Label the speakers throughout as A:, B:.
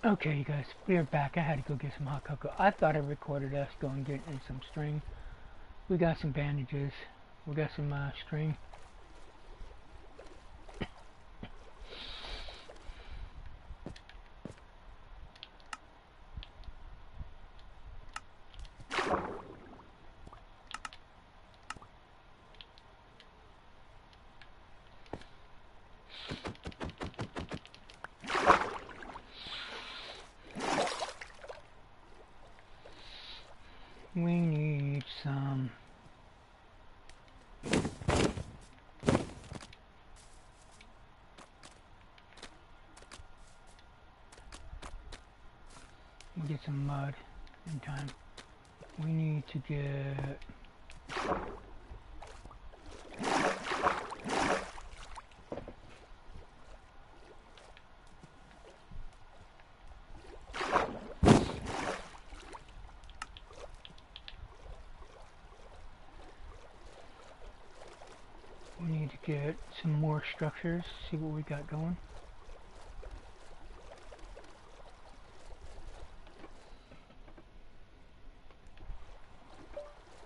A: Okay, you guys, we're back. I had to go get some hot cocoa. I thought I recorded us going getting some string. We got some bandages. We got some string. We need some. We'll get some mud in time. We need to get. We need to get some more structures. See what we got going.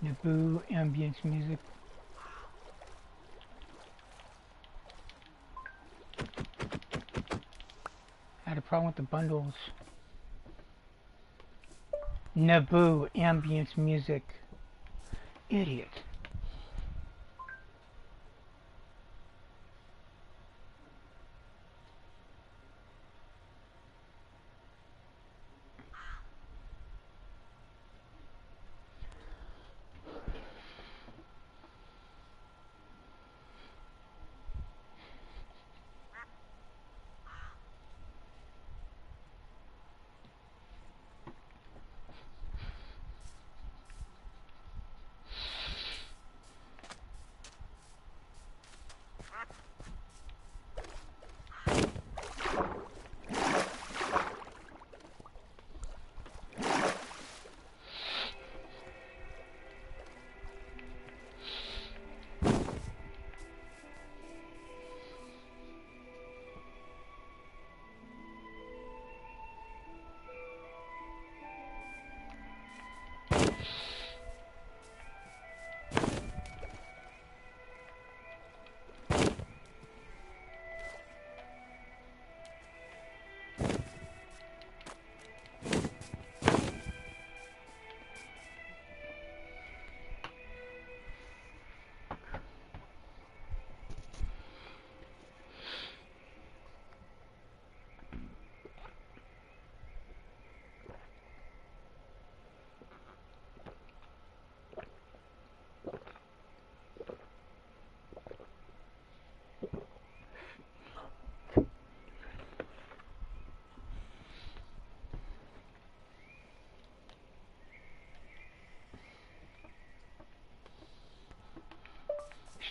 A: Naboo ambience music. I had a problem with the bundles. Naboo ambience music. Idiot.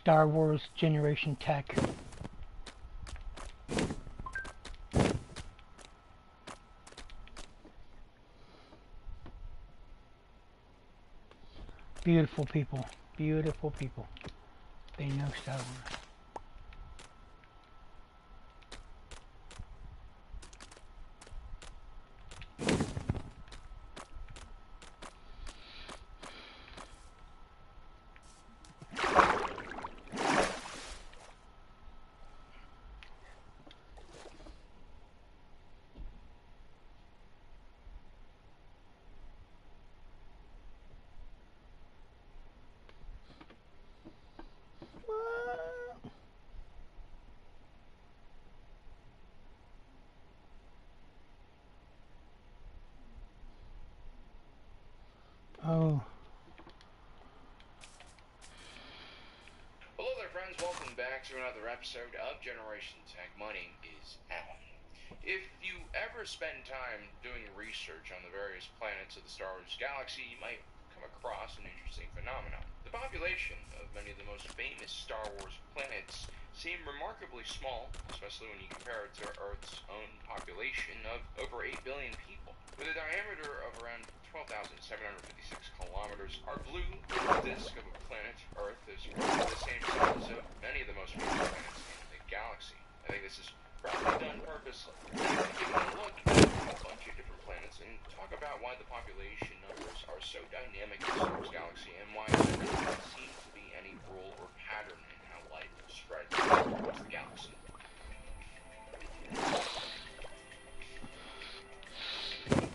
A: Star Wars Generation Tech. Beautiful people. Beautiful people. They know Star Wars. Oh.
B: Hello there friends, welcome back to another episode of Generation Tech. My name is Alan. If you ever spend time doing research on the various planets of the Star Wars galaxy, you might come across an interesting phenomenon. The population of many of the most famous Star Wars planets seem remarkably small, especially when you compare it to Earth's own population of over 8 billion people. With a diameter of around 12,756 kilometers, our blue disk of a planet, Earth, is roughly the same size of many of the most famous planets in the galaxy. I think this is probably done purposely. Taking a look at a bunch of the galaxy.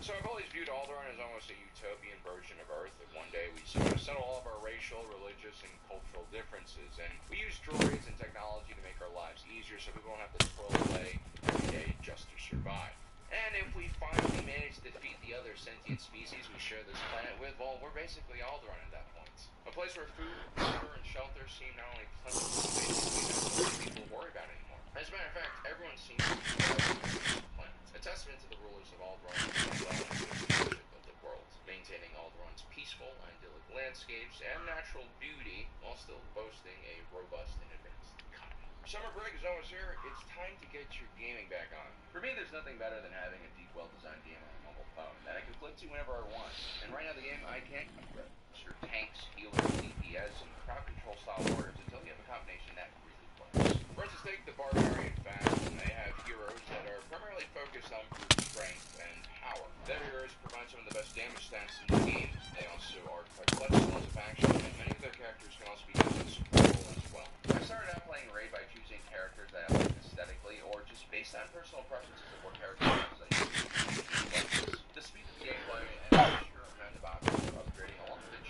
B: So I've always viewed Alderaan as almost a utopian version of Earth, that one day we sort of settle all of our racial, religious, and cultural differences, and we use droids and technology to make our lives easier so people don't have to toil away every day just to survive. And if we finally manage to defeat the other sentient species we share this planet with, well, we're basically Alderaan at that point. A place where food, water, and shelter seem not only plentiful, but basically not something people worry about anymore. As a matter of fact, everyone seems to be planet. A testament to the rulers of Alderaan and the leadership of the world, maintaining Alderaan's peaceful and idyllic landscapes and natural beauty while still boasting a robust and advanced economy. Summer break is almost here. It's time to get your gaming back on. For me, there's nothing better than having a deep, well-designed game on a mobile phone that I can flip to whenever I want. And right now, the game I can't compare. Your tanks, healers, DPS, and crowd control style warriors until you have a combination that really works. For instance, take the Barbarian Fast, and they have heroes that are primarily focused on brute strength and power. Their heroes provide some of the best damage stats in the game. They also are quite flexible as a faction, and many of their characters can also be used as support role as well. I started out playing Raid by choosing characters that I like aesthetically, or just based on personal preferences of what characters I use. The speed of gameplay and the sheer amount of options for upgrading along with the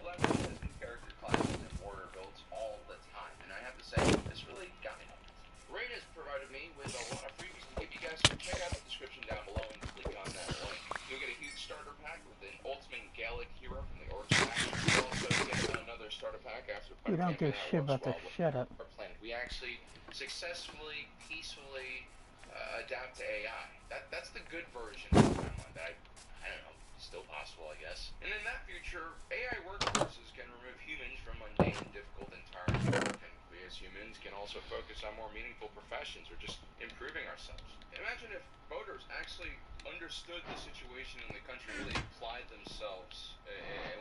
B: allowed me to test new character classes and warrior builds all the time, and I have to say, this really got me hooked. Raid has provided me with a lot of freebies to give you guys, so check out the description down below and click on that link. You'll get a huge starter pack with an ultimate Gallic hero from the Orcs faction. You'll also get another starter pack after
A: You don't give a shit about this. Shut up.
B: Our planet. We actually successfully, peacefully adapt to AI. That's the good version of the timeline that I don't know, still possible, I guess. And in that future, AI workforces can remove humans from mundane and difficult environments of work, and we as humans can also focus on more meaningful professions or just improving ourselves. Imagine if voters actually understood the situation in the country, really applied themselves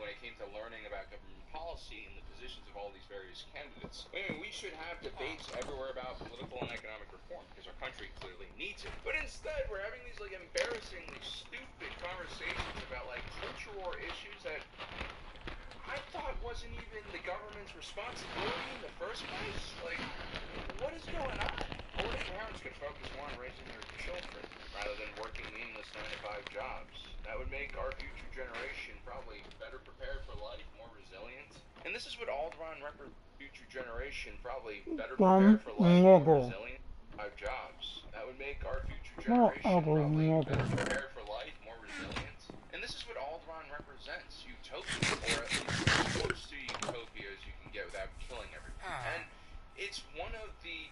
B: when it came to learning about government policy and the positions of all these various candidates. I mean, we should have debates everywhere about political and economic reform because our country clearly needs it. But instead, we're having these like embarrassingly stupid conversations about like culture war issues that I thought wasn't even the government's responsibility in the first place. Like, what is going on? What if parents could focus more on raising their children rather than working meaningless 9-to-5 jobs? That would make our future generation probably better prepared for life, more resilient. And this is what Alderaan future generation probably better prepared for life, more resilient. 5 jobs. That would make our future generation probably better prepared for life, more resilient. And this is what Alderaan represents: utopia, or at least as close to utopia as you can get without killing everyone. And it's one of the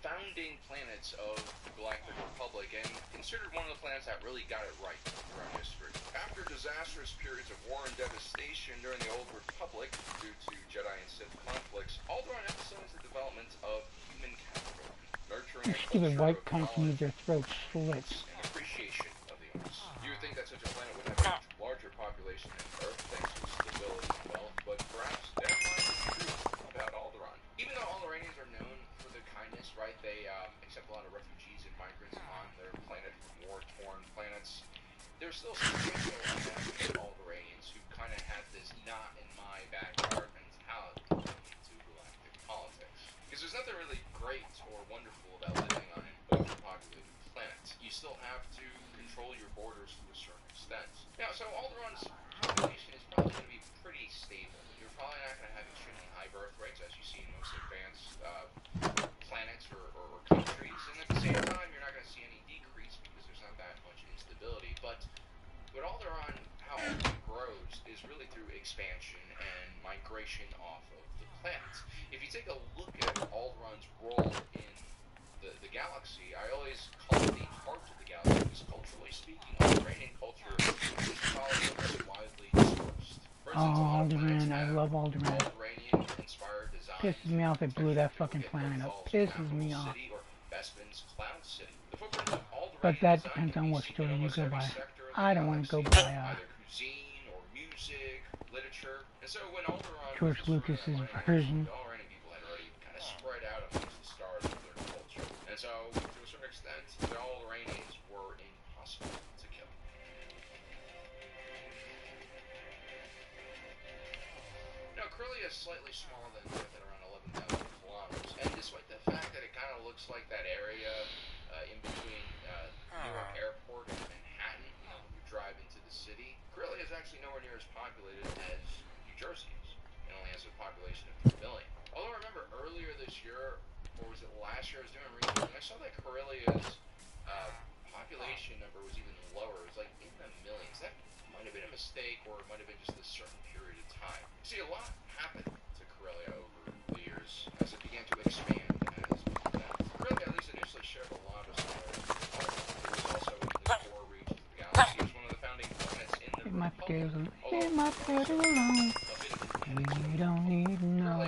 B: founding planets of the Galactic Republic, and considered one of the planets that really got it right throughout history. After disastrous periods of war and devastation during the Old Republic, due to Jedi and Sith conflicts, Alderaan emphasized the development of human capital, nurturing a
A: Stupid
B: culture
A: white
B: of
A: cunts need their throats slit.
B: and appreciation of the arts. You would think that such a planet would have a much larger population than Earth, thanks to stability and wealth, but perhaps they don't mind the truth about Alderaan. Even though Alderaanians are known for their kindness, right? They accept a lot of refugees and migrants on their planet from war-torn planets. There's still substantial amount of Alderaanians who kind of have this not-in-my-backyard mentality to galactic politics. Because there's nothing really great or wonderful about living on an overpopulated planet. You still have to control your borders to a certain extent. Now, so Alderaan's population is probably going to be pretty stable. You're probably not going to have extremely high birth rates, as you see in most advanced planets or countries, and at the same time, you're not going to see any decrease because there's not that much instability. But Alderaan, how Alderaan grows is really through expansion and migration off of the planet. If you take a look at Alderaan's role in the galaxy, I always call it the heart of the galaxy, because culturally speaking, Alderaanian culture is probably the most widely dispersed. For instance,
A: Alderaan, I love Alderaan.
B: Alderaanian-inspired designs.
A: Pisses me off they blew that fucking planet up. Pisses me off. But that depends on what story you go by. I don't want to go by
B: either cuisine or music, literature. And so when Alderaan
A: George Lucas's version.
B: the Alderaanian people had already kind of spread out amongst the stars of their culture. And so, to a certain extent, the Alderaanians were impossible to kill. Now, Corellia is slightly smaller than Earth at around 11,000 kilometers, and despite looks like that area in between Newark Airport and Manhattan, when you drive into the city. Corellia is actually nowhere near as populated as New Jersey is. It only has a population of 3 million. Although I remember earlier this year, or was it last year, I was doing research and I saw that Corellia's population number was even lower. It was like in the millions. That might have been a mistake, or it might have been just a certain period of time. See, a lot happened to Corellia over the years as it began to expand. Corellia, at least initially, shared a lot of similarities. It was also in the core regions of the galaxy. It was one of the founding planets in the Republic.
A: Leave my potato alone. We don't need no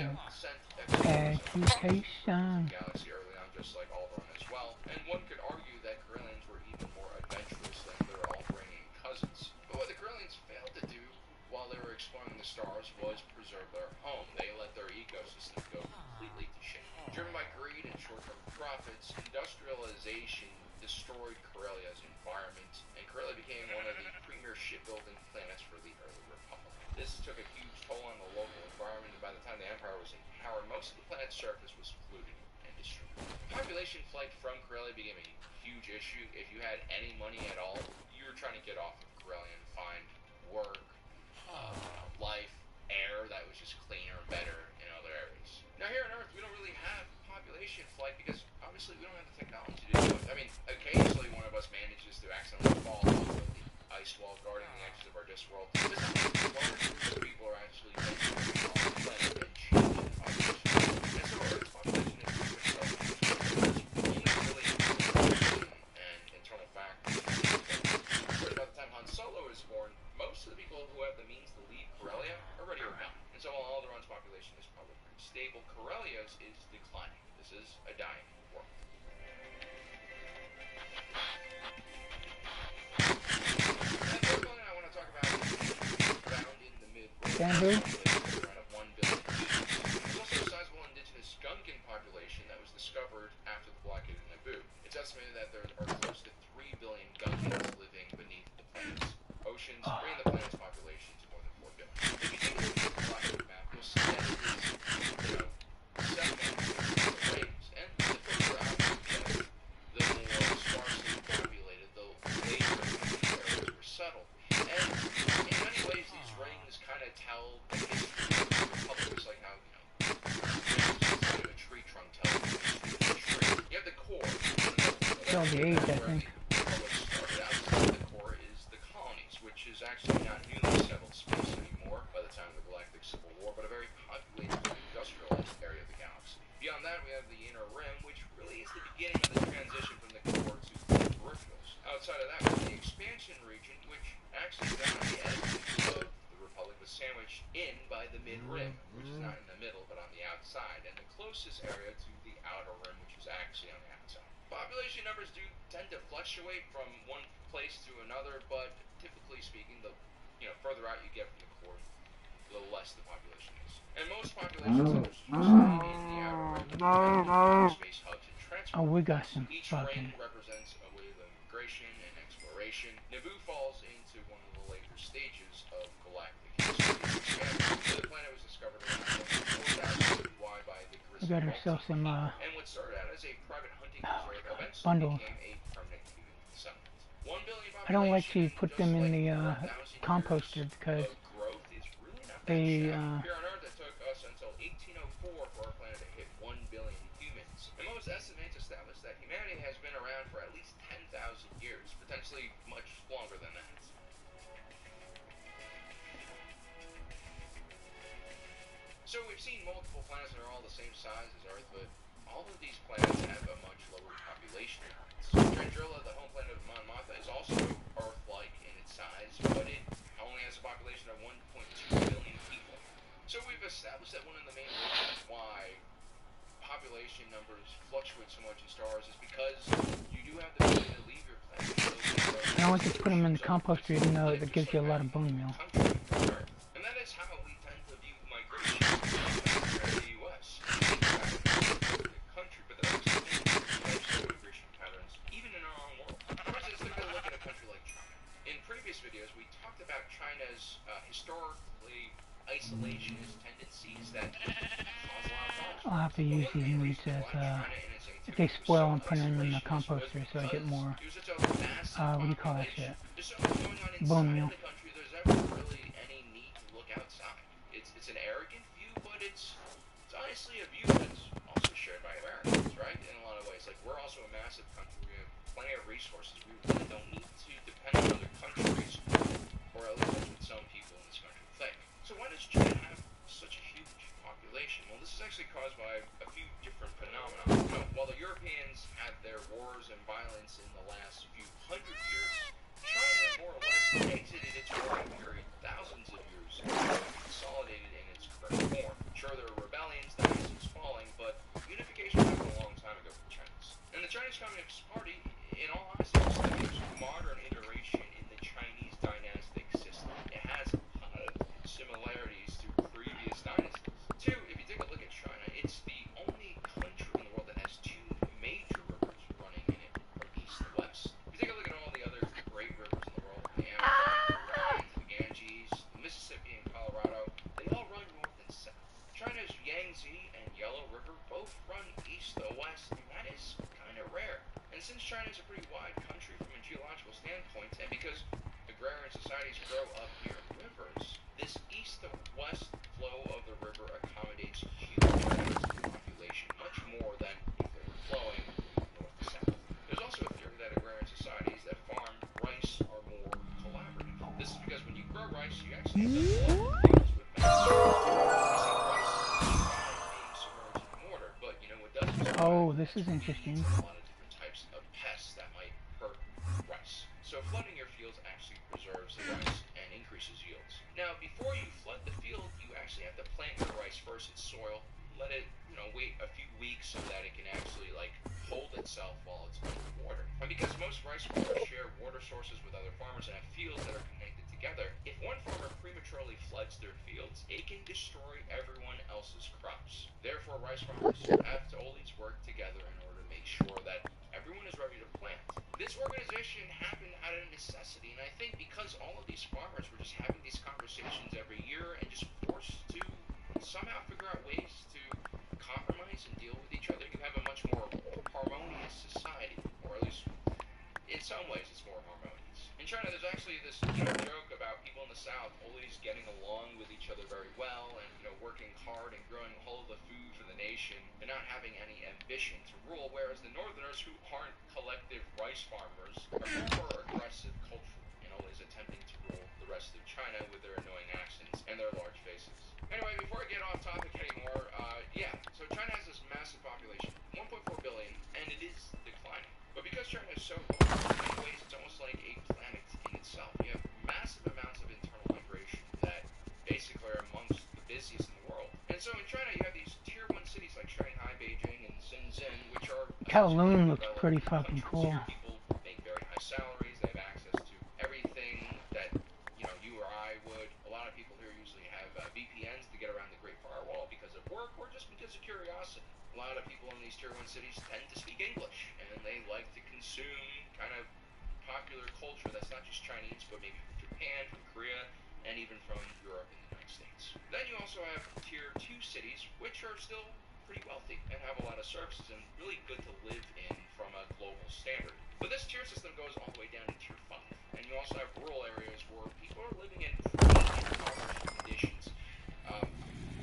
A: education.
B: Galaxy early on, just like Alderaan as well. And one could argue that Corellians were even more adventurous than their Alderaanian cousins. But what the Corellians failed to do while they were exploring the stars was preserve their home. They let their ecosystem go completely to shit. Driven by greed and short-term profits, industrialization destroyed Corellia's environment, and Corellia became one of the premier shipbuilding planets for the early Republic. This took a huge toll on the local environment, and by the time the Empire was in power, most of the planet's surface was polluted and destroyed. Population flight from Corellia became a huge issue. If you had any money at all, you were trying to get off of Corellia and find work, life, air that was just cleaner and better in other areas. Now here on Earth, we don't really have population flight because obviously we don't have the technology to do it. I mean, occasionally one of us manages to accidentally fall off of the ice wall guarding the edges of our disk world. This is how large people are actually making on the planet and changing the population. And so Earth's population is pretty much only really and internal factors. But by the time Han Solo is born, most of the people who have the means to leave Corellia already are gone. And so while Alderaan's population is probably pretty stable, Corellia's is declining. This is a dying world. And the third planet I want to talk about is found in the mid-rim. Around 1 billion. There's also a sizable indigenous Gungan population that was discovered after the blockade of Naboo. It's estimated that there are close to 3 billion Gungans living beneath the planet's oceans, bringing the planet's population to more than 4 billion. If you take a look at the blockade map, you'll see that it is, segmented into rings. And the further out you get, the more sparsely populated, the later these areas were settled. And in many ways, these rings kind of tell the history of the Republic. It's like how, instead of a tree trunk tells the history of a tree. You have the core.
A: Tell the age, I think.
B: The core is the colonies, which is actually not newly settled space anymore by the time of the Galactic Civil War, but a very populated and industrialized area of the galaxy. Beyond that, we have the Inner Rim, which really is the beginning of the transition from the core to the peripherals. Outside of that, we have the expansion region, which actually down on the edge of the Republic was sandwiched in by the Mid-Rim, which is not in the middle, but on the outside, and the closest area to the Outer Rim, which is actually on the outside. Population numbers do tend to fluctuate from one place to another, but typically speaking, the further out you get from the core, the less the population is. And most population centers are in the Outer Rim, space hubs and transport.
A: Oh, we got some
B: Each
A: fucking.
B: ring represents a wave of migration and exploration. Naboo falls into one of the later stages of galactic history. The planet was discovered around 4,000 Y by the Grissom.
A: We got ourselves some
B: and what started out as a private hunting reserve eventually
A: bundles.
B: became a permanent human settlement. 1 billion
A: I don't like
B: population,
A: to put
B: just
A: them in
B: like
A: the
B: 4,000
A: composter
B: years
A: because
B: of growth is really not that
A: they
B: shabby. Here on Earth, it took us until 1804 for our planet to hit 1 billion humans. And most estimates establish that humanity has been around for at least 10,000 years, potentially much longer than that. So we've seen multiple planets that are all the same size as Earth, but all of these planets have a much lower population. Trandrilla, the home planet of Mon Mothma, is also Earth-like in its size, but it only has a population of 1.2 billion people. So we've established that one of the main reasons why population numbers fluctuate so much in stars is because you do have the ability to leave your planet.
A: I don't like to put them in the composter even though it gives you a lot of bone meal.
B: And that is how we tend to view migration in the U.S. Country, but there are also migration patterns even in our own world. For instance, take a look at a country like China. In previous videos, we talked about China's historically isolationist tendencies that cause a lot of problems.
A: I'll have to use these meats as, if they spoil and put them in the composter so I get more, what do you call that shit? Bone meal.
B: There's ever really any need to look outside. It's an arrogant view, but it's honestly a view that's also shared by Americans, right? In a lot of ways. Like, we're also a massive country. We have plenty of resources. We really don't need to depend on other countries, or at least that's what some people in this country think. So why does China have such a huge population? Well, this is actually caused by a few different phenomena. You know, while the Europeans had their wars and violence in the last few hundred years, China more or less exited its warring period thousands of years ago and consolidated in its current form. Sure, there were rebellions, dynasties falling, but unification happened a long time ago for the Chinese. And the Chinese Communist Party, in all honesty, is the most modern iteration in the Chinese dynastic system. It has a lot of similarities to previous dynasties. Two, if you take a look at China, it's the only country in the world that has two major rivers running in it from east to west. If you take a look at all the other great rivers in the world, the Amazon, the Rhine, the Ganges, the Mississippi, and Colorado, they all run north and south. China's Yangtze and Yellow River both run east to west, and that is kind of rare. And since China is a pretty wide country from a geological standpoint, and because agrarian societies grow up near rivers, this east to west flow of the river accommodates huge amounts of population, much more than if they were flowing north to south. There's also a theory that agrarian societies that farm rice are more collaborative. This is because when you grow rice, you actually have to flood the fields with massive being submerged in water, but you know what doesn't survive?
A: Oh, this is interesting.
B: A lot of different types of pests that might hurt rice. So flooding your fields actually preserves the rice and increases yields. Now, before you flood the field, you actually have to plant your rice first in soil, let it, wait a few weeks so that it can actually, hold itself while it's underwater. And because most rice farmers share water sources with other farmers and have fields that are connected together, if one farmer prematurely floods their fields, it can destroy everyone else's crops. Therefore, rice farmers have to always work together in order to make sure that everyone is ready to plant. This organization happened out of necessity, and I think because all of these farmers were just having these conversations every year and just forced to somehow figure out ways to compromise and deal with each other, you have a much more harmonious society, or at least in some ways it's more harmonious. In China, there's actually this joke about people in the South always getting along with each other very well and working hard and growing all of the food for the nation and not having any ambition to rule, whereas the Northerners, who aren't collective rice farmers, are more aggressive culturally and always attempting to rule the rest of China with their annoying accents and their large faces. Anyway, before I get off topic anymore, so China has this massive population, 1.4 billion, and it is declining. But because China is so large, in many ways it's almost like a planet in itself. You have massive amounts of internal migration that basically are amongst the busiest in the world. And so in China you have these tier 1 cities like Shanghai, Beijing, and Shenzhen, which are
A: Kowloon looks pretty fucking cool.
B: Here people make very high salaries, they have access to everything that you or I would. A lot of people here usually have VPNs to get around the Great Firewall because of work or just because of curiosity. A lot of people in these tier 1 cities tend to speak English, and they like to consume kind of popular culture that's not just Chinese, but maybe from Japan, from Korea, and even from Europe and the United States. Then you also have tier 2 cities, which are still pretty wealthy and have a lot of services and really good to live in from a global standard. But this tier system goes all the way down to tier 5. And you also have rural areas where people are living in pretty impoverished conditions.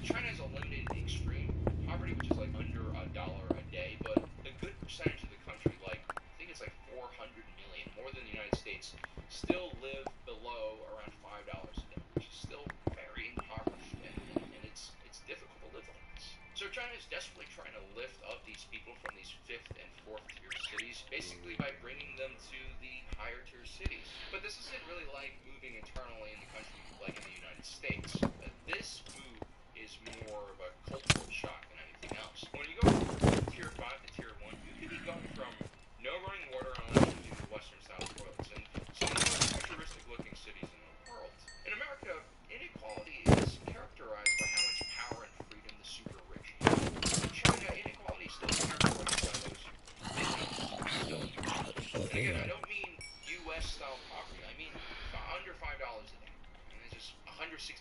B: China has eliminated the extreme poverty, which is like under $1 a day, but a good percentage of the country, I think it's like 400 million, more than the United States, still live below around $5 a day, which is still very impoverished, and it's difficult to live like this. So China is desperately trying to lift up these people from these 5th and 4th tier cities, basically by bringing them to the higher tier cities. But this isn't really like moving internally in the country like in the United States. This move is more of a cultural shock than anything else. When you go from tier 5 to tier 1, you could be going from no running water unless you do the western style toilets and some of the most futuristic looking cities in the world. In America, inequality is characterized by how much power and freedom the super rich have. In China, inequality is still characterized by those businesses. And again, I don't mean US style poverty, I mean under $5 a day. I mean, it's just $165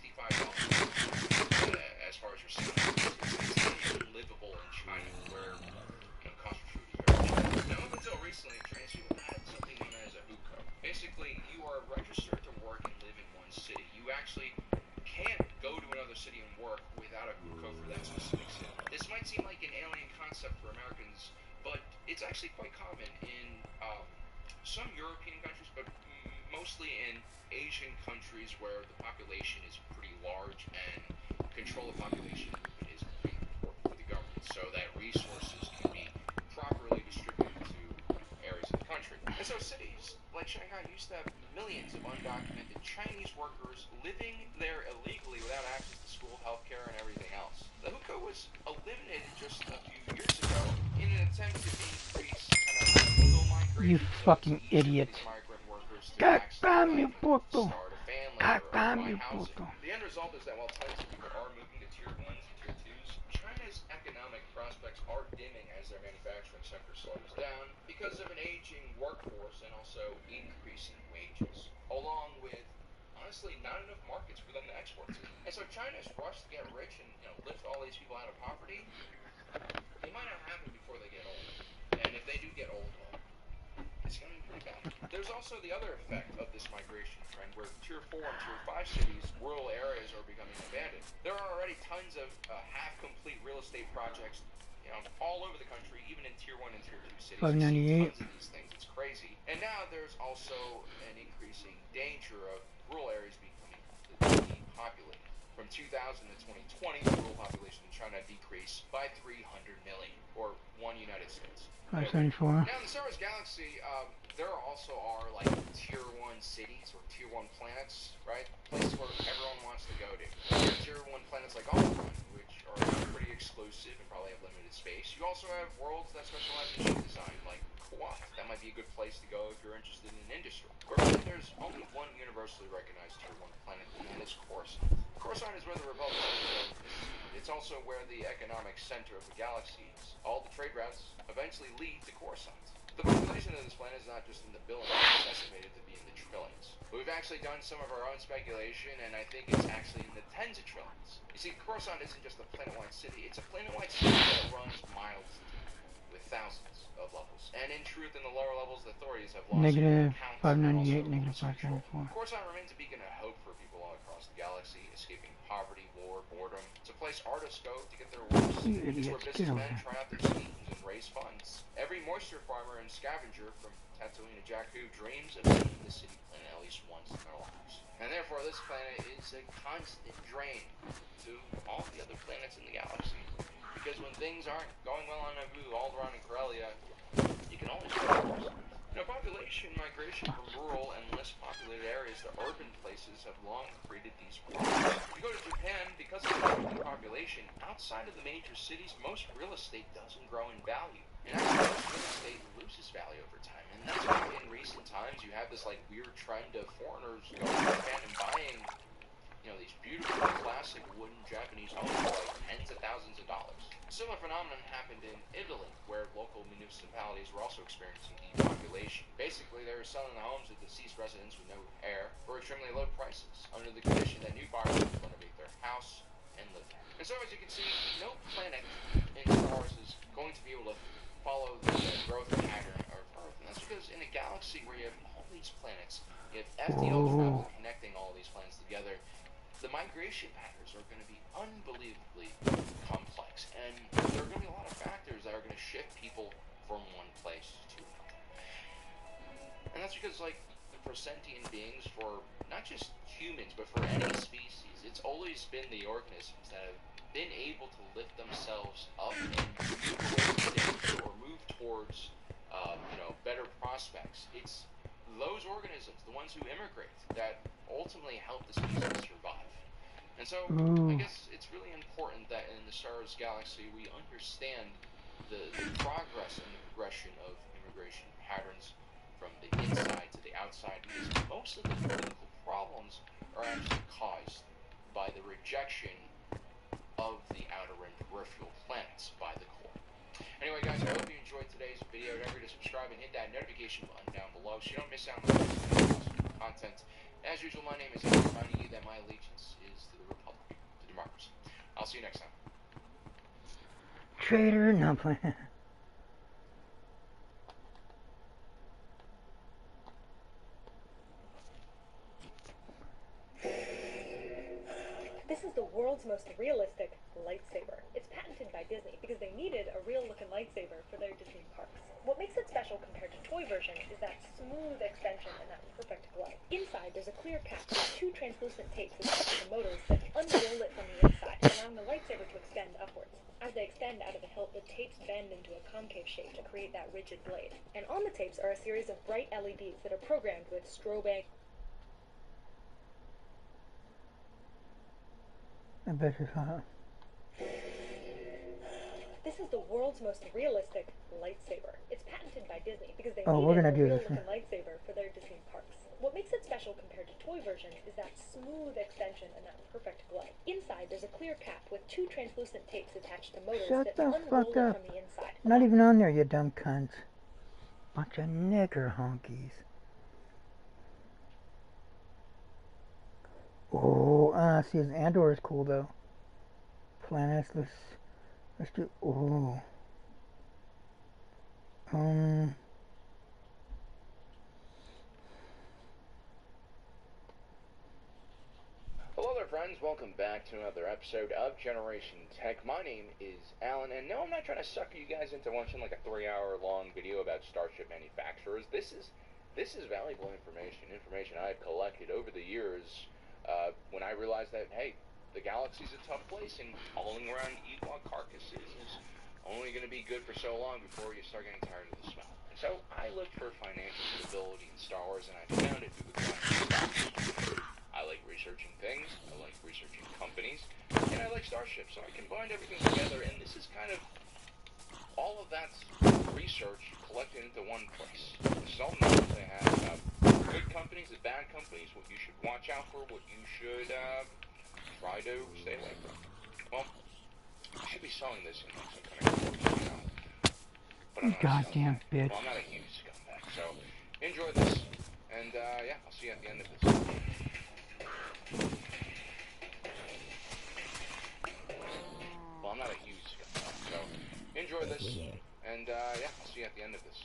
B: as far as your sound. It's unlivable in China, where cost of food is very cheap. Now, up until recently, Chinese people had something known as a hukou. Basically, you are registered to work and live in one city. You actually can't go to another city and work without a hukou for that specific city. This might seem like an alien concept for Americans, but it's actually quite common in some European countries, but mostly in Asian countries where the population is pretty large and control of population movement is pretty important for the government, so that resources can be properly distributed to areas of the country. And so cities like Shanghai used to have millions of undocumented Chinese workers living there illegally without access to school, healthcare, and everything else. The hukou was eliminated just a few years ago in an attempt to increase kind of legal migration.
A: You fucking idiot.
B: Migrant workers to
A: God
B: actually
A: damn you, puto.
B: start a family
A: God
B: or
A: damn
B: buy
A: you,
B: housing.
A: puto.
B: The end result is that while tons of people are moving to tier 1s and tier 2s, China's economic prospects are dimming as their manufacturing sector slows down because of an aging workforce and also increasing wages, along with honestly not enough markets for them to export to. And so China's rush to get rich and lift all these people out of poverty, it might not happen before they get old. And if they do get old, well, it's going to be pretty bad. There's also the other effect of this migration trend where tier 4 and tier 5 cities, rural areas are becoming abandoned. There are already tons of half-complete real estate projects all over the country, even in tier 1 and tier 2 cities.
A: 598.
B: Tons of these things. It's crazy. And now there's also an increasing danger of rural areas becoming completely depopulated. From 2000 to 2020, the rural population in China decreased by 300 million, or 1 United States.
A: 574.
B: Now, in the Star Wars galaxy, there also are like tier 1 cities or tier 1 planets, right? Places where everyone wants to go to. Tier 1 planets like Alderaan, which are pretty exclusive and probably have limited space. You also have worlds that specialize in ship design, like Kauai. That might be a good place to go if you're interested in industry. But really, there's only one universally recognized tier 1 planet, and that is Coruscant. Coruscant is where the Republic is. It's also where the economic center of the galaxy is. All the trade routes eventually lead to Coruscant. The population of this planet is not just in the billions, it's estimated to be in the trillions. But we've actually done some of our own speculation, and I think it's actually in the tens of trillions. You see, Coruscant isn't just a planet-wide city, it's a planet-wide city that runs miles deep, with thousands of levels. And in truth, in the lower levels, the authorities have lost
A: Negative
B: count
A: 598, negative 574.
B: Coruscant remains a beacon of hope for people all across the galaxy, escaping poverty, war, boredom. It's a place artists go to get their works.
A: You
B: It's
A: idiots,
B: where
A: get over
B: businessmen
A: here.
B: try out their schemes and raise funds. Every moisture farmer and scavenger from Tatooine to Jakku dreams of seeing the city planet at least once in their lives. And therefore, this planet is a constant drain to all the other planets in the galaxy. Because when things aren't going well on Naboo, Alderaan, and Corellia, you can only go. Population migration from rural and less populated areas to urban places have long created these problems. If you go to Japan, because of the population, outside of the major cities, most real estate doesn't grow in value. And actually, most real estate loses value over time. And that's why in recent times you have this weird trend of foreigners going to Japan and buying, these beautiful classic wooden Japanese homes for tens of thousands of dollars. A similar phenomenon happened in Italy, where local municipalities were also experiencing depopulation. Basically, they were selling the homes of deceased residents with no heir for extremely low prices, under the condition that new buyers would renovate their house and live there. And so, as you can see, no planet in Star Wars is going to be able to follow the growth pattern of Earth. And that's because in a galaxy where you have all these planets, you have FTL travel connecting all these planets together, the migration patterns are going to be unbelievably complex, and there are going to be a lot of factors that are going to shift people from one place to another. And that's because, for sentient beings, for not just humans, but for any species, it's always been the organisms that have been able to lift themselves up and move away from danger or move towards, better prospects. It's those organisms, the ones who immigrate, that ultimately help the species survive. And so, I guess it's really important that in the Star Wars galaxy we understand the progress and the progression of immigration patterns from the inside to the outside, because most of the political problems are actually caused by the rejection of the outer and peripheral planets by the core. Anyway, guys, I hope you enjoyed today's video. Don't forget to subscribe and hit that notification button down below so you don't miss out on the awesome content. As usual, my name is Aaron, reminding you that my allegiance is to the Republic, to the Mars. I'll see you next time.
A: Traitor, not playing.
C: This is the world's most realistic lightsaber. It's patented by Disney because they needed a real-looking lightsaber for their Disney parks. What makes it special compared to toy version is that smooth extension and that perfect glide. Inside, there's a clear cap with two translucent tapes attached to motors that unroll it from the inside, allowing the lightsaber to extend upwards. As they extend out of the hilt, the tapes bend into a concave shape to create that rigid blade. And on the tapes are a series of bright LEDs that are programmed with strobing.
A: I bet it's hot.
C: This is the world's most realistic lightsaber. It's patented by Disney because they
A: Oh, we're
C: needed
A: gonna
C: a
A: do this
C: real-looking lightsaber for their Disney parks. What makes it special compared to toy version is that smooth extension and that perfect glide. Inside, there's a clear cap with two translucent tapes attached to motors
A: Shut
C: that
A: the
C: unroll
A: fuck
C: it
A: up.
C: from the inside.
A: Not even on there, you dumb cunts. Bunch of nigger honkies. Oh, see, his Andor is cool though. Planets, let's do. Oh.
B: Hello there, friends. Welcome back to another episode of Generation Tech. My name is Alan, and no, I'm not trying to sucker you guys into watching like a 3-hour-long video about Starship manufacturers. This is valuable information I've collected over the years. When I realized that, hey, the galaxy's a tough place, and hauling around Ewok carcasses is only going to be good for so long before you start getting tired of the smell. And so I looked for financial stability in Star Wars, and I found it through the Starship. I like researching things, I like researching companies, and I like Starship. So I combined everything together, and this is kind of all of that research collected into one place. This is all the knowledge they have about good companies and bad companies, what you should watch out for, what you should try to stay away from. Well, I should be selling this in some kind of course, you know. But I'm not
A: Goddamn bitch.
B: Well, I'm not a huge scumbag, so enjoy this, and yeah, I'll see you at the end of this. Well, I'm not a huge scumbag, so enjoy this, and yeah, I'll see you at the end of this.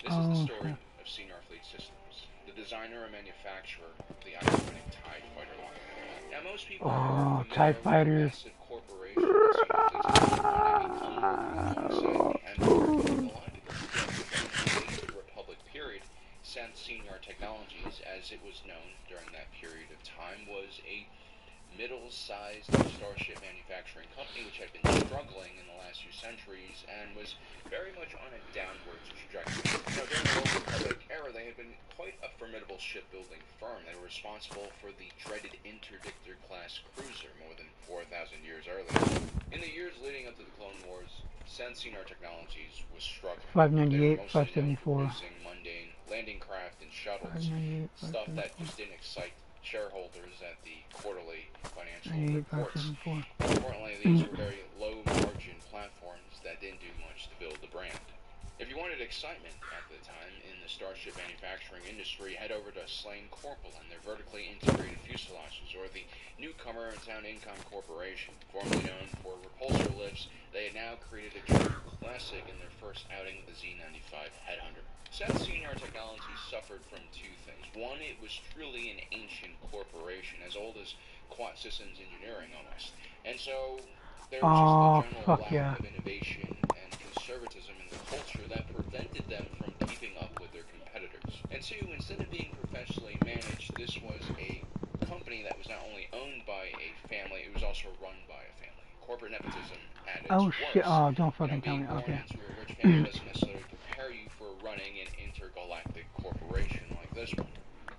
B: This is the story of Senior Fleet Systems, the designer and manufacturer of the iconic TIE Fighter line. Now, most people are
A: TIE Fighters.
B: massive corporation the Republic period. Senior Technologies, as it was known during that period of time, was a middle-sized starship manufacturing company which had been struggling in the last few centuries and was very much on a downward trajectory. Now, during the Old Republic era, they had been quite a formidable shipbuilding firm. They were responsible for the dreaded Interdictor-class cruiser more than 4,000 years earlier. In the years leading up to the Clone Wars, Senior Technologies was struggling.
A: 598, 574.
B: Using mundane landing craft and shuttles, stuff that just didn't excite shareholders at the quarterly financial reports. Importantly, these were very low-margin platforms that didn't do much to build the brand. If you wanted excitement at the time in the starship manufacturing industry, head over to Slane Corporal and their vertically integrated fuselages, or the newcomer in town Incom Corporation. Formerly known for repulsor lifts, they had now created a true classic in their first outing with the Z-95 Headhunter. Senior Technologies suffered from two things. One, it was truly an ancient corporation, as old as Quat Systems Engineering almost. And so there was just a general lack of innovation and conservatism in the culture that prevented them from keeping up with their competitors. And two, instead of being professionally managed, this was a company that was not only owned by a family, it was also run by a family. Corporate nepotism at its worst.
A: Shit, oh, don't fucking tell me, okay.
B: Being born into a rich family doesn't necessarily prepare you for running an intergalactic corporation like this one.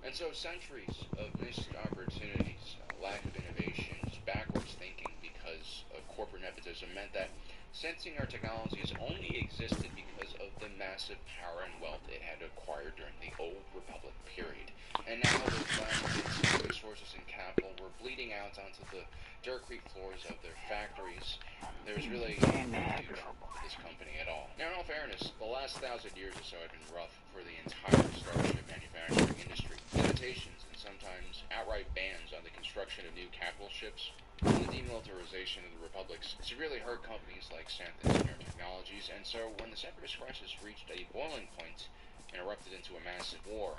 B: And so centuries of missed opportunities, lack of innovation, just backwards thinking because of corporate nepotism meant that Senior Technologies only existed because of the massive power and wealth it had acquired during the Old Republic period. And now those last bits of resources and capital were bleeding out onto the dirt creek floors of their factories. There was really no future for this company at all. Now, in all fairness, the last 1,000 years or so have been rough for the entire starship manufacturing industry. limitations and sometimes outright bans on the construction of new capital ships, and the demilitarization of the republics severely hurt companies like Santhan Senior Technologies, and so when the Separatist crisis reached a boiling point and erupted into a massive war,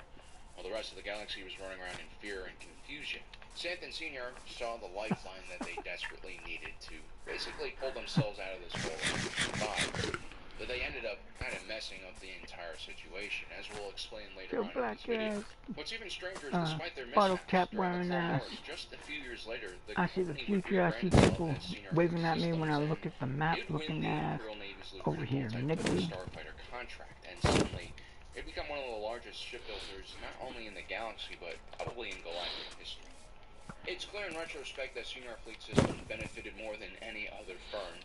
B: while the rest of the galaxy was running around in fear and confusion, Santhan Senior saw the lifeline that they desperately needed to basically pull themselves out of this hole and survive. But they ended up kind of messing up the entire situation, as we'll explain later on in this video. What's even stranger is despite their mishaps during the Clone Wars, just a few years later, the
A: I see the
B: company would
A: future. I see
B: rebrand
A: people
B: itself as Senior
A: waving
B: Fleet
A: at me when I
B: Systems,
A: look at the map,
B: and it would win
A: looking
B: the
A: at
B: Imperial Navy's
A: over
B: lucrative
A: here,
B: multi-purpose
A: Nikki.
B: starfighter contract, and suddenly it became one of the largest shipbuilders not only in the galaxy, but probably in galactic history. It's clear in retrospect that Senior Fleet Systems benefited more than any other firm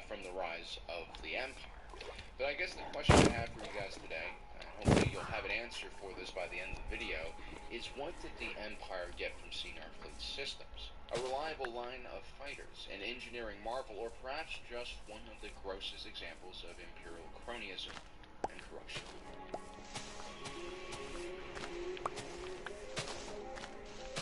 B: from the rise of the Empire. But I guess the question I have for you guys today, and hopefully you'll have an answer for this by the end of the video, is what did the Empire get from Senior Fleet Systems? A reliable line of fighters, an engineering marvel, or perhaps just one of the grossest examples of Imperial cronyism and corruption?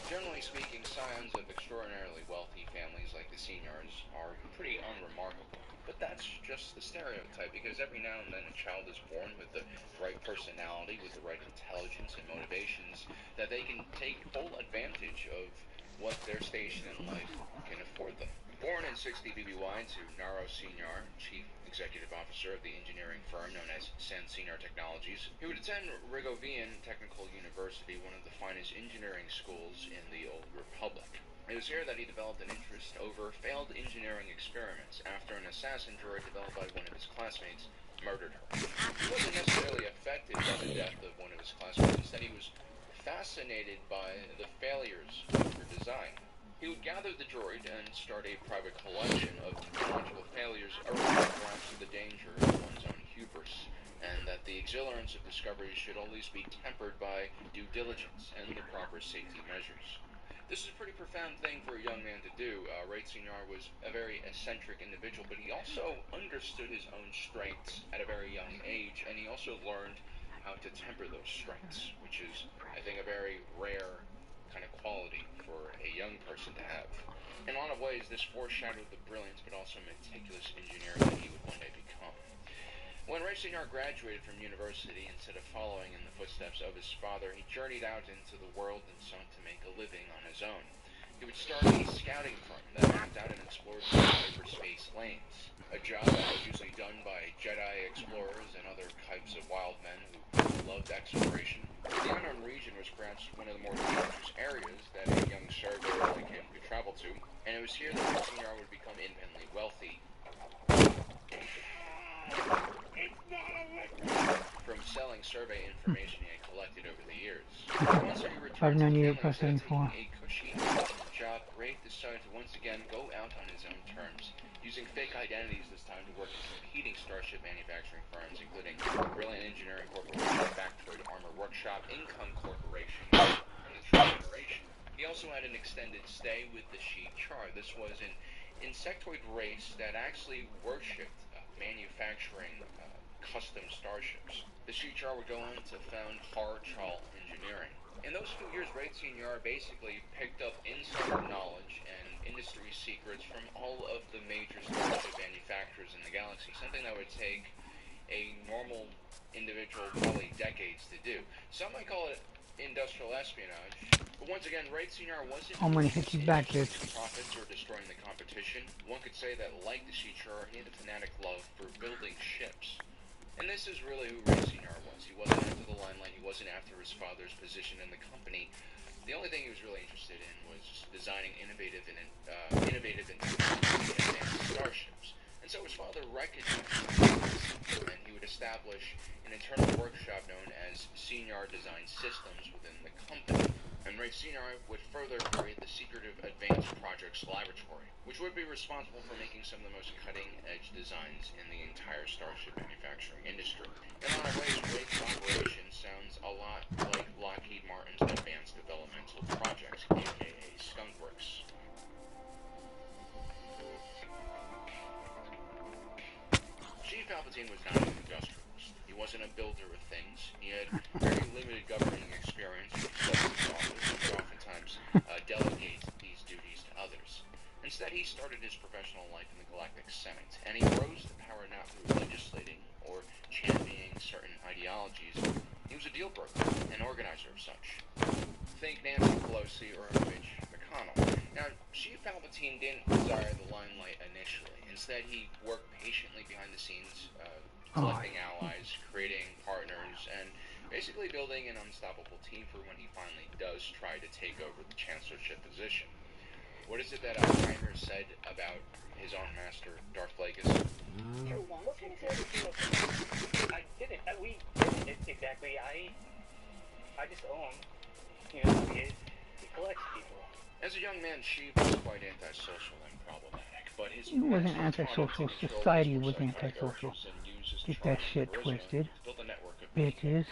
B: Generally speaking, scions of extraordinarily wealthy families like the Seniors are pretty unremarkable. But that's just the stereotype, because every now and then a child is born with the right personality, with the right intelligence and motivations, that they can take full advantage of what their station in life can afford them. Born in 60 BBY to Naro Senior, Chief Executive Officer of the engineering firm known as Santhan Senior Technologies, he would attend Rigovian Technical University, one of the finest engineering schools in the Old Republic. It was here that he developed an interest over failed engineering experiments after an assassin droid developed by one of his classmates murdered her. He wasn't necessarily affected by the death of one of his classmates, instead he was fascinated by the failures of her design. He would gather the droid and start a private collection of technological failures, arising perhaps to the danger of one's own hubris, and that the exhilarance of discovery should always be tempered by due diligence and the proper safety measures. This is a pretty profound thing for a young man to do. Wraith Senior was a very eccentric individual, but he also understood his own strengths at a very young age, and he also learned how to temper those strengths, which is, I think, a very rare kind of quality for a young person to have. In a lot of ways, this foreshadowed the brilliant but also meticulous engineer that he would one day become. When Wraith Senior graduated from university, instead of following in the footsteps of his father, he journeyed out into the world and sought to make a living on his own. He would start a scouting firm that mapped out and explored the hyperspace lanes, a job that was usually done by Jedi explorers and other types of wild men who loved exploration. The unknown region was perhaps one of the more dangerous areas that a young surveyor like him could travel to, and it was here that Wraith Senior would become independently wealthy from selling survey information he had collected over the years. Once he returned to the family instead of taking a cushy job, Wraith decided to once again go out on his own terms, using fake identities this time to work with competing starship manufacturing firms, including Brilliant Engineering Corporation, Factoid Armor Workshop, Income Corporation, and the True Generation. He also had an extended stay with the Shi'Char. This was an insectoid race that actually worshipped manufacturing custom starships. The Shi'Char would go on to found Har-Chal Engineering. In those few years, Wraith Senior basically picked up insider knowledge and industry secrets from all of the major starship manufacturers in the galaxy, something that would take a normal individual probably decades to do. Some might call it industrial espionage, but once again, Wraith Senior wasn't profits or destroying the competition. One could say that, like the Shi'Char, he had a fanatic love for building ships. And this is really who Wraith Senior was. He wasn't after the limelight, he wasn't after his father's position in the company. The only thing he was really interested in was designing innovative and advanced starships. And so his father recognized this, and he would establish an internal workshop known as Senior Design Systems within the company. And Wraith Senior would further create the secretive Advanced Projects Laboratory, which would be responsible for making some of the most cutting-edge designs in the entire starship manufacturing industry. In a lot of ways, Wraith's operation sounds a lot like Lockheed Martin's Advanced Developmental Projects, aka Skunkworks. Chief Palpatine was not an industrialist. He wasn't a builder of things. He had very limited governing experience with sometimes delegate these duties to others. Instead, he started his professional life in the Galactic Senate, and he rose to power not through legislating or championing certain ideologies. He was a deal broker, an organizer of such. Think Nancy Pelosi or Mitch McConnell. Now, Chief Palpatine didn't desire the limelight initially. Instead, he worked patiently behind the scenes, collecting allies, creating partners, and basically building an unstoppable team for when he finally does try to take over the chancellorship position. What is it that Heimer said about his own master, Darth Plagueis?
D: What kind of character? I didn't. We didn't exactly. I just own. You know, he collects people.
B: As a young man, Sheev was quite antisocial and problematic, but his
A: It wasn't antisocial. Society was antisocial. Get that shit twisted. Bitches.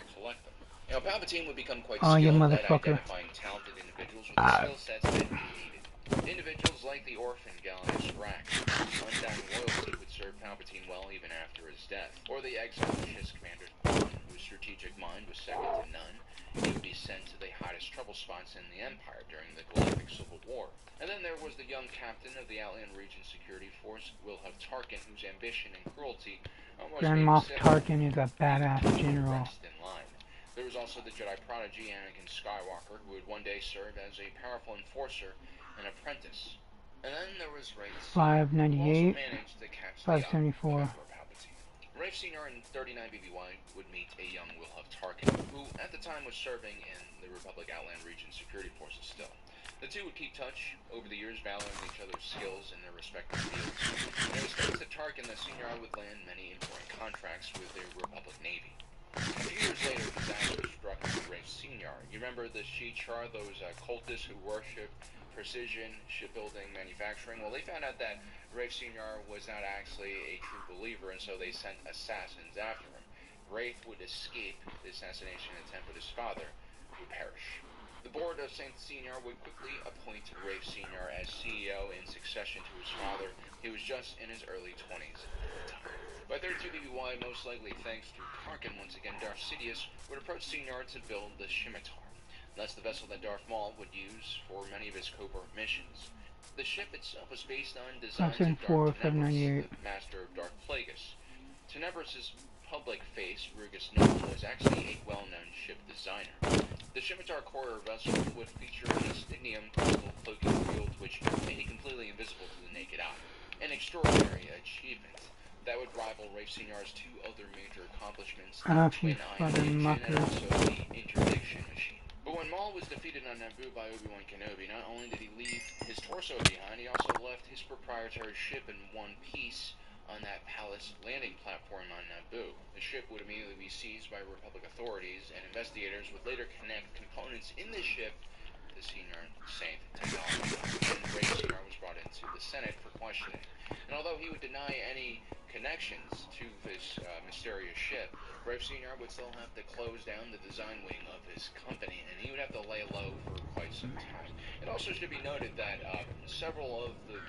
B: Now, Palpatine would become quite
A: Oh, you
B: skilled at
A: motherfucker.
B: identifying talented individuals with the skill sets that he needed. Individuals like the orphan Gallius Rax, whose undying loyalty would serve Palpatine well even after his death, or the exiled Chiss Commander Thrawn, whose strategic mind was second to none. He would be sent to the hottest trouble spots in the Empire during the Galactic Civil War. And then there was the young captain of the Outland Region Security Force, Wilhuff Tarkin, whose ambition and cruelty almost
A: Grand
B: made him
A: Moff
B: sick.
A: Tarkin is a badass general.
B: Next in line. There was also the Jedi prodigy Anakin Skywalker, who would one day serve as a powerful enforcer and apprentice. And then there was Rafe Sr., who also
A: 598,
B: managed to catch the
A: 574.
B: Emperor Palpatine. Rafe Sr. in 39 BBY would meet a young Wilhuff Tarkin, who at the time was serving in the Republic Outland Region Security Forces still. The two would keep touch over the years, valuing each other's skills in their respective fields. And it was thanks to Tarkin that Sr. would land many important contracts with the Republic Navy. A few years later, disaster struck Rafe Sr. You remember the Shi'Char, those cultists who worshipped precision shipbuilding manufacturing? Well, they found out that Rafe Sr. was not actually a true believer, and so they sent assassins after him. Rafe would escape the assassination attempt, but his father would perish. The board of Saint Sr. would quickly appoint Rafe Sr. as CEO in succession to his father. He was just in his early 20s at the time. By 32 BBY, most likely thanks to Tarkin, once again, Darth Sidious would approach Sr. to build the Scimitar. That's the vessel that Darth Maul would use for many of his covert missions. The ship itself was based on designs of Darth Tenebris, the master of Darth Plagueis. Tenebris' public face, Rugus Nova, was actually a well-known ship designer. The Scimitar Courier vessel would feature a stygnium crystal cloaking field which made it completely invisible to the naked eye. An extraordinary achievement that would rival Rafe Sr.'s two other major accomplishments, the Twin Ion Engine and also the Interdiction Machine. But when Maul was defeated on Naboo by Obi-Wan Kenobi, not only did he leave his torso behind, he also left his proprietary ship in one piece on that palace landing platform on Naboo. The ship would immediately be seized by Republic authorities, and investigators would later connect components in the ship to Sr. Saint technology. And Rafe Sr. was brought into the Senate for questioning. And although he would deny any connections to this mysterious ship, Rafe Sr. would still have to close down the design wing of his company, and he would have to lay low for quite some time. It also should be noted that several of the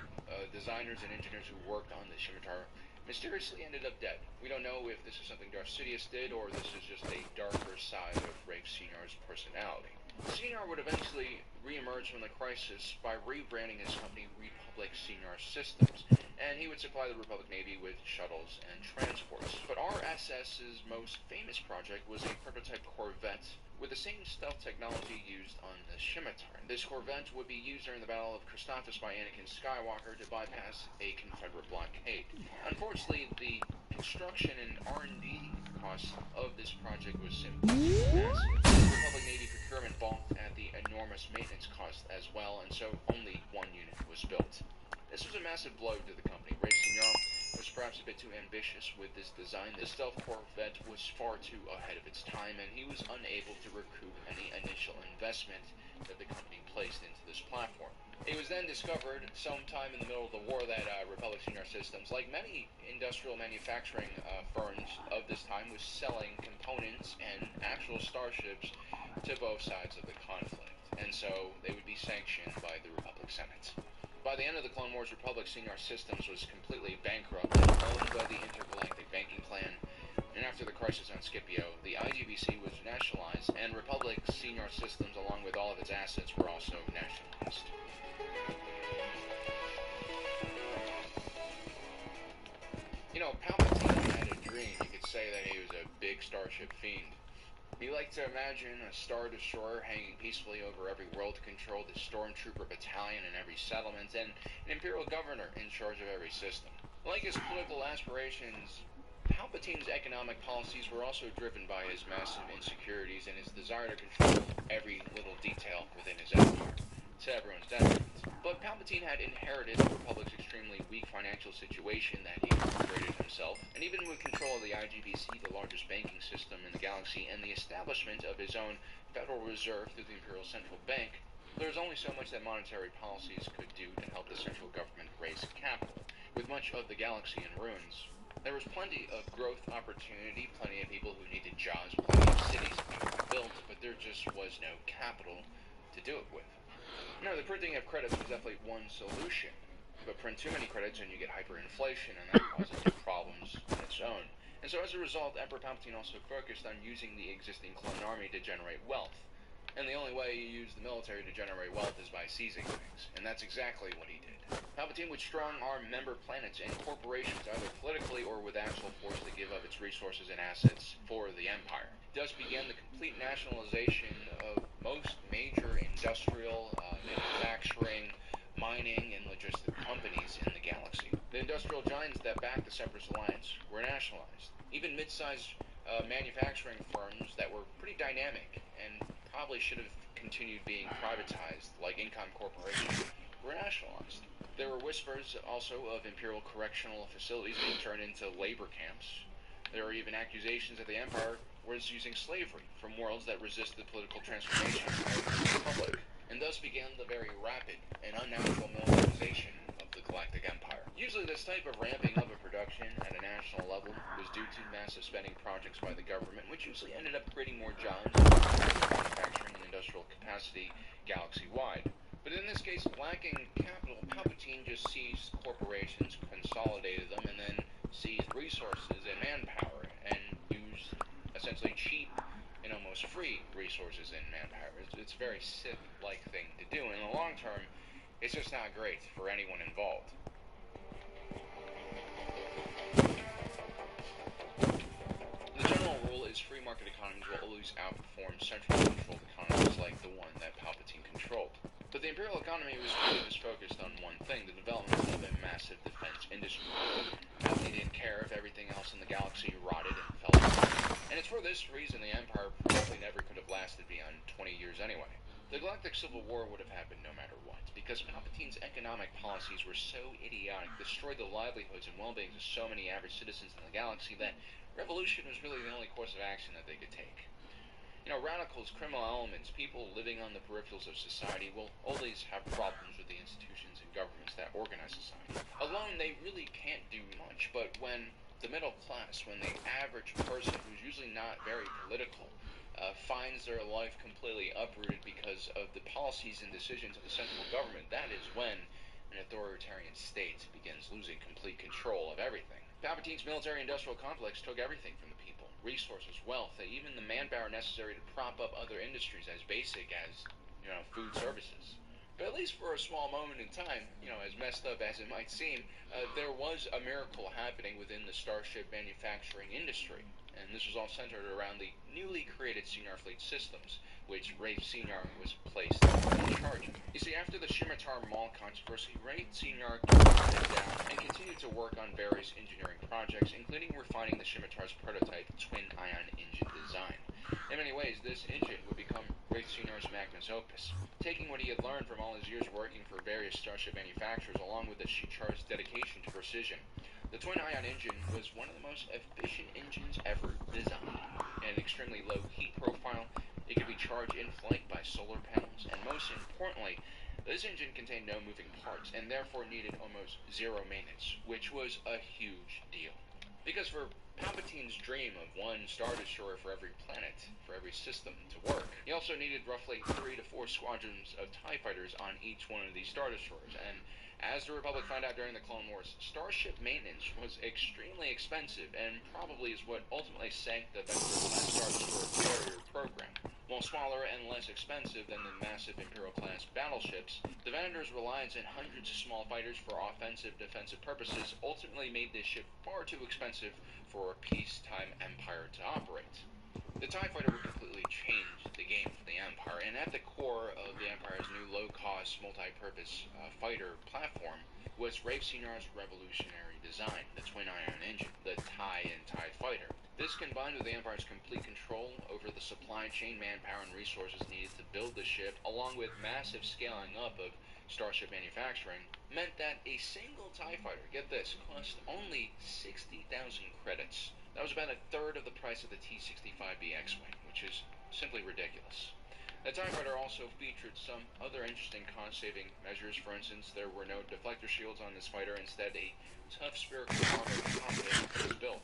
B: designers and engineers who worked on the Scimitar mysteriously ended up dead. We don't know if this is something Darth Sidious did, or this is just a darker side of Rafe Sr.'s personality. Sr. would eventually re-emerge from the crisis by rebranding his company Republic Sr. Systems, and he would supply the Republic Navy with shuttles and transports. But RSS's most famous project was a prototype Corvette with the same stealth technology used on the Scimitar. This Corvette would be used during the Battle of Christophsis by Anakin Skywalker to bypass a Confederate blockade. Unfortunately, the construction and R&D costs of this project was simply massive. The Republic Navy procurement balked at the enormous maintenance cost as well, and so only one unit was built. This was a massive blow to the company. Rafe Sr. was perhaps a bit too ambitious with this design. The stealth Corvette was far too ahead of its time, and he was unable to recoup any initial investment that the company placed into this platform. It was then discovered sometime in the middle of the war that Republic Sr. Systems, like many industrial manufacturing firms of this time, was selling components and actual starships to both sides of the conflict, and so they would be sanctioned by the Republic Senate. By the end of the Clone Wars, Republic Sr. Systems was completely bankrupt and owned by the Intergalactic Banking Clan. And after the crisis on Scipio, the IGBC was nationalized, and Republic Senior Systems, along with all of its assets, were also nationalized. You know, Palpatine had a dream. You could say that he was a big starship fiend. He liked to imagine a Star Destroyer hanging peacefully over every world-controlled stormtrooper battalion in every settlement, and an Imperial governor in charge of every system. Like his political aspirations, Palpatine's economic policies were also driven by his massive insecurities and his desire to control every little detail within his empire, to everyone's detriment. But Palpatine had inherited the Republic's extremely weak financial situation that he created himself, and even with control of the IGBC, the largest banking system in the galaxy, and the establishment of his own Federal Reserve through the Imperial Central Bank, there was only so much that monetary policies could do to help the central government raise capital. With much of the galaxy in ruins, there was plenty of growth opportunity, plenty of people who needed jobs, plenty of cities being built, but there just was no capital to do it with. Now, the printing of credits was definitely one solution, but print too many credits and you get hyperinflation, and that causes problems on its own. And so as a result, Emperor Palpatine also focused on using the existing clone army to generate wealth. And the only way you use the military to generate wealth is by seizing things, and that's exactly what he did. Palpatine would strong-arm member planets and corporations, either politically or with actual force, to give up its resources and assets for the Empire. Thus began the complete nationalization of most major industrial, manufacturing, mining, and logistic companies in the galaxy. The industrial giants that backed the Separatist Alliance were nationalized. Even mid-sized manufacturing firms that were pretty dynamic and probably should have continued being privatized, like Incom Corporation, were nationalized. There were whispers also of Imperial correctional facilities being turned into labor camps. There were even accusations that the Empire was using slavery from worlds that resisted political transformation of the Republic, and thus began the very rapid and unnatural militarization of the Galactic Empire. Usually this type of ramping up of production at a national level was due to massive spending projects by the government, which usually ended up creating more jobs and manufacturing and industrial capacity galaxy-wide. But in this case, lacking capital, Palpatine just seized corporations, consolidated them, and then seized resources and manpower, and used essentially cheap and almost free resources and manpower. It's a very Sith-like thing to do, and in the long term, it's just not great for anyone involved. The general rule is free market economies will always outperform centrally controlled economies like the one that Palpatine controlled. But the Imperial economy was really just focused on one thing, the development of a massive defense industry. Palpatine didn't care if everything else in the galaxy rotted and fell apart. And it's for this reason the Empire probably never could have lasted beyond 20 years anyway. The Galactic Civil War would have happened no matter what, because Palpatine's economic policies were so idiotic, destroyed the livelihoods and well-beings of so many average citizens in the galaxy, that revolution was really the only course of action that they could take. You know, radicals, criminal elements, people living on the peripherals of society will always have problems with the institutions and governments that organize society. Alone, they really can't do much, but when the middle class, when the average person who's usually not very political, finds their life completely uprooted because of the policies and decisions of the central government, that is when an authoritarian state begins losing complete control of everything. Palpatine's military-industrial complex took everything from the people, resources, wealth, even the manpower necessary to prop up other industries as basic as, food services. But at least for a small moment in time, as messed up as it might seem, there was a miracle happening within the starship manufacturing industry. And this was all centered around the newly created Senior Fleet Systems, which Rafe Senior was placed in charge of. You see, after the Scimitar Mall controversy, Rafe Senior stepped down and continued to work on various engineering projects, including refining the Scimitar's prototype twin-ion engine design. In many ways, this engine would become Rafe Senior's magnus opus, taking what he had learned from all his years working for various starship manufacturers, along with the Shi'Car's dedication to precision. The twin-ion engine was one of the most efficient engines ever designed. An extremely low heat profile, it could be charged in flight by solar panels, and most importantly, this engine contained no moving parts, and therefore needed almost zero maintenance, which was a huge deal. Because for Palpatine's dream of one Star Destroyer for every planet, for every system to work, he also needed roughly 3 to 4 squadrons of TIE fighters on each one of these Star Destroyers, and As the Republic found out during the Clone Wars, starship maintenance was extremely expensive and probably is what ultimately sank the Venator-class Star Destroyer carrier program. While smaller and less expensive than the massive Imperial-class battleships, the Venator's reliance on hundreds of small fighters for offensive defensive purposes ultimately made this ship far too expensive for a peacetime Empire to operate. The TIE Fighter would completely change the game for the Empire, and at the core of the Empire's new low-cost, multi-purpose fighter platform was Rafe Senior's revolutionary design, the twin-ion engine, the TIE and TIE Fighter. This, combined with the Empire's complete control over the supply chain, manpower, and resources needed to build the ship, along with massive scaling up of starship manufacturing, meant that a single TIE Fighter, get this, cost only 60,000 credits. That was about a third of the price of the T-65B X-Wing, which is simply ridiculous. The TIE Fighter also featured some other interesting cost-saving measures. For instance, there were no deflector shields on this fighter, instead a tough spherical armored cockpit was built.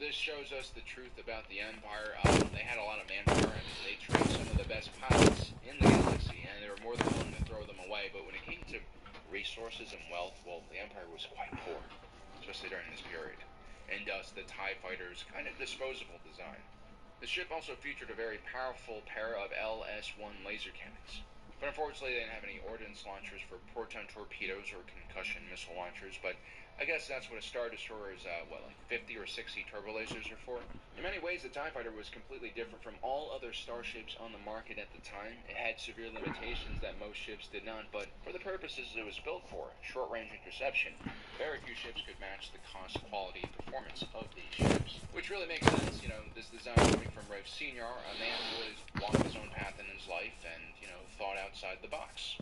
B: This shows us the truth about the Empire. They had a lot of manpower, and they trained some of the best pilots in the galaxy, and they were more than willing to throw them away. But when it came to resources and wealth, well, the Empire was quite poor, especially during this period. And thus the TIE Fighter's kind of disposable design. The ship also featured a very powerful pair of LS-1 laser cannons. But unfortunately, they didn't have any ordnance launchers for proton torpedoes or concussion missile launchers, but I guess that's what a Star Destroyer's, like 50 or 60 turbo lasers are for. In many ways, the TIE Fighter was completely different from all other starships on the market at the time. It had severe limitations that most ships did not, but for the purposes it was built for, short-range interception, very few ships could match the cost, quality, and performance of these ships. Which really makes sense, this design coming from Rafe Senior, a man who has walked his own path in his life and, thought outside the box.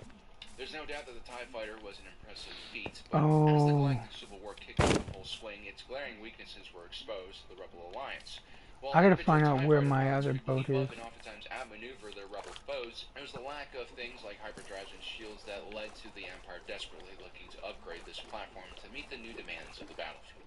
B: There's no doubt that the TIE Fighter was an impressive feat, but as the Galactic Civil War kicked into full swing, its glaring weaknesses were exposed to the Rebel Alliance. While
A: I gotta
B: individual
A: find out
B: TIE
A: where
B: Fighter
A: my
B: pilots
A: other
B: could
A: boat
B: keep
A: is.
B: up and oftentimes outmaneuver their Rebel foes, it was the lack of things like hyperdrives and shields that led to the Empire desperately looking to upgrade this platform to meet the new demands of the battlefield.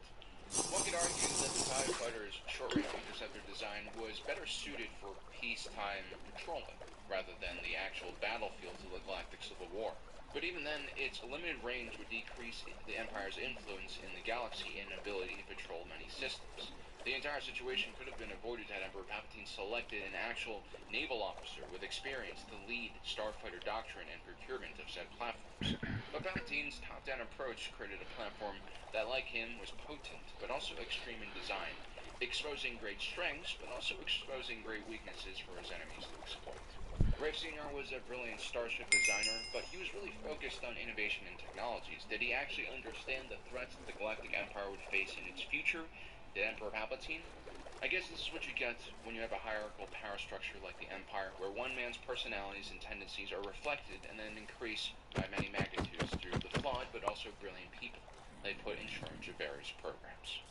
B: One could argue that the TIE Fighter's short-range interceptor design was better suited for peacetime patrolling, rather than the actual battlefields of the Galactic Civil War. But even then, its limited range would decrease the Empire's influence in the galaxy and ability to patrol many systems. The entire situation could have been avoided had Emperor Palpatine selected an actual naval officer with experience to lead starfighter doctrine and procurement of said platforms. But Palpatine's top-down approach created a platform that, like him, was potent, but also extreme in design, exposing great strengths, but also exposing great weaknesses for his enemies to exploit. Rafe Senior was a brilliant starship designer, but he was really focused on innovation and technologies. Did he actually understand the threats that the Galactic Empire would face in its future? Did Emperor Palpatine? I guess this is what you get when you have a hierarchical power structure like the Empire, where one man's personalities and tendencies are reflected and then increased by many magnitudes through the flawed but also brilliant people they put in charge of various programs.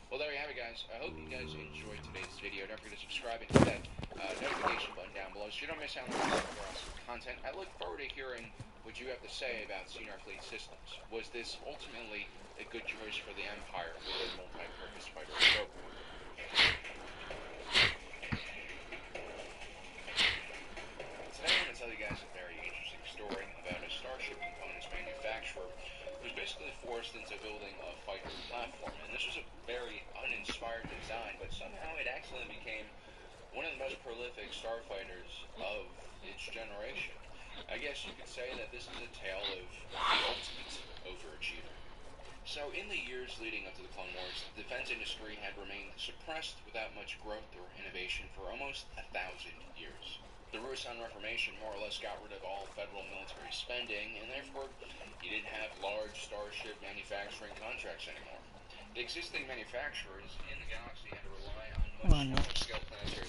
B: Well, there you have it, guys. I hope you guys enjoyed today's video. Don't forget to subscribe and hit that notification button down below so you don't miss out on more awesome content. I look forward to hearing what you have to say about Senior Fleet Systems. Was this ultimately a good choice for the Empire with their multi-purpose fighter program? Today I want to tell you guys a very interesting story about a starship components manufacturer who was basically forced into building a fighter platform. And this was a very uninspired design, but somehow it accidentally became one of the most prolific starfighters of its generation. I guess you could say that this is a tale of the ultimate overachiever. So in the years leading up to the Clone Wars, the defense industry had remained suppressed without much growth or innovation for almost 1,000 years. The Ruusan Reformation more or less got rid of all federal military spending, and therefore you didn't have large starship manufacturing contracts anymore. The existing manufacturers in the galaxy had to rely on much smaller scale planetary.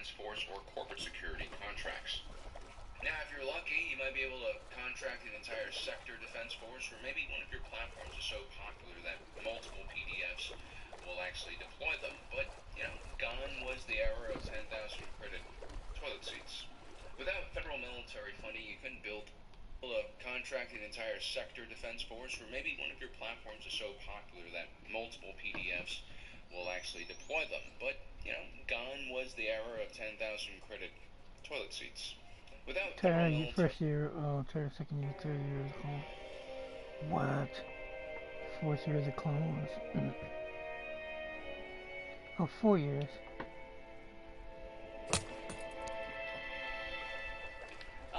B: Defense Force or corporate security contracts. Now, if you're lucky, you might be able to contract an entire sector defense force, or maybe one of your platforms is so popular that multiple PDFs will actually deploy them. But, gone was the era of 10,000 credit toilet seats. Without federal military funding, you couldn't build a contract an entire sector defense force, or maybe one of your platforms is so popular that multiple PDFs will actually deploy them. But, gone was the era of 10,000 credit toilet seats. Without
A: Terra, your first year, Terra second year, third year of the clone. What? Fourth year of the clones. Oh, 4 years.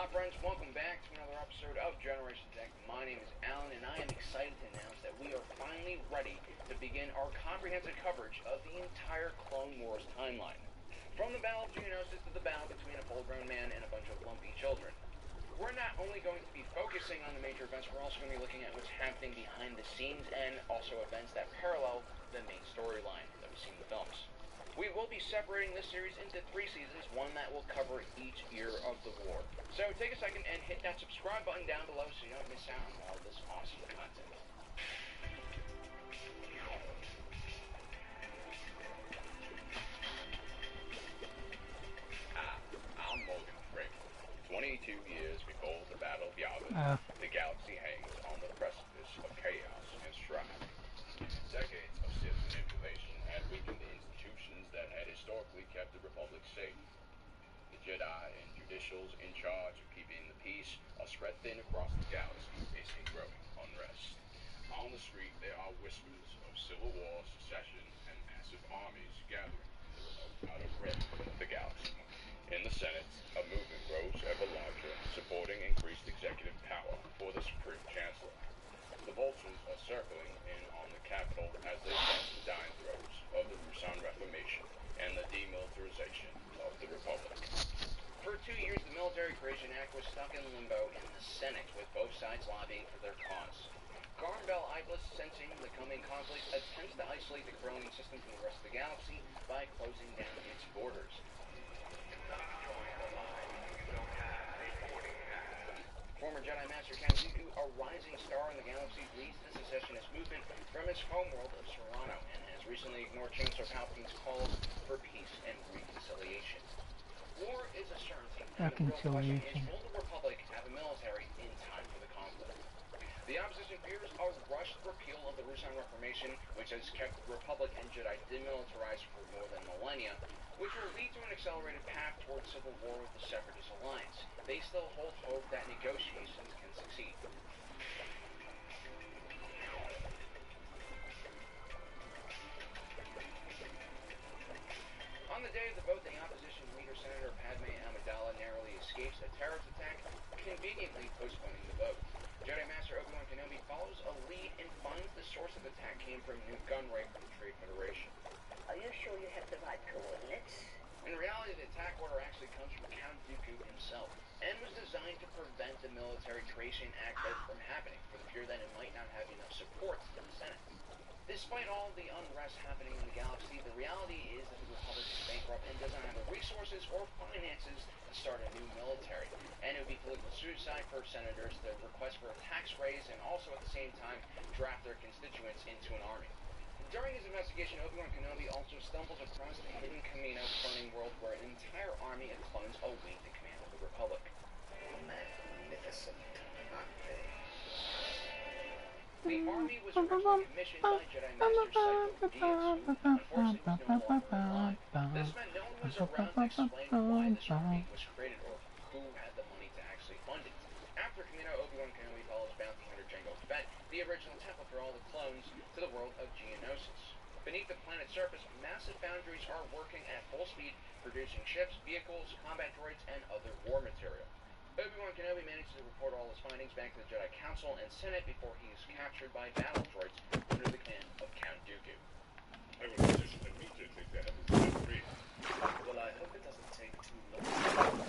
B: Friends, welcome back to another episode of Generation Tech. My name is Alan, and I am excited to announce that we are finally ready to begin our comprehensive coverage of the entire Clone Wars timeline. From the Battle of Geonosis to the battle between a full-grown man and a bunch of lumpy children. We're not only going to be focusing on the major events, we're also going to be looking at what's happening behind the scenes and also events that parallel the main storyline that we see in the films. We will be separating this series into 3 seasons, one that will cover each year of the war. So take a second and hit that subscribe button down below so you don't miss out on all this awesome content. I'm Morgan Freeman. 22 years before the Battle of Yavin, the galaxy hangs on the precipice of chaos and strife. Decades of Sith manipulation had weakened the institutions that had historically kept the Republic safe. The Jedi and judicials in charge of keeping the peace are spread thin across the galaxy, facing growing unrest. On the street, there are whispers of civil war, secession, and massive armies gathering in the remote outer rim of the galaxy. In the Senate, a movement grows ever larger, supporting increased executive power for the Supreme Chancellor. The vultures are circling in on the Capitol as they face the dying throes of the Ruusan Reformation and the demilitarization of the Republic. For 2 years, the Military Creation Act was stuck in limbo in the Senate, with both sides lobbying for their cause. Garm Bel Iblis, sensing the coming conflict, attempts to isolate the Corellian system from the rest of the galaxy by closing down its borders. Former Jedi Master Count Dooku, a rising star in the galaxy, leads the secessionist movement from his homeworld of Serrano and has recently ignored Chancellor Palpatine's calls for peace and reconciliation. War is a certainty, and the real question is, will the Republic have a military in time for the conflict? The opposition fears a rushed repeal of the Ruusan Reformation, which has kept the Republic and Jedi demilitarized for more than millennia, which will lead to an accelerated path towards civil war with the Separatist Alliance. They still hold hope that negotiations can succeed. On the day of the vote, the opposition leader, Senator Padme Amidala, narrowly escapes a terrorist attack, conveniently postponing the vote. Jedi Master Obi-Wan Kenobi follows a lead and finds the source of the attack came from Nute Gunray from the Trade Federation.
E: Are you sure you have the right coordinates?
B: In reality, the attack order actually comes from Count Dooku himself, and was designed to prevent the Military Creation Act from happening, for the fear that it might not have enough support in the Senate. Despite all the unrest happening in the galaxy, the reality is that the Republic is bankrupt and doesn't have the resources or finances to start a new military. And it would be political suicide for senators to request for a tax raise and also at the same time draft their constituents into an army. During his investigation, Obi-Wan Kenobi also stumbles across the hidden Kamino cloning world where an entire army of clones await the command of the Republic.
E: Magnificent, aren't they?
B: The army was originally commissioned by Jedi Master Psycho Diaz, who unfortunately was no longer alive. This meant no one was around to explain why this army was created or who had the money to actually fund it. After Kamino, Obi-Wan Kenobi follows bounty hunter Jango Fett, the original template for all the clones, to the world of Geonosis. Beneath the planet's surface, massive foundries are working at full speed, producing ships, vehicles, combat droids, and other war material. Obi-Wan Kenobi manages to report all his findings back to the Jedi Council and Senate before he is captured by battle droids under the command of Count Dooku.
F: I will position immediately to have his free.
E: Well, I hope it doesn't take too long.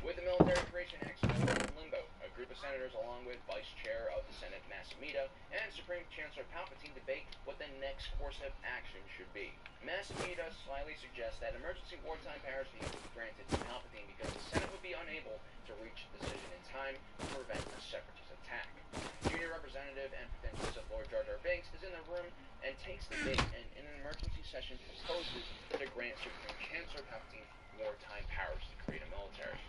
B: With the Military Creation Act still in limbo, a group of senators along with Vice Chair of the Senate Master Amida and Supreme Chancellor Palpatine debate what the next course of action should be. Master Amida slyly suggests that emergency wartime powers need to be granted to Palpatine because the Senate would be unable to reach a decision in time to prevent a separatist attack. Junior Representative and potential Sith Lord Jar Jar Binks is in the room and takes the bait, and in an emergency session proposes to grant Supreme Chancellor Palpatine wartime powers to create a military.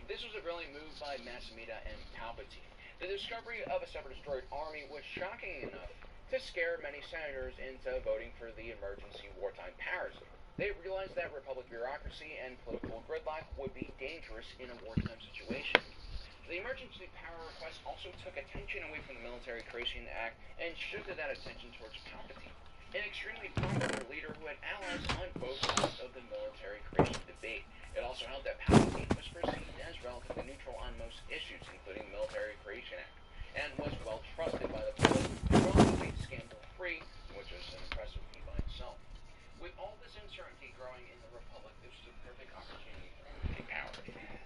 B: This was a brilliant move by Master Amida and Palpatine. The discovery of a separatist droid army was shocking enough to scare many senators into voting for the emergency wartime powers. They realized that Republic bureaucracy and political gridlock would be dangerous in a wartime situation. The emergency power request also took attention away from the Military Creation Act and shifted that attention towards Palpatine, an extremely popular leader who had allies on both sides of the military creation debate. It also held that Palpatine was perceived as relatively neutral on most issues, including the Military Creation Act, and was well trusted by the public, relatively scandal-free, which was an impressive feat by itself. With all this uncertainty growing in the Republic, this was a perfect opportunity for military power.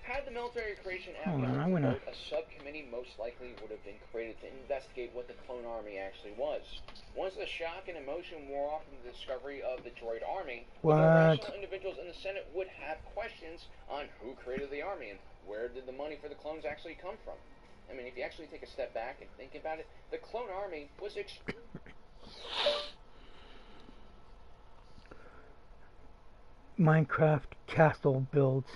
B: Had the Military Creation Act gone to vote, a subcommittee most likely would have been created to investigate what the clone army actually was. Once the shock and emotion wore off from the discovery of the droid army, the rational individuals in the Senate would have questions on who created the army and where did the money for the clones actually come from. I mean, if you actually take a step back and think about it, the clone army was
A: Minecraft castle builds.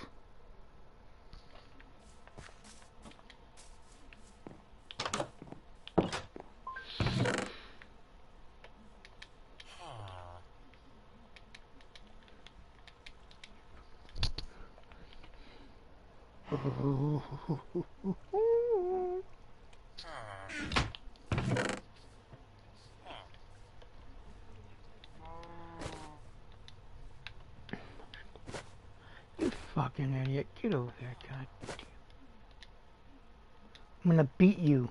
A: You fucking idiot. Get over there, god. I'm gonna beat you.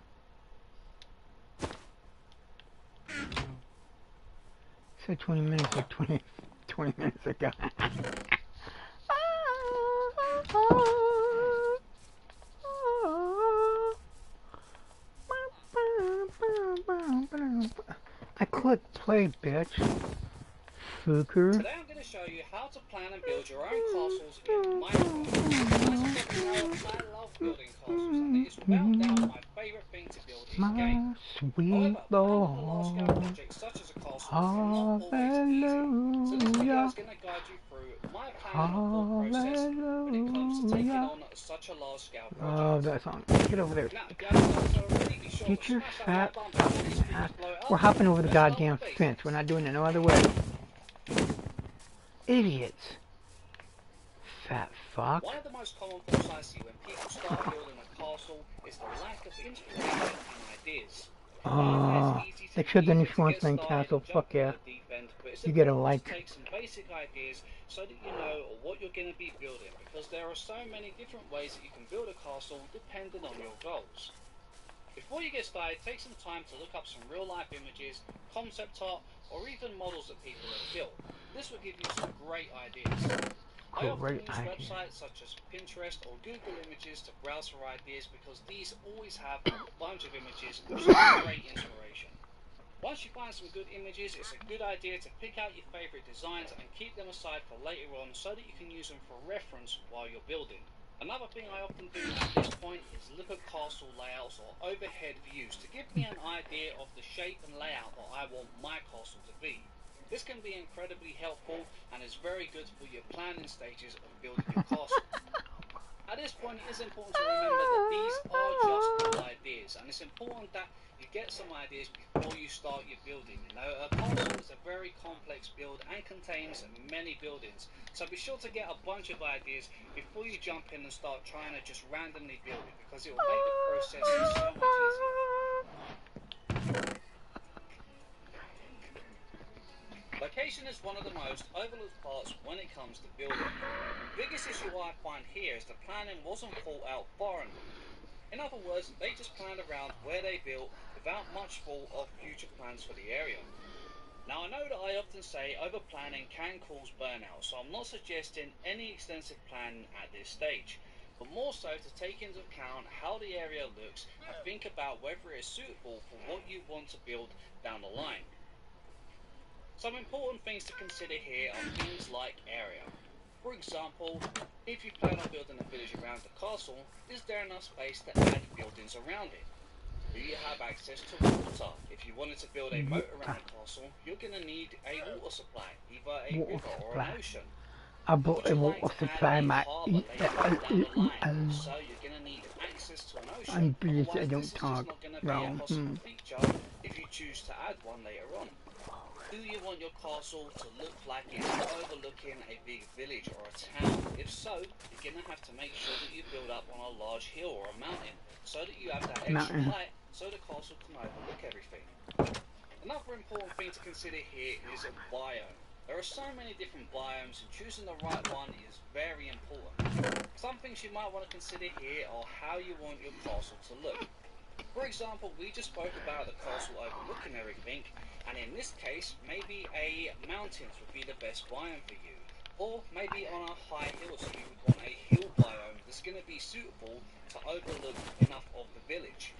A: Said 20 minutes or 20 minutes ago. I clicked play, bitch. Fucker.
G: Today I'm going to show you how to plan and build your own castles in Minecraft. I love building castles, and it is without doubt my favourite thing to build in the game.
A: Sweet
G: However, planning a large-scale project such as a castle is not always easy. So this video is going to guide you through my planning and thought process when it comes to taking on such a large-scale project.
A: Oh, that song. Get over there.
G: Now, if you haven't done so already, be sure
A: Get
G: to
A: your
G: smash
A: fat
G: that like button before these
A: fucking
G: videos
A: ass.
G: blow up.
A: We're hopping over the
G: Let's start
A: goddamn
G: with the basics.
A: fence. We're not doing it no other way. Idiots. Fat fuck.
G: One of the most common faults I see when people start building a castle is the lack of inspiration and ideas.
A: Oh, they should the new Schwarzman castle. Fuck yeah. You get a like.
G: Take some basic ideas so that you know what you're going to be building, because there are so many different ways that you can build a castle depending on your goals. Before you get started, take some time to look up some real-life images, concept art, or even models that people have built. This will give you some great ideas. I often use websites such as Pinterest or Google Images to browse for ideas, because these always have a bunch of images with some great inspiration. Once you find some good images, it's a good idea to pick out your favourite designs and keep them aside for later on so that you can use them for reference while you're building. Another thing I often do at this point is look at castle layouts or overhead views to give me an idea of the shape and layout that I want my castle to be. This can be incredibly helpful and is very good for your planning stages of building your castle. At this point, it is important to remember that these are just all ideas, and it's important that you get some ideas before you start your building. You know, a castle is a very complex build and contains many buildings, so be sure to get a bunch of ideas before you jump in and start trying to just randomly build it, because it will make the process so much easier. Location is one of the most overlooked parts when it comes to building. The biggest issue I find here is the planning wasn't thought out far enough. In other words, they just planned around where they built without much thought of future plans for the area. Now, I know that I often say over-planning can cause burnout, so I'm not suggesting any extensive planning at this stage. but more so to take into account how the area looks and think about whether it is suitable for what you want to build down the line. Some important things to consider here are things like area. For example, if you plan on building a village around the castle, is there enough space to add buildings around it? Do you have access to water? If you wanted to build a moat around the castle, you're going to need a water supply, either a river or an ocean.
A: I bought
G: Would
A: a
G: you like
A: water
G: to
A: supply
G: add a
A: my
G: harbour later down the line? So you're going to need access to an ocean.
A: and please I
G: Otherwise,
A: don't
G: this is just
A: talk
G: not going to be
A: wrong.
G: a possible feature if you choose to add one later on. Do you want your castle to look like it's overlooking a big village or a town? If so, you're going to have to make sure that you build up on a large hill or a mountain so that you have that extra height so the castle can overlook everything. Another important thing to consider here is a biome. There are so many different biomes and choosing the right one is very important. Some things you might want to consider here are how you want your castle to look. For example, we just spoke about the castle overlooking everything, and in this case, maybe a mountains would be the best biome for you. Or maybe on a high hill, so you would want a hill biome that's going to be suitable to overlook enough of the village.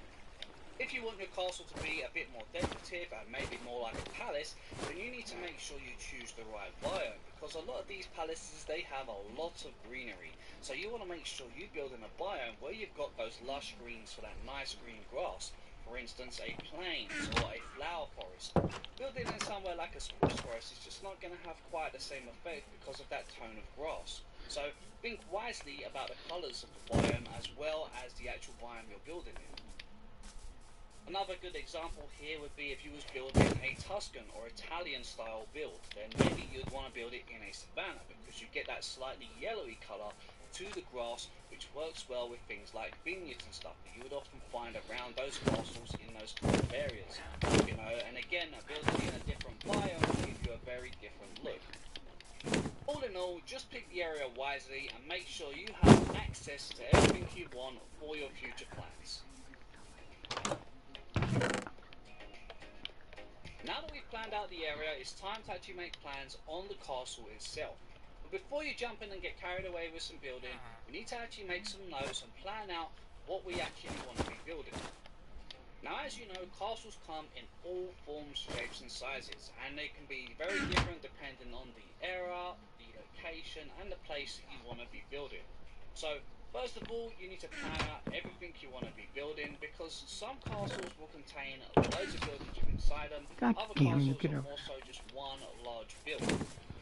G: If you want your castle to be a bit more decorative and maybe more like a palace, then you need to make sure you choose the right biome, because a lot of these palaces, they have a lot of greenery. So you want to make sure you build in a biome where you've got those lush greens for that nice green grass. For instance, a plains or a flower forest. Building in somewhere like a spruce forest is just not going to have quite the same effect because of that tone of grass. So think wisely about the colours of the biome as well as the actual biome you're building in. Another good example here would be if you was building a Tuscan or Italian style build, then maybe you'd want to build it in a savanna because you get that slightly yellowy colour to the grass, which works well with things like vineyards and stuff that you would often find around those castles in those kind of areas. You know, and again, building in a different biome will give you a very different look. All in all, just pick the area wisely and make sure you have access to everything you want for your future plans. Now that we've planned out the area, it's time to actually make plans on the castle itself. But before you jump in and get carried away with some building, we need to actually make some notes and plan out what we actually want to be building. Now, as you know, castles come in all forms, shapes and sizes, and they can be very different depending on the era, the location and the place that you want to be building. So first of all, you need to plan out everything you want to be building, because some castles will contain loads of buildings inside them. Other castles are more so just one large build.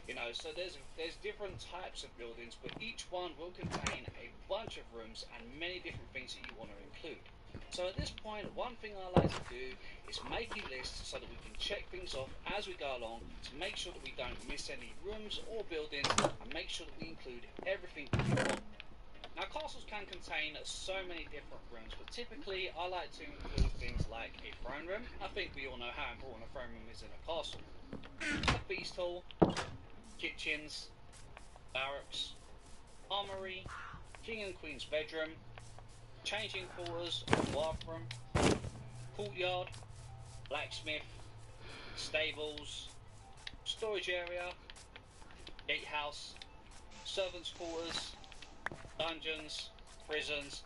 G: You know, so there's different types of buildings, but each one will contain a bunch of rooms and many different things that you want to include. So at this point, one thing I like to do is make a list so that we can check things off as we go along to make sure that we don't miss any rooms or buildings and make sure that we include everything that we want. Now, castles can contain so many different rooms, but typically I like to include things like a throne room. I think we all know how important a throne room is in a castle. A feast hall, kitchens, barracks, armory, king and queen's bedroom, changing quarters or bathroom, courtyard, blacksmith, stables, storage area, gatehouse, servants' quarters, dungeons, prisons.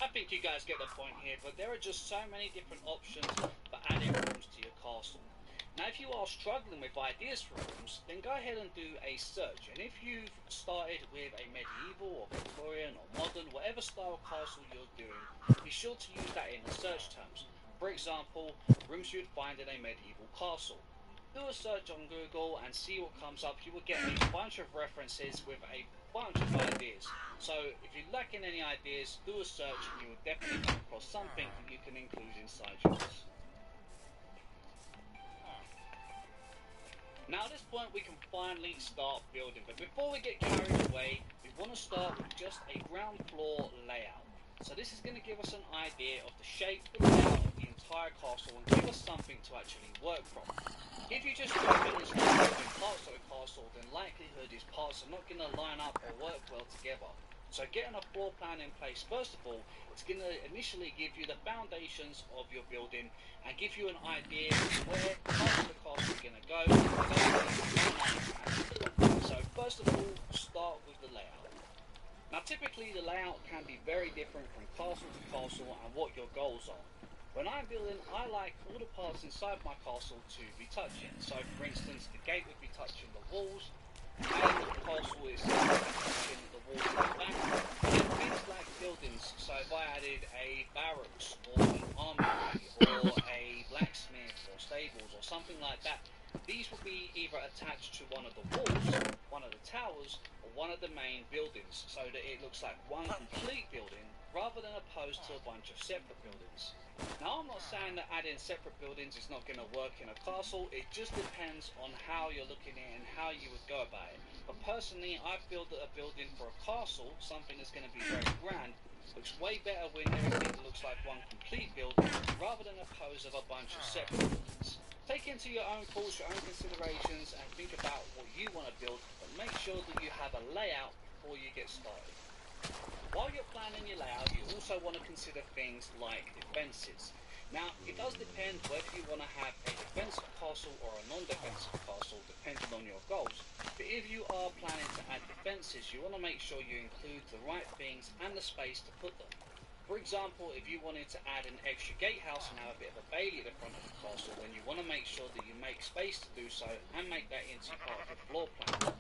G: I think you guys get the point here, but there are just so many different options for adding rooms to your castle. Now, if you are struggling with ideas for rooms, then go ahead and do a search. And if you've started with a medieval or Victorian or modern, whatever style castle you're doing, be sure to use that in the search terms. For example, rooms you'd find in a medieval castle. Do a search on Google and see what comes up. You will get a bunch of references with a bunch of ideas. So if you're lacking any ideas, do a search and you will definitely come across something that you can include inside yours. Now at this point we can finally start building, but before we get carried away, we want to start with just a ground floor layout. So this is going to give us an idea of the shape, the layout of the entire castle and give us something to actually work from. If you just jump in and start building parts of the castle, then likelihood is parts are not going to line up or work well together. So getting a floor plan in place, first of all, it's going to initially give you the foundations of your building and give you an idea of where parts of the castle are going to go. So first of all, start with the layout. Now typically the layout can be very different from castle to castle and what your goals are. When I'm building, I like all the parts inside my castle to be touching. So for instance, the gate would be touching the walls, and the castle itself would be touching the walls at the back, and things like buildings. So if I added a barracks, or an armory, or a blacksmith, or stables, or something like that, these will be either attached to one of the walls, one of the towers, or one of the main buildings, so that it looks like one complete building, rather than opposed to a bunch of separate buildings. Now I'm not saying that adding separate buildings is not going to work in a castle, it just depends on how you're looking at it and how you would go about it. But personally, I feel that a building for a castle, something that's going to be very grand, looks way better when everything looks like one complete building, rather than opposed of a bunch of separate buildings. Take into your own calls, your own considerations, and think about what you want to build, but make sure that you have a layout before you get started. While you're planning your layout, you also want to consider things like defences. Now, it does depend whether you want to have a defensive castle or a non-defensive castle, depending on your goals. But if you are planning to add defences, you want to make sure you include the right things and the space to put them. For example, if you wanted to add an extra gatehouse and have a bit of a bailey at the front of the castle, then you want to make sure that you make space to do so and make that into part of your floor plan.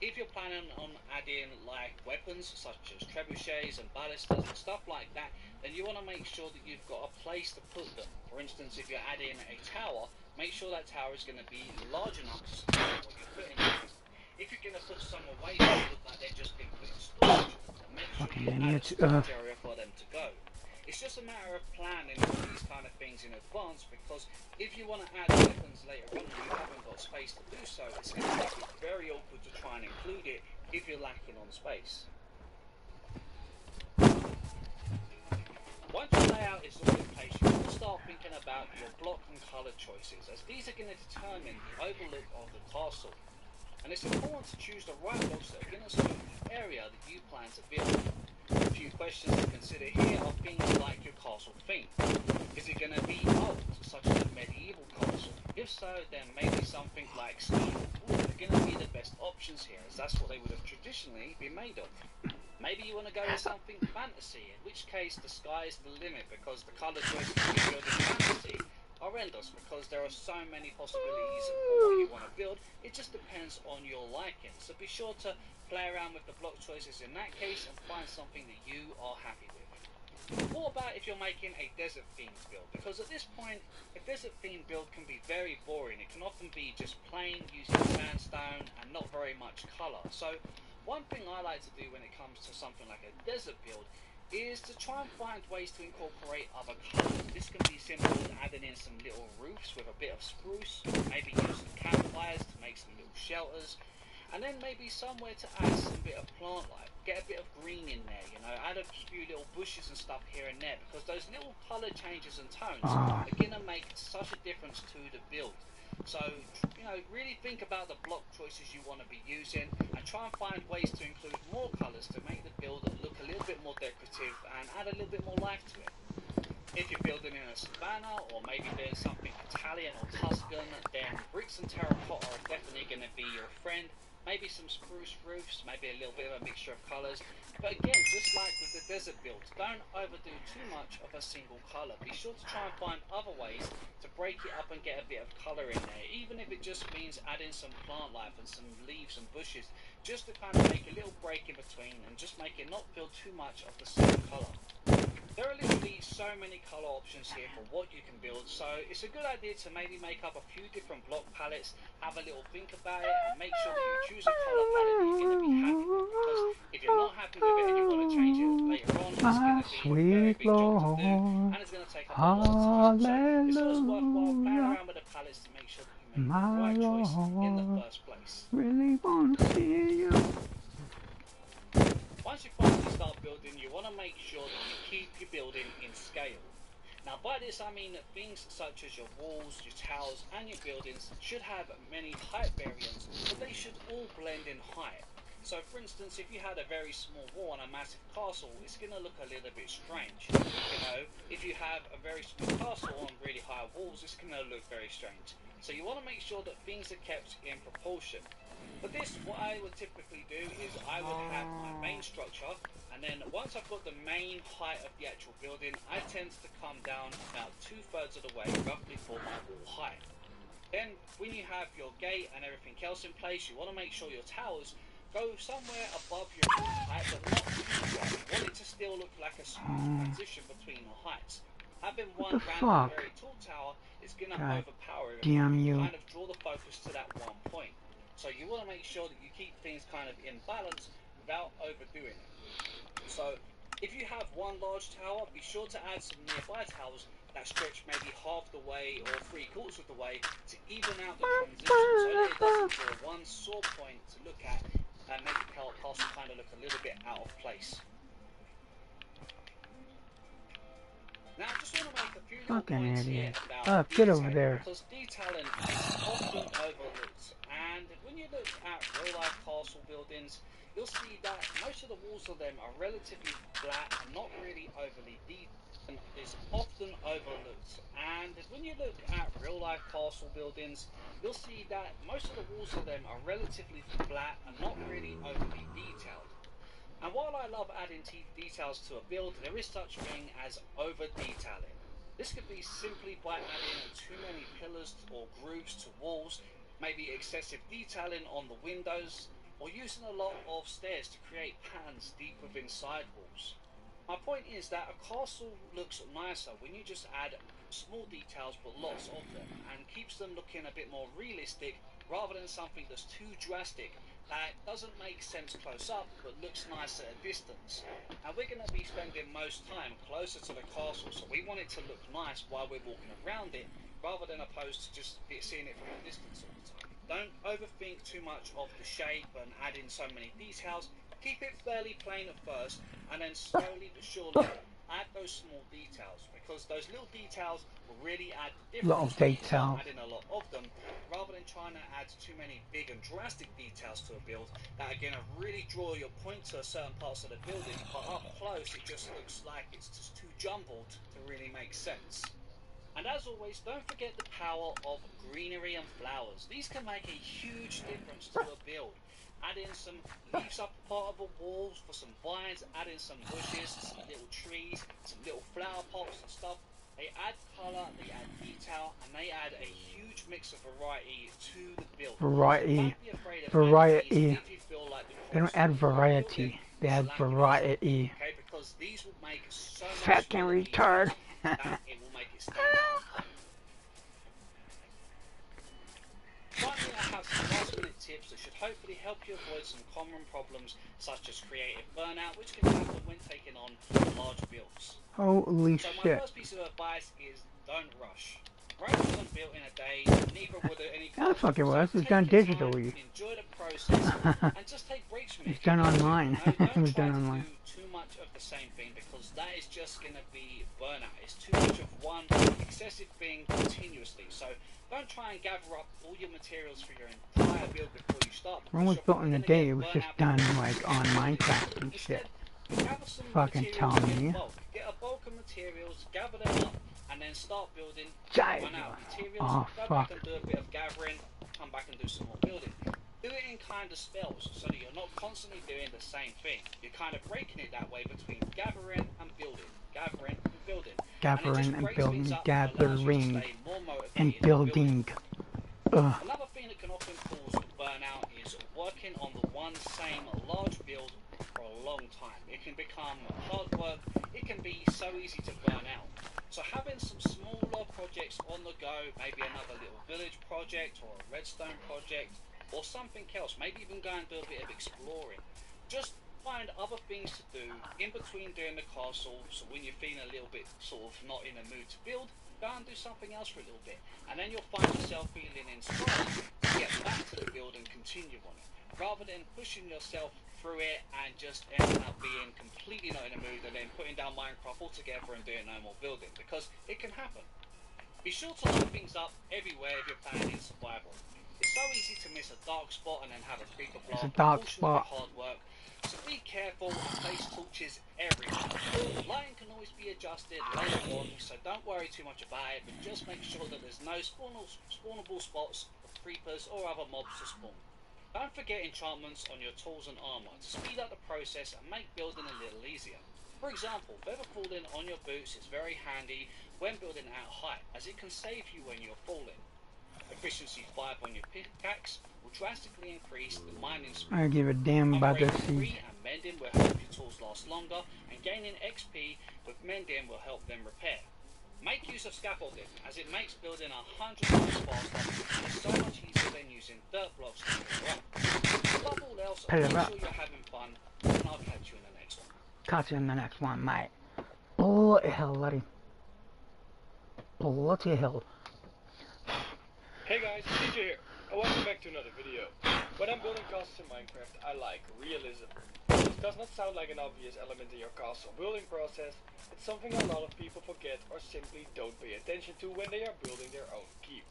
G: If you're planning on adding like weapons such as trebuchets and ballistas and stuff like that, then you want to make sure that you've got a place to put them. For instance, if you're adding a tower, make sure that tower is going to be large enough to support what you're putting in. If you're going to put some away that look like they're just been put in storage, then make sure you add a storage area for them to go. It's just a matter of planning these kind of things in advance, because if you want to add weapons later on and you haven't got space to do so, it's going to make it very awkward to try and include it if you're lacking on space. Once your layout is all in place, you want to start thinking about your block and colour choices, as these are going to determine the overlook of the castle. And it's important to choose the right blocks that are going to suit the area that you plan to build. A few questions to consider here are things like your castle theme. Is it going to be old, such as a medieval castle? If so, then maybe something like stone or wood are going to be the best options here, as that's what they would have traditionally been made of. Maybe you want to go with something fantasy, in which case the sky is the limit, because the colour choices you build in fantasy are endless, because there are so many possibilities for what you want to build. It just depends on your liking, so be sure to play around with the block choices in that case and find something that you are happy with. What about if you're making a desert themed build? Because at this point, a desert themed build can be very boring. It can often be just plain using sandstone and not very much colour. So one thing I like to do when it comes to something like a desert build is to try and find ways to incorporate other colours. This can be simple as adding in some little roofs with a bit of spruce, maybe use some campfires to make some little shelters, and then maybe somewhere to add some bit of plant life, get a bit of green in there, you know, add a few little bushes and stuff here and there, because those little colour changes and tones are going to make such a difference to the build. So, you know, really think about the block choices you want to be using and try and find ways to include more colours to make the build look a little bit more decorative and add a little bit more life to it. If you're building in a savannah or maybe doing something Italian or Tuscan, then bricks and terracotta are definitely going to be your friend. Maybe some spruce roofs, maybe a little bit of a mixture of colours. But again, just like with the desert builds, don't overdo too much of a single colour. Be sure to try and find other ways to break it up and get a bit of colour in there, even if it just means adding some plant life and some leaves and bushes, just to kind of make a little break in between and just make it not feel too much of the same colour. There are literally so many colour options here for what you can build, so it's a good idea to maybe make up a few different block palettes, have a little think about it, and make sure that you choose a colour palette that you're going to be happy with, because if you're not happy with it and you want to change it later on, it's going to be a very big job to do, and it's going to take up a lot of time. So it's always worthwhile playing around with the palettes to make sure that you make the right choice in the first place.
A: Really want to see you.
G: Once you finally start building, you want to make sure that you keep your building in scale. Now by this I mean that things such as your walls, your towers and your buildings should have many height variants, but they should all blend in height. So for instance, if you had a very small wall on a massive castle, it's going to look a little bit strange. You know, if you have a very small castle on really high walls, it's going to look very strange. So you want to make sure that things are kept in proportion. For this, what I would typically do is I would have my main structure, and then once I've got the main height of the actual building, I tend to come down about 2/3 of the way, roughly for my wall height. Then, when you have your gate and everything else in place, you want to make sure your towers go somewhere above your wall height, but not too far. You want it to still look like a smooth transition between the heights. Having one
A: the
G: random
A: fuck?
G: very tall tower is going to
A: God
G: overpower it
A: damn
G: and
A: you.
G: kind of draw the focus to that one point. So you want to make sure that you keep things kind of in balance without overdoing it. So if you have one large tower, be sure to add some nearby towers that stretch maybe half the way or 3/4 of the way to even out the transition, so that it doesn't draw one sore point to look at and make the castle kind of look a little bit out of place. Now, I just want to make a few little
A: Fucking
G: points
A: idiot.
G: here about
A: Oh, get over
G: detailing,
A: there.
G: because detailing is often overlooked. And when you look at real-life castle buildings, you'll see that most of the walls of them are relatively flat and not really overly detailed. And is often overlooked. And when you look at real-life castle buildings, you'll see that most of the walls of them are relatively flat and not really overly detailed. And while I love adding details to a build, there is such thing as over-detailing. This could be simply by adding too many pillars or grooves to walls, maybe excessive detailing on the windows, or using a lot of stairs to create patterns deep within sidewalls. My point is that a castle looks nicer when you just add small details but lots of them, and keeps them looking a bit more realistic rather than something that's too drastic that doesn't make sense close up but looks nice at a distance. And we're going to be spending most time closer to the castle, so we want it to look nice while we're walking around it rather than opposed to just seeing it from a distance all the time. Don't overthink too much of the shape and add in so many details. Keep it fairly plain at first, and then slowly but surely add those small details, because those little details will really add the difference when you start adding a lot of them, rather than trying to add too many big and drastic details to a build that are going to really draw your point to certain parts of the building, but up close it just looks like it's just too jumbled to really make sense. And as always, don't forget the power of greenery and flowers. These can make a huge difference to a build. Add in some leaves up part of the walls for some vines, add in some bushes, some little trees, some little flower pots and stuff. They add colour, they add detail, and they add a huge mix of variety to the build.
A: Variety.
G: So don't be afraid of
A: Variety.
G: if you feel like the
A: They don't add variety. They add variety.
G: Okay, because these will make so much
A: Fucking retard.
G: that it will make it stand out. Finally, I have some last minute tips that should hopefully help you avoid some common problems such as creative burnout, which can happen when taking on large builds.
A: Holy
G: So my
A: shit.
G: first piece of advice is don't rush. Rome wasn't built in a day, neither would any
A: Yeah, the fuck it was.
G: so
A: It's done
G: take your
A: digitally.
G: time, enjoy the process, and just take breaks from it.
A: It's done online.
G: Don't
A: It was
G: try
A: done
G: to
A: online.
G: do too much of the same thing, because that is just going to be burnout. It's too much of one excessive thing continuously. So don't try and gather up all your materials for your entire build before you start.
A: Rome was built in a day. It was just done like on Minecraft and shit.
G: Gather some
A: Fucking
G: materials
A: telling
G: in
A: me.
G: bulk. Get a bulk of materials, gather them up, and then start building.
A: Giant.
G: Run out of materials,
A: Oh,
G: go
A: fuck.
G: back and do a bit of gathering, come back and do some more building. Do it in kind of spells, so that you're not constantly doing the same thing. You're kind of breaking it that way between gathering and building, gathering and building.
A: Gathering and building, gathering and
G: and
A: building. Ugh.
G: Another thing that can often cause burnout is working on the one same large build for a long time. It can become hard work, it can be so easy to burn out. So having some smaller projects on the go, maybe another little village project or a redstone project or something else, maybe even go and do a bit of exploring. Just find other things to do in between doing the castle, so when you're feeling a little bit sort of not in the mood to build, go and do something else for a little bit, and then you'll find yourself feeling inspired to get back to the build and continue on it, rather than pushing yourself through it and just ending up being completely not in the mood and then putting down Minecraft altogether and doing no more building, because it can happen. Be sure to line things up everywhere if you're playing in survival. It's so easy to miss a dark spot and then have a creeper block.
A: It's a dark
G: Unfortunately,
A: spot.
G: hard work. So be careful and place torches everywhere. Lighting can always be adjusted later on, so don't worry too much about it, but just make sure that there's no spawnable spots for creepers or other mobs to spawn. Don't forget enchantments on your tools and armor to speed up the process and make building a little easier. For example, feather falling on your boots is very handy when building at height, as it can save you when you're falling. Efficiency 5 on your pickaxe will drastically increase the mining speed.
A: I don't give a damn about this
G: Upgrading
A: siege.
G: 3 and mending will help your tools last longer, and gaining XP with mending will help them repair. Make use of scaffolding, as it makes building 100 times faster and is so much easier than using dirt blocks to pillar up. Above all else,
A: Pillar
G: make
A: up.
G: sure you're having fun, and I'll catch you in the next one.
A: Catch you in the next one, mate. Bloody hell, laddie. Bloody hell.
H: Hey guys, DJ here, and welcome back to another video. When I'm building castles in Minecraft, I like realism. This does not sound like an obvious element in your castle building process. It's something a lot of people forget or simply don't pay attention to when they are building their own keep.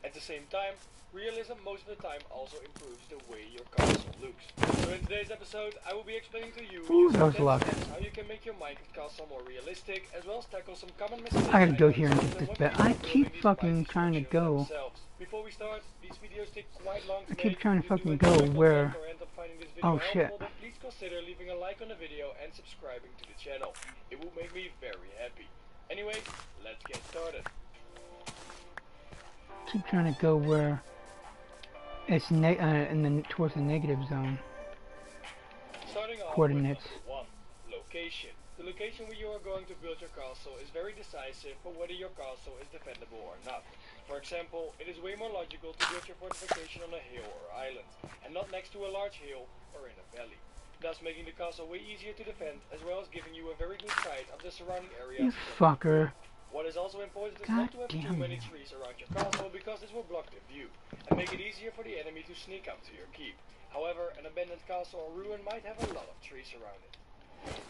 H: At the same time, realism most of the time also improves the way your castle looks. So in today's episode, I will be explaining to you
A: Ooh,
H: using
A: that was
H: 10
A: luck.
H: steps how you can make your Minecraft castle more realistic, as well as tackle some common mistakes.
A: I gotta go
H: I
A: here and
H: noticed
A: get
H: when
A: this
H: people
A: bed.
H: are
A: I
H: building
A: keep
H: these
A: fucking
H: devices
A: trying to
H: structures
A: go.
H: themselves. Before we start, these videos take quite long to
A: I keep
H: make.
A: trying to
H: If you
A: fucking
H: do
A: go
H: enjoy content
A: where-
H: or end up finding this video
A: Oh,
H: helpful,
A: shit.
H: then please consider leaving a like on the video and subscribing to the channel. It will make me very happy. Anyway, let's get started.
A: Keep trying to go where it's towards the negative zone.
H: Starting off
A: Coordinates.
H: with number 1, location. The location where you are going to build your castle is very decisive for whether your castle is defendable or not. For example, it is way more logical to build your fortification on a hill or island, and not next to a large hill or in a valley, thus making the castle way easier to defend, as well as giving you a very good sight of the surrounding area.
A: You fucker.
H: What is also important is
A: God
H: not to have too
A: damn
H: many
A: you.
H: trees around your castle, because this will block the view, and make it easier for the enemy to sneak up to your keep. However, an abandoned castle or ruin might have a lot of trees around it.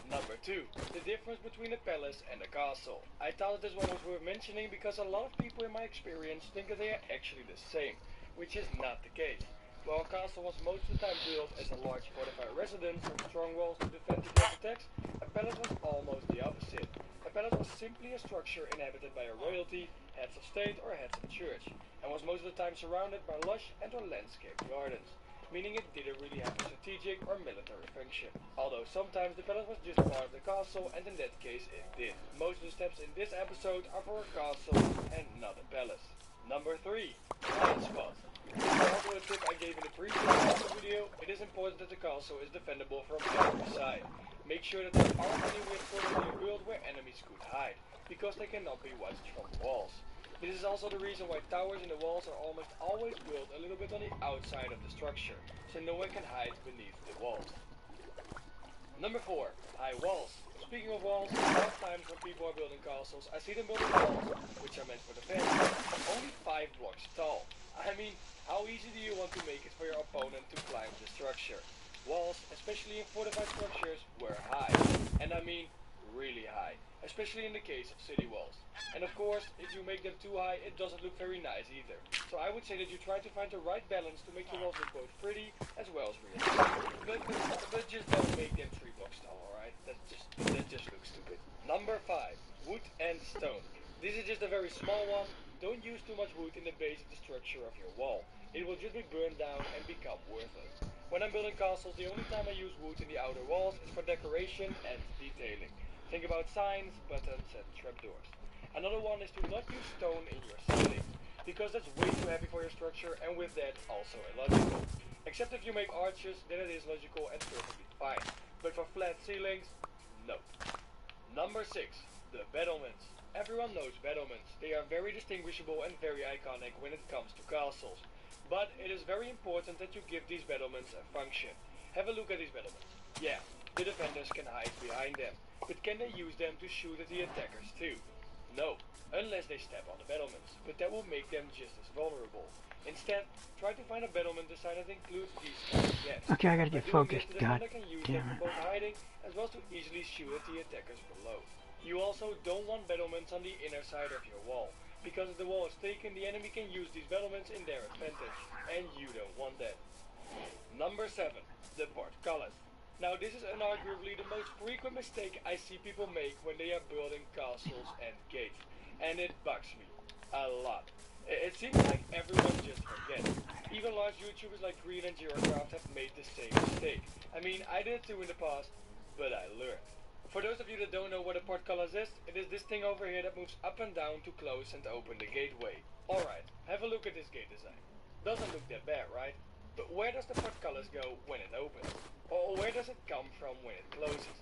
H: Number 2, the difference between a palace and a castle. I thought this one was worth mentioning because a lot of people in my experience think that they are actually the same, which is not the case. While a castle was most of the time built as a large fortified residence with strong walls to defend against attacks, a palace was almost the opposite. A palace was simply a structure inhabited by a royalty, heads of state or heads of church, and was most of the time surrounded by lush and or landscaped gardens, meaning it didn't really have a strategic or military function. Although sometimes the palace was just part of the castle, and in that case it did. Most of the steps in this episode are for a castle and not a palace. Number 3, blind spot. Also a tip I gave in the previous castle video, it is important that the castle is defendable from every side. Make sure that there aren't any weird corners in your build where enemies could hide, because they cannot be watched from walls. This is also the reason why towers in the walls are almost always built a little bit on the outside of the structure, so no one can hide beneath the walls. Number 4, high walls. Speaking of walls, a lot of times when people are building castles, I see them building walls, which are meant for defense, only 5 blocks tall. I mean, how easy do you want to make it for your opponent to climb the structure? Walls, especially in fortified structures, were high, and I mean really high, especially in the case of city walls. And of course, if you make them too high, it doesn't look very nice either. So I would say that you try to find the right balance to make your walls look both pretty as well as realistic. But just don't make them 3 blocks tall, alright? That just looks stupid. Number 5, wood and stone. This is just a very small one. Don't use too much wood in the base of the structure of your wall. It will just be burned down and become worthless. When I'm building castles, the only time I use wood in the outer walls is for decoration and detailing. Think about signs, buttons and trapdoors. Another one is to not use stone in your ceiling, because that's way too heavy for your structure and with that also illogical. Except if you make arches, then it is logical and perfectly fine. But for flat ceilings, no. Number 6, the battlements. Everyone knows battlements. They are very distinguishable and very iconic when it comes to castles. But it is very important that you give these battlements a function. Have a look at these battlements. Yeah, the defenders can hide behind them, but can they use them to shoot at the attackers too? No, unless they step on the battlements, but that will make them just as vulnerable. Instead, try to find a battlement design that includes these kind of gaps.
A: Okay, I gotta get
H: By doing
A: focused.
H: this, the
A: God
H: defender can use
A: damn
H: them
A: it.
H: for both hiding as well as to easily shoot at the attackers below. You also don't want battlements on the inner side of your wall, because if the wall is taken, the enemy can use these battlements in their advantage, and you don't want that. Number 7, the portcullis. Now this is unarguably the most frequent mistake I see people make when they are building castles and gates, and it bugs me a lot. It seems like everyone just forgets. Even large YouTubers like Green and Girocraft have made the same mistake. I mean, I did it too in the past, but I learned. For those of you that don't know what a portcullis is, it is this thing over here that moves up and down to close and open the gateway. Alright, have a look at this gate design. Doesn't look that bad, right? But where does the portcullis go when it opens? Or where does it come from when it closes?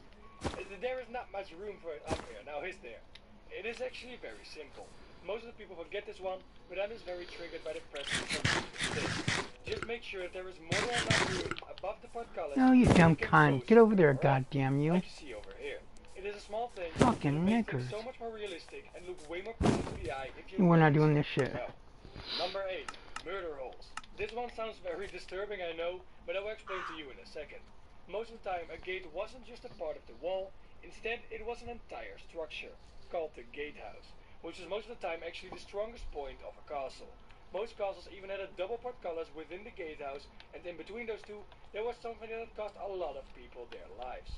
H: There is not much room for it up here, now is there? It is actually very simple. Most of the people forget this one, but I'm just very triggered by the presence of this mistake. Just make sure that there is more than enough room above the portcullis.
A: No, you dumb
H: can
A: cunt.
H: close
A: Get over there,
H: it, alright?
A: goddamn you.
H: Like you see over here. It is a small thing.
A: Fucking
H: but it makes
A: knickers.
H: things so much more realistic and look way more pleasing to the eye if you
A: We're not
H: really
A: doing this
H: stick
A: shit.
H: it out. Number 8. Murder holes. This one sounds very disturbing, I know, but I will explain to you in a second. Most of the time, a gate wasn't just a part of the wall. Instead, it was an entire structure, called the gatehouse, which is most of the time actually the strongest point of a castle. Most castles even had a double portcullis within the gatehouse, and in between those two, there was something that cost a lot of people their lives.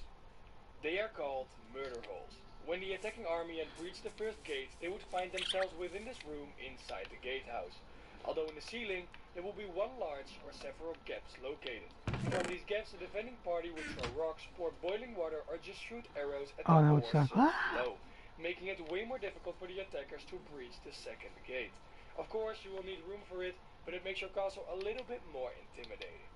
H: They are called murder holes. When the attacking army had breached the first gate, they would find themselves within this room inside the gatehouse. Although in the ceiling, there will be one large or several gaps located. From these gaps, the defending party would throw rocks, pour boiling water, or just shoot arrows at the
A: Oh, that would
H: doors
A: suck.
H: below, making it way more difficult for the attackers to breach the second gate. Of course, you will need room for it, but it makes your castle a little bit more intimidating.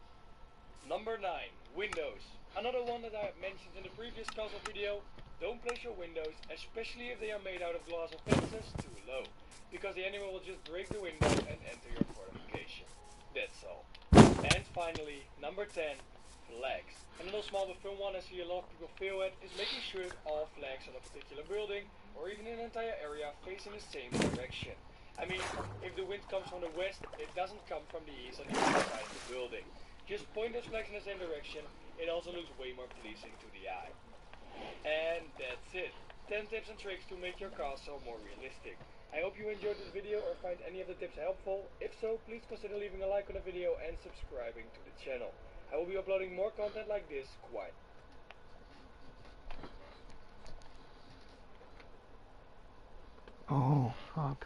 H: Number 9. Windows. Another one that I have mentioned in the previous castle video. Don't place your windows, especially if they are made out of glass or fences, too low, because the enemy will just break the window and enter your fortification. That's all. And finally, number 10. Flags. Another small but fun one I see a lot of people fail at is making sure that all flags on a particular building, or even an entire area, face in the same direction. I mean, if the wind comes from the west, it doesn't come from the east on the other side of the building. Just point those flags in the same direction, it also looks way more pleasing to the eye. And that's it. 10 tips and tricks to make your castle more realistic. I hope you enjoyed this video or find any of the tips helpful. If so, please consider leaving a like on the video and subscribing to the channel. I will be uploading more content like this quite.
A: Oh, fuck.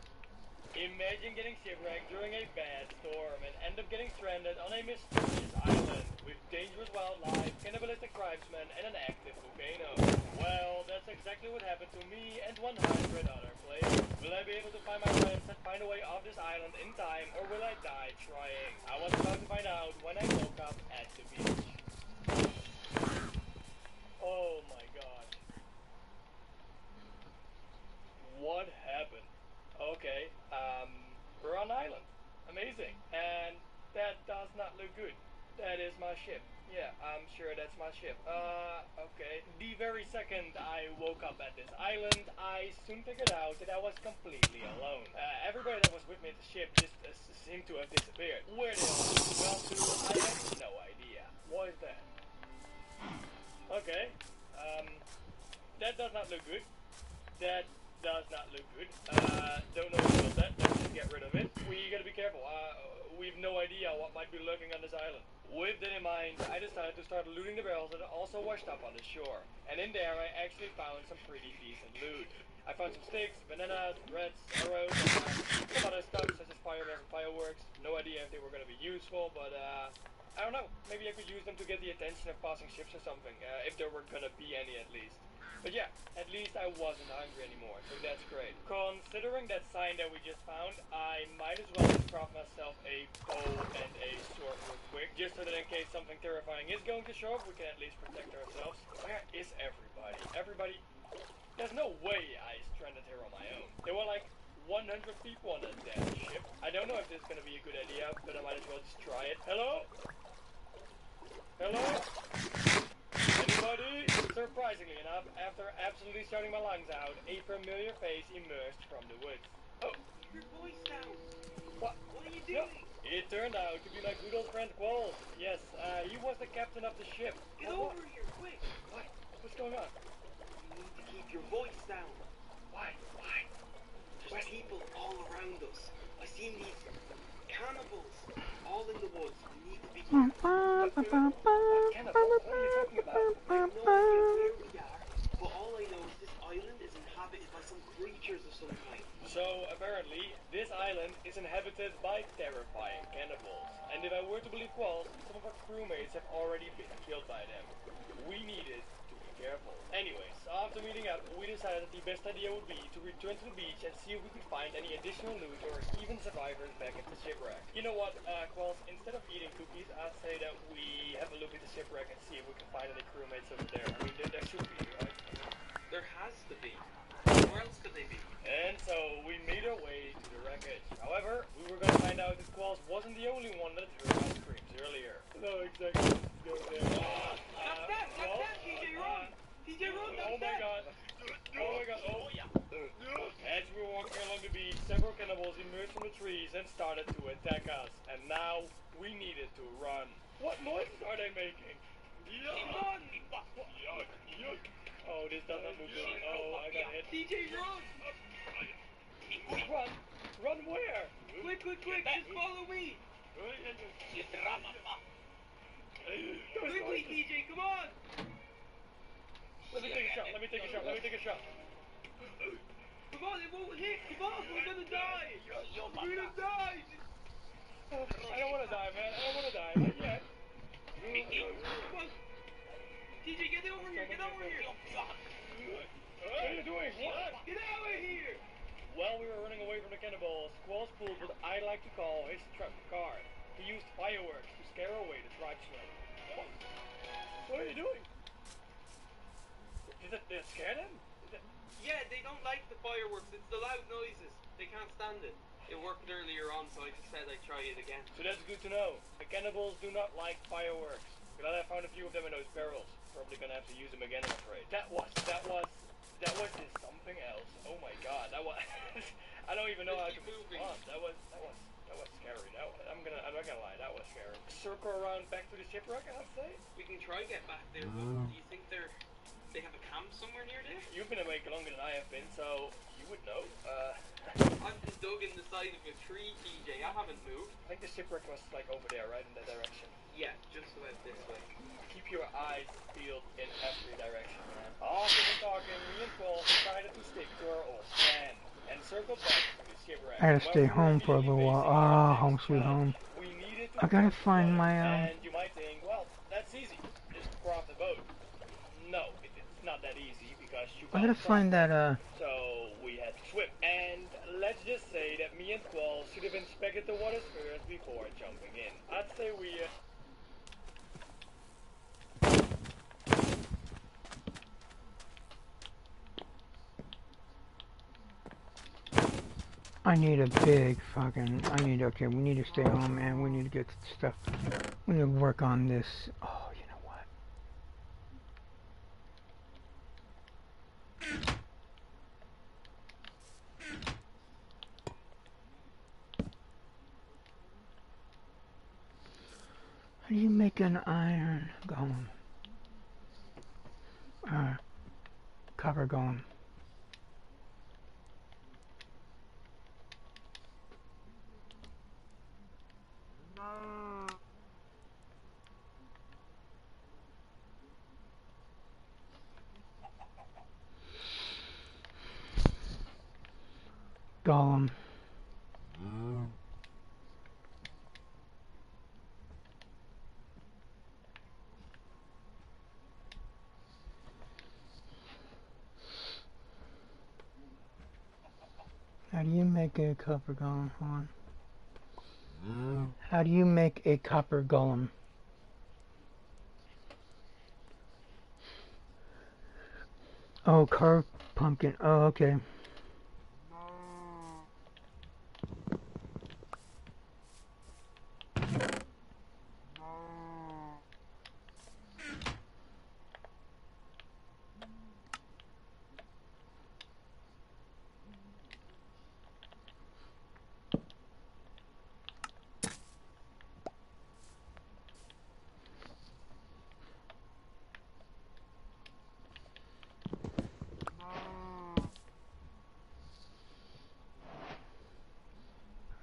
H: Imagine getting shipwrecked during a bad storm and end up getting stranded on a mysterious island with dangerous wildlife, cannibalistic tribesmen, and an active volcano. Well, that's exactly what happened to me and 100 other players. Will I be able to find my friends and find a way off this island in time, or will I die trying? I was about to find out when I woke up at the beach. Oh my god. What happened? Okay, we're on an island. Amazing. And that does not look good. That is my ship. Yeah, I'm sure that's my ship. Okay. The very second I woke up at this island, I soon figured out that I was completely alone. Everybody that was with me at the ship just seemed to have disappeared. Where they all gone to, I have no idea. What is that? Okay. That does not look good. That does not look good. Don't know who built that. Let's just get rid of it. We gotta be careful. We've no idea what might be lurking on this island. With that in mind, I decided to start looting the barrels that are also washed up on the shore. And in there, I actually found some pretty decent loot. I found some sticks, bananas, breads, arrows, and some other stuff such as fireballs and fireworks. No idea if they were gonna be useful, but I don't know. Maybe I could use them to get the attention of passing ships or something. If there were gonna be any at least. But yeah, at least I wasn't hungry anymore, so that's great. Considering that sign that we just found, I might as well just craft myself a bow and a sword real quick, just so that in case something terrifying is going to show up, we can at least protect ourselves. Where is everybody? There's no way I stranded here on my own. There were like 100 people on that damn ship. I don't know if this is gonna be a good idea, but I might as well just try it. Hello? Hello? Anybody? Surprisingly enough, after absolutely shouting my lungs out, a familiar face emerged from the woods. Oh.
E: Your voice down.
H: What?
E: What are you
H: No.
E: doing?
H: It turned out to be my good old friend Qualls. Yes, he was the captain of the ship.
E: Get over here, quick.
H: What? What's going on?
E: You need to keep your voice down.
H: Why?
E: There's people all around us. I've seen these cannibals all in the woods. You need to be careful.
H: Cannibals? What are you talking about?
E: I have no idea where we are, but all I know is this island is inhabited by some creatures of some kind.
H: So, apparently, this island is inhabited Anyways, after meeting up, we decided the best idea would be to return to the beach and see if we could find any additional loot or even survivors back at the shipwreck. You know what, Quells, instead of eating cookies, I'd say that we have a look at the shipwreck and see if we can find any crewmates over there. I mean, there should be, right?
E: There has to be. Where else could they be?
H: And so we made our way to the wreckage. However, we were gonna find out that Quells wasn't the only one that heard our screams earlier. No, exactly. Go there.
E: That's TJ, run! TJ, run!
H: Oh my god. Oh my god. Oh yeah. As we were walking along the beach, several cannibals emerged from the trees and started to attack us. And now we needed to run. What noises are they making? Run! Yuck. Yuck. Oh, this does not look good. Oh, I got hit.
E: TJ, run!
H: Run? Run where?
E: Quick, just follow me! Quickly, TJ, come on!
H: Let me take a shot.
E: Come on, it won't hit! Come on, we're gonna die! We're gonna die!
H: I don't wanna die, man. I don't wanna die. Not yet.
E: Come on! TJ, get over here! What
H: are you doing? What?
E: Get out of here!
H: While we were running away from the cannibals, Quells pulled what I like to call his trump card. He used fireworks to scare away the tribesmen. What are you doing? Did it scare them?
E: Yeah, they don't like the fireworks. It's the loud noises. They can't stand it. It worked earlier on, so I just said I'd try it again.
H: So that's good to know. The cannibals do not like fireworks. Glad I found a few of them in those barrels. Probably gonna have to use them again, I'm afraid. That was just something else. Oh my god, that was. I don't even know how to respond. That was scary. I'm not gonna lie, that was scary. Circle around back to the shipwreck, I'd say.
E: We can try get back there, but do you think they have a camp somewhere near there?
H: You've been awake longer than I have been, so you would know.
E: I've been dug in the side of a tree, TJ. I haven't moved.
H: I think the shipwreck was like over there, right in that direction.
E: Yeah, just about this way.
H: Keep your eyes peeled in every direction, man. After the talking, me and Paul decided to stick to our old plan and circle back to the shipwreck.
A: I gotta stay home for a little while. Ah, home sweet home. I gotta find my,
H: And you might think, well, that's easy. Just craft the boat. No, it's not that easy because you
A: I gotta find that,
H: So we had to swim. And let's just say that me and Quells should have inspected the waters first before jumping in. I'd say we,
A: I need a big fucking, okay, we need to stay home, man. We need to get stuff, we need to work on this. Oh, you know what? How do you make an iron golem? Copper golem. Golem. How do you make a copper golem? Hold on. How do you make a copper golem? Oh, carved pumpkin. Oh, okay.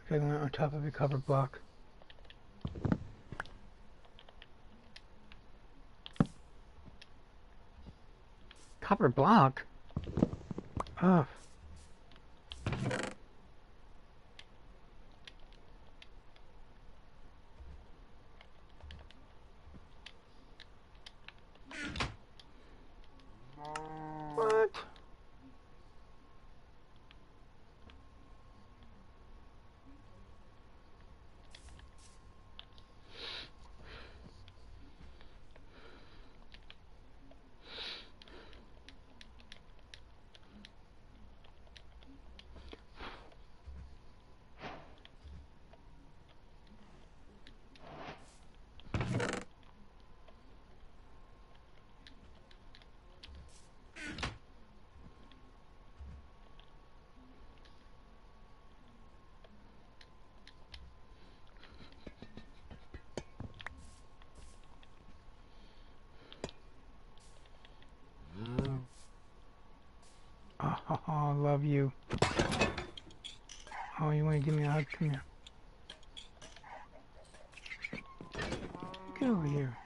A: Okay, I went on top of a copper block. Copper block? Oh. of you. Oh, you want to give me a hug? Come here. Get over here.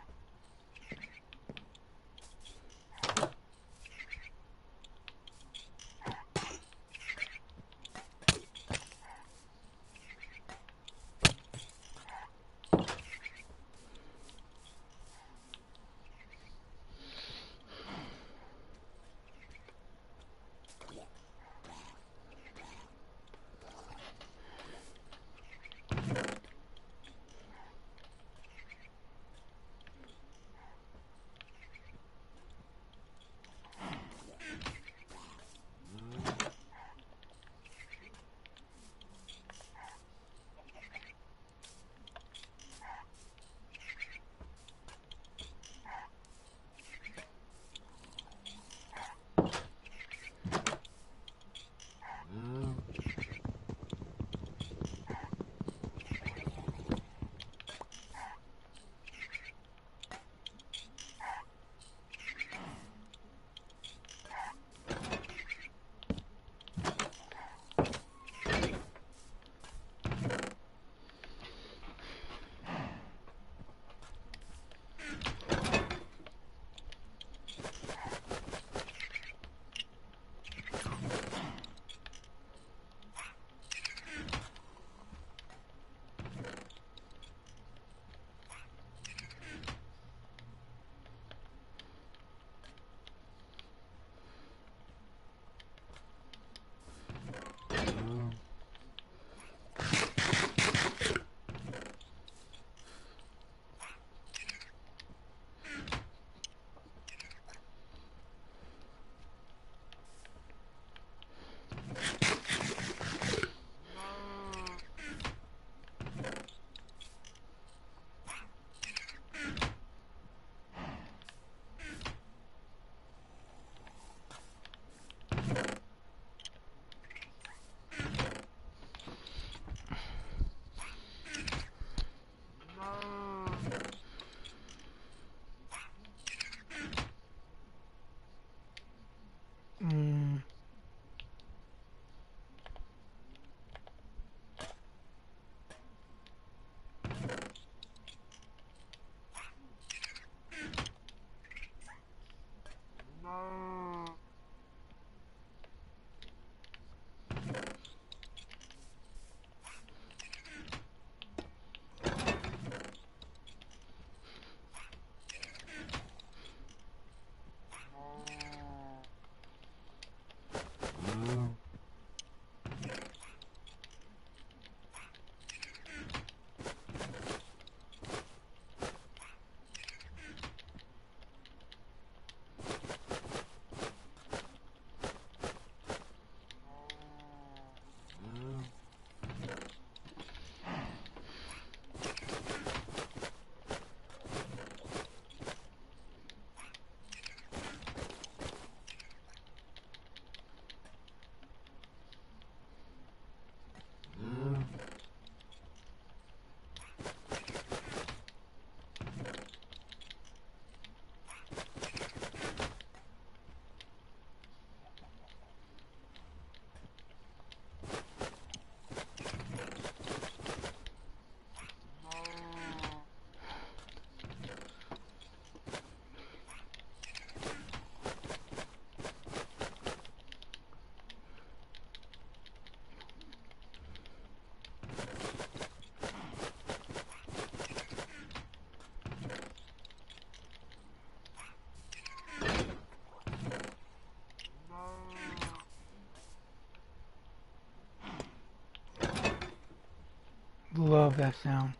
A: Love that sound.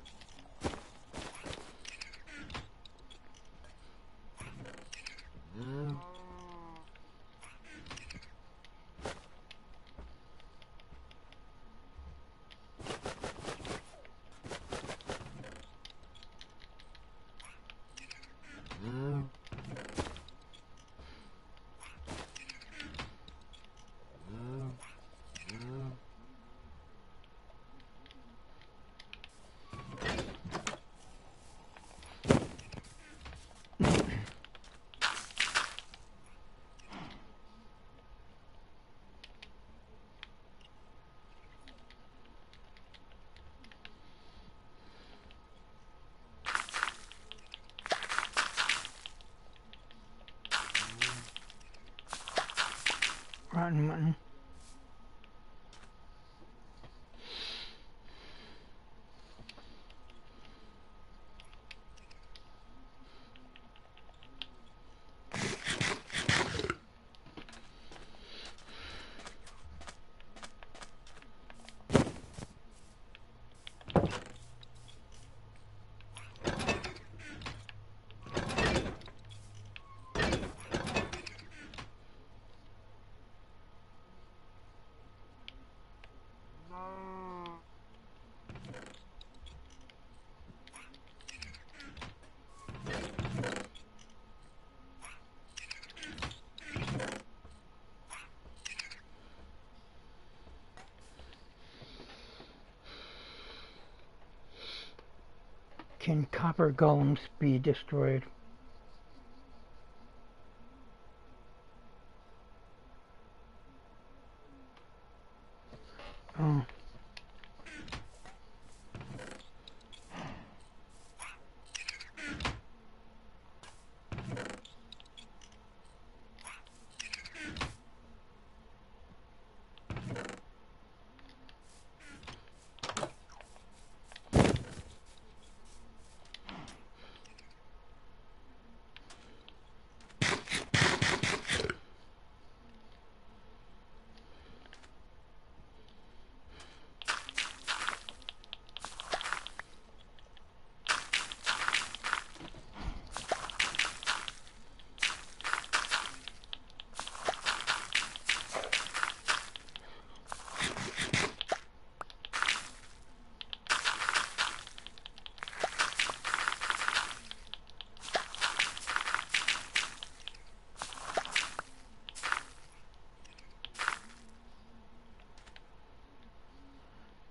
A: rotten mutton. Can copper golems be destroyed? Oh.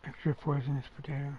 A: Extra poisonous potato.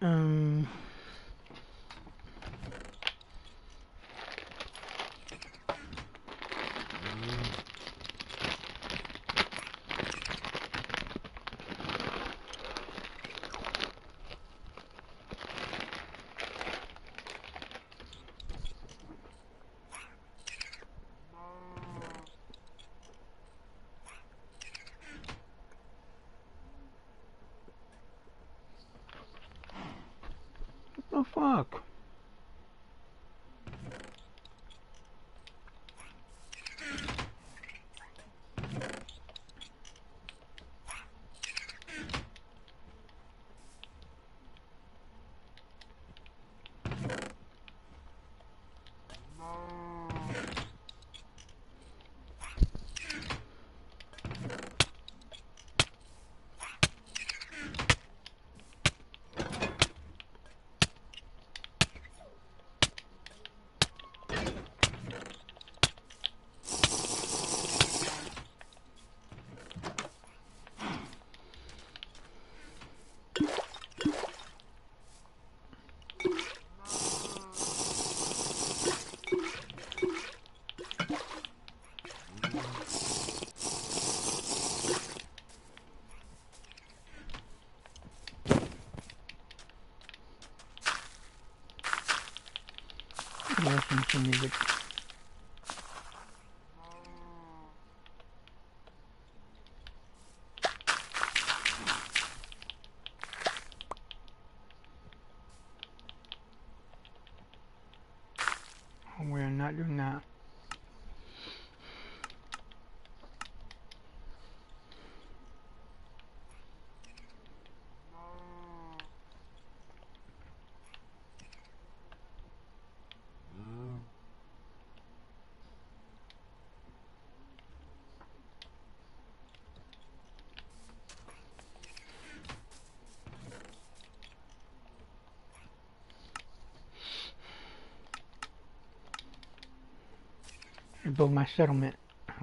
A: Um, what the fuck? Listen to music. We're not doing that. and build my settlement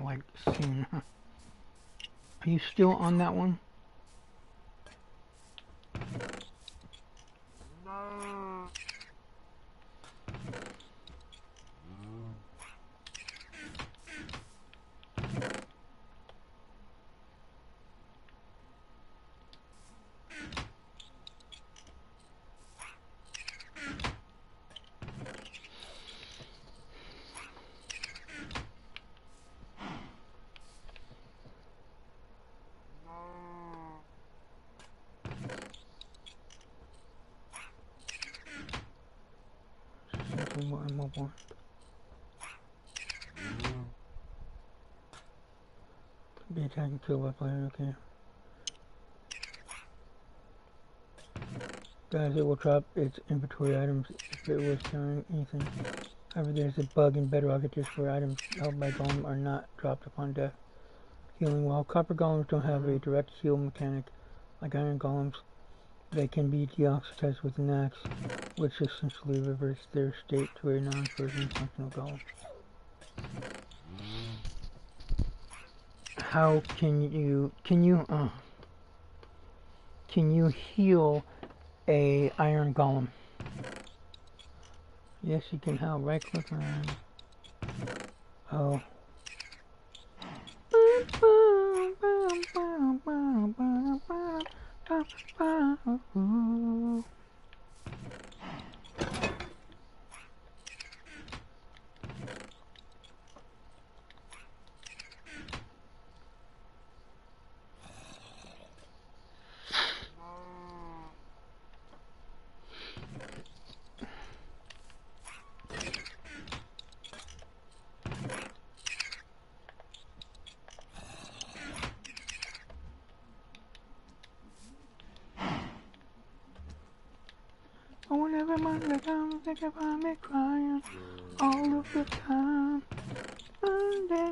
A: like soon. Are you still on that one? More and more. Be attacked and killed by player, okay. Guys, it will drop its inventory items if it was carrying anything. However, there's a bug in Bedrock Edges where items held by Golem are not dropped upon death. Healing. While Copper Golems don't have a direct heal mechanic like Iron Golems, they can be deoxitized with an axe, which essentially reverts their state to a non-frozen functional golem. How can you heal a iron golem? Yes, you can help. Right click on. Oh. Whenever Monday comes, think about me crying all of the time.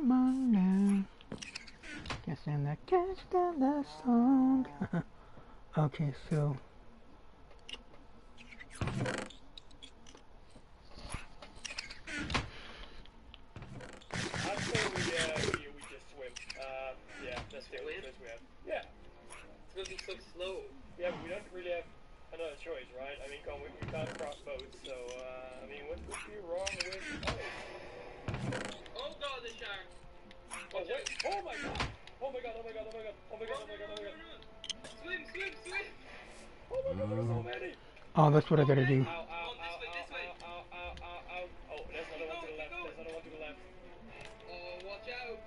A: Monday. Can't stand that song. Okay, so.
H: I'd say we just swim. Yeah, that's the only choice we have. Yeah.
E: It's gonna be so slow.
H: Yeah, but we don't really have another choice, right? I mean, we can't cross boats, so, I mean, what would be wrong with...
E: Oh god, the shark!
H: Oh, wait! Oh my god! Oh my god, oh my god, oh my god, oh my god, oh my god, oh my god!
E: Swim!
H: Oh my god, there's so many!
A: Oh, that's what I gotta do.
H: Ow, ow, ow, this way. Oh, there's another one to the left, there's another one to the left.
E: Oh, watch out!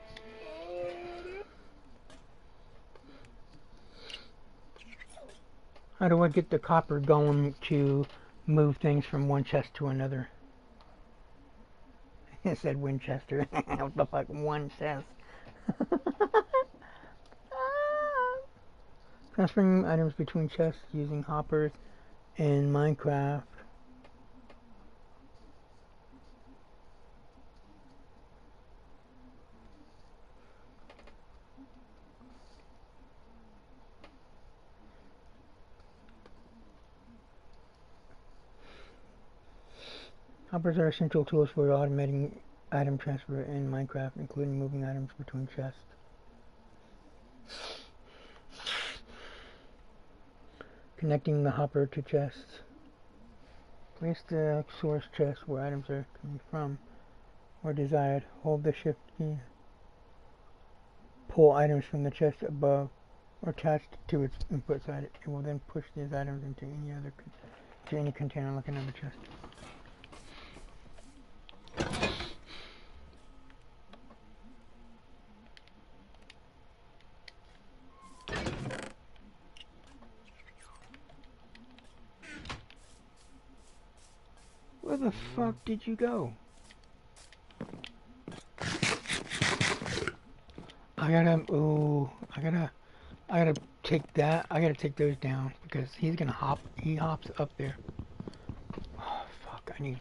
A: How do I get the copper going to move things from one chest to another? It said Winchester. What the fuck? One chest. Transferring items between chests using hoppers in Minecraft. Hoppers are essential tools for automating item transfer in Minecraft, including moving items between chests. Connecting the hopper to chests. Place the source chest where items are coming from or desired. Hold the shift key. Pull items from the chest above or attached to its input side. It will then push these items into any container like another chest. Where the fuck did you go? I gotta take that. I gotta take those down because he's gonna hop. He hops up there. Oh fuck! I need.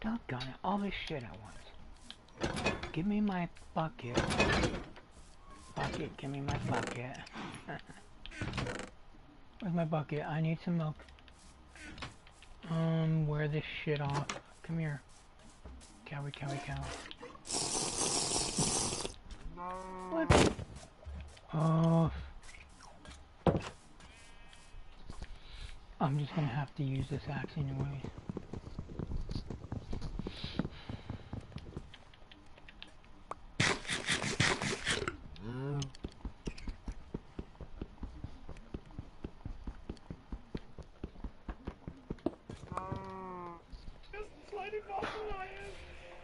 A: Doggone it! All this shit at once. Give me my bucket. Bucket. Give me my bucket. Where's my bucket? I need some milk. Wear this shit off. Come here. Cow. What? Oh. I'm just gonna have to use this axe anyway.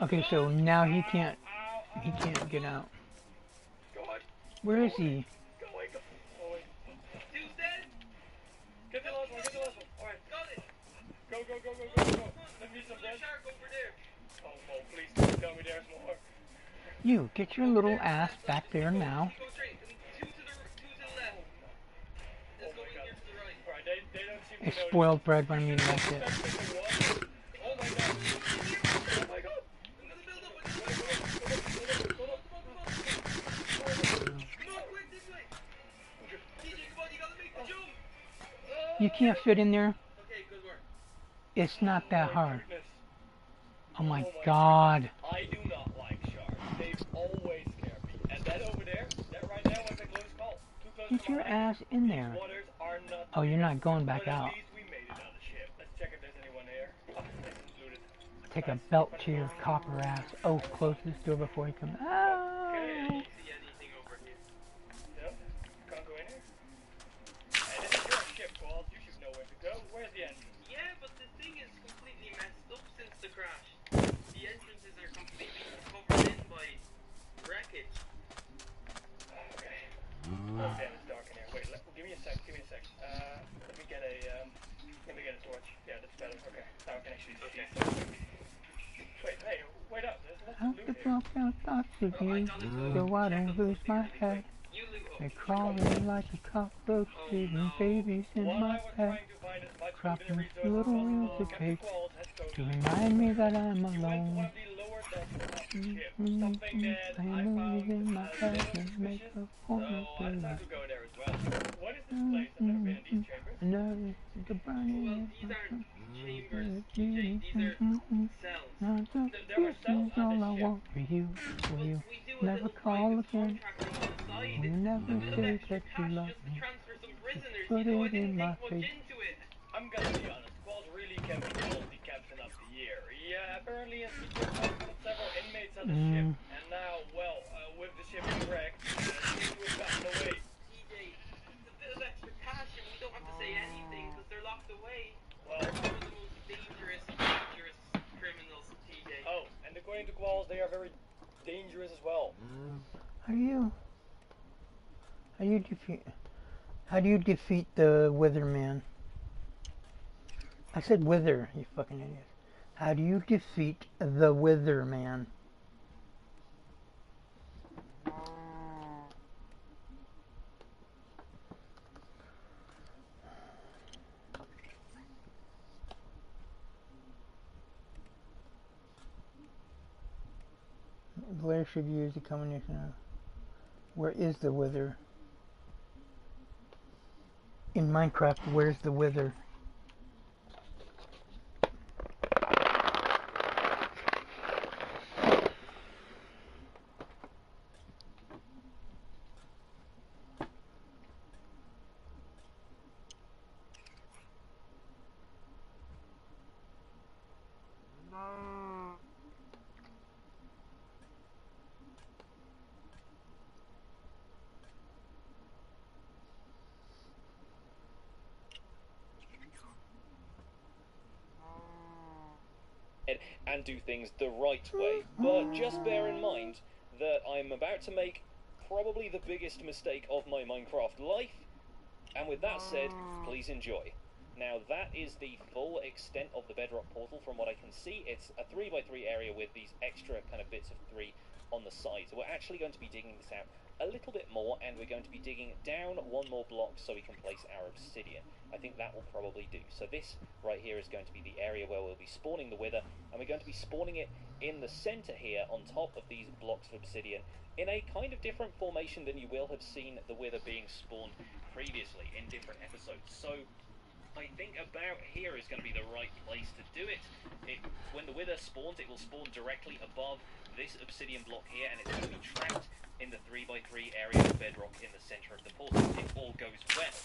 A: Okay, so now he can't get out.
H: Go on.
A: Where is he?
H: Go away, go. Oh, wait.
E: Two's dead.
H: Get the last one, get the last one. Alright.
E: Got it.
H: Go, go, go, go, go, go. Let me some
E: There's
H: bread.
E: a shark over there.
H: Oh, please don't tell me there's more.
A: You, get your little ass back there now.
E: Go straight. And two to the left. Let's go
H: Oh my
E: in
H: God.
E: here to the right.
H: Alright, they don't seem to
A: It's
H: know.
A: spoiled bread when I mean like it.
H: Oh my God. Oh my God.
E: I'm gonna build up.
H: Go on,
E: Come on, quick, this way. TJ, come on, you gotta make the jump.
A: You can't fit in there.
E: Okay, good work.
A: It's not that hard.
H: goodness.
A: Oh my God.
H: I do not like sharks. They've always scared me. And that over there, that right there was a close call. Too close
A: Get
H: to
A: your
H: my
A: ass in there.
H: waters are not.
A: Oh, you're not going back
H: But at
A: out.
H: least we made it on the ship. Let's check if there's anyone here. Oh, that's included.
A: Take a belt to your copper ass. Oh, close this door before he comes.
E: Okay,
A: Ah!
E: see anything over here?
H: Yep. Can't go in here. And this is your ship, Qual. You should know where to go. Where's the entrance?
E: Yeah, but the thing is completely messed up since the crash. The entrances are completely covered in by wreckage.
H: Okay. Oh damn, it's dark in here. Wait, give me a sec. Give me a sec. Let me get a torch. Yeah, that's better. Okay. Now I can actually see. Wait, hey, wait up. There's
A: Out
H: lots
A: the
H: of loot here.
A: broken thoughts of you, so I don't lose my head.
E: You loot up.
A: They're crawling like a cockroach, leaving babies in
H: While I
A: my
H: was
A: head.
H: trying to find as much food
A: Cropping
H: and resources
A: little
H: as
A: reels
H: possible,
A: of
H: Captain
A: cake
H: Qualls has
A: to
H: told me
A: remind me that I'm
H: you went to one
A: alone.
H: of the lower decks of the ship. Something that
A: I
H: I
A: know
H: found
A: in my
H: a
A: head
H: little
A: and make
H: suspicious,
A: a
H: so
A: corner
H: I decided
A: to
H: to go there as well. What is this place? I've never been in these chambers.
A: No, the
E: Well,
A: burning
E: these aren't chambers, TJ. These are cells.
A: not the
H: There were cells
A: is
H: on
A: all
H: this
A: I
H: ship.
A: want for you. Will you
E: We do a
A: never
E: little
A: call
E: private
A: again?
E: contract on the side.
A: Will you never
E: A bit of
A: say
E: extra
A: that you
E: cash
A: love
E: just to
A: me?
E: transfer some prisoners.
A: Put
E: You know, I
A: it
E: didn't
A: in my
E: take much
A: face.
E: into it.
H: I'm gonna be honest, Qualls really can be called the captain of the year. Yeah, apparently has secured several inmates on the ship, and now, well, with the ship wrecked, seems to have gotten away.
E: TJ, it's a bit of extra cash and we don't have to say anything because they're locked away.
H: Well,
E: They're some of the most dangerous criminals, TJ.
H: oh, and according to Qualls, they are very dangerous as well.
A: How do you defeat the Wither Man? I said Wither, you fucking idiot. How do you defeat the Wither Man? Blair should use the combination of where is the Wither? In Minecraft, where's the Wither?
I: And do things the right way. But just bear in mind that I'm about to make probably the biggest mistake of my Minecraft life. And with that said, please enjoy. Now that is the full extent of the bedrock portal from what I can see. It's a 3x3 area with these extra kind of bits of 3 on the sides. We're actually going to be digging this out a little bit more, and we're going to be digging down one more block so we can place our obsidian. I think that will probably do. So this right here is going to be the area where we'll be spawning the Wither, and we're going to be spawning it in the center here on top of these blocks of obsidian in a kind of different formation than you will have seen the Wither being spawned previously in different episodes. So I think about here is going to be the right place to do it. When the Wither spawns, it will spawn directly above this obsidian block here, and it's going to be trapped in the 3x3 area of bedrock in the center of the portal, if all goes well.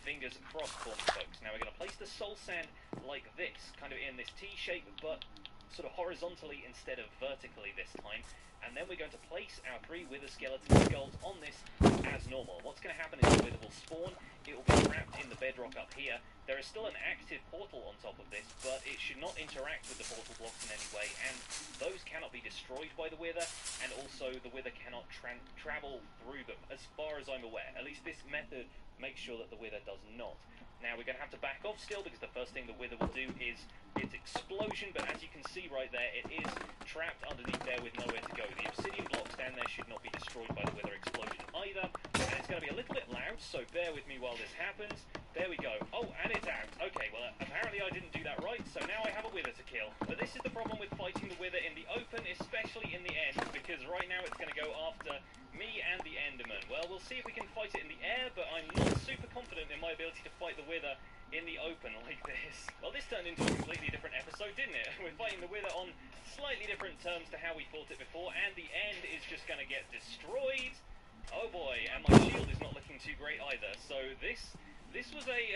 I: Fingers crossed for me, folks. Now we're going to place the soul sand like this, kind of in this T shape, but sort of horizontally instead of vertically this time. And then we're going to place our 3 wither skeleton skulls on this as normal. What's going to happen is the wither will spawn, it will be trapped in the bedrock up here. There is still an active portal on top of this, but it should not interact with the portal blocks in any way, and those cannot be destroyed by the wither, and also the wither cannot travel through them, as far as I'm aware. At least this method makes sure that the wither does not. Now we're going to have to back off still, because the first thing the wither will do is its explosion, but as you can see right there, it is trapped underneath there with nowhere to go. The obsidian blocks down there should not be destroyed by the wither explosion either, and it's going to be a little bit loud, so bear with me while this happens. There we go. Oh, and it's out. Okay, well, apparently I didn't do that right, so now I have a wither to kill. But this is the problem with fighting the wither in the open, especially in the end, because right now it's going to go after me and the enderman. Well, we'll see if we can fight it in the air, but I'm not super confident in my ability to fight the wither in the open like this. Well, this turned into a completely different episode, didn't it? We're fighting the wither on slightly different terms to how we fought it before, and the end is just going to get destroyed. Oh boy, and my shield is not looking too great either, so this was a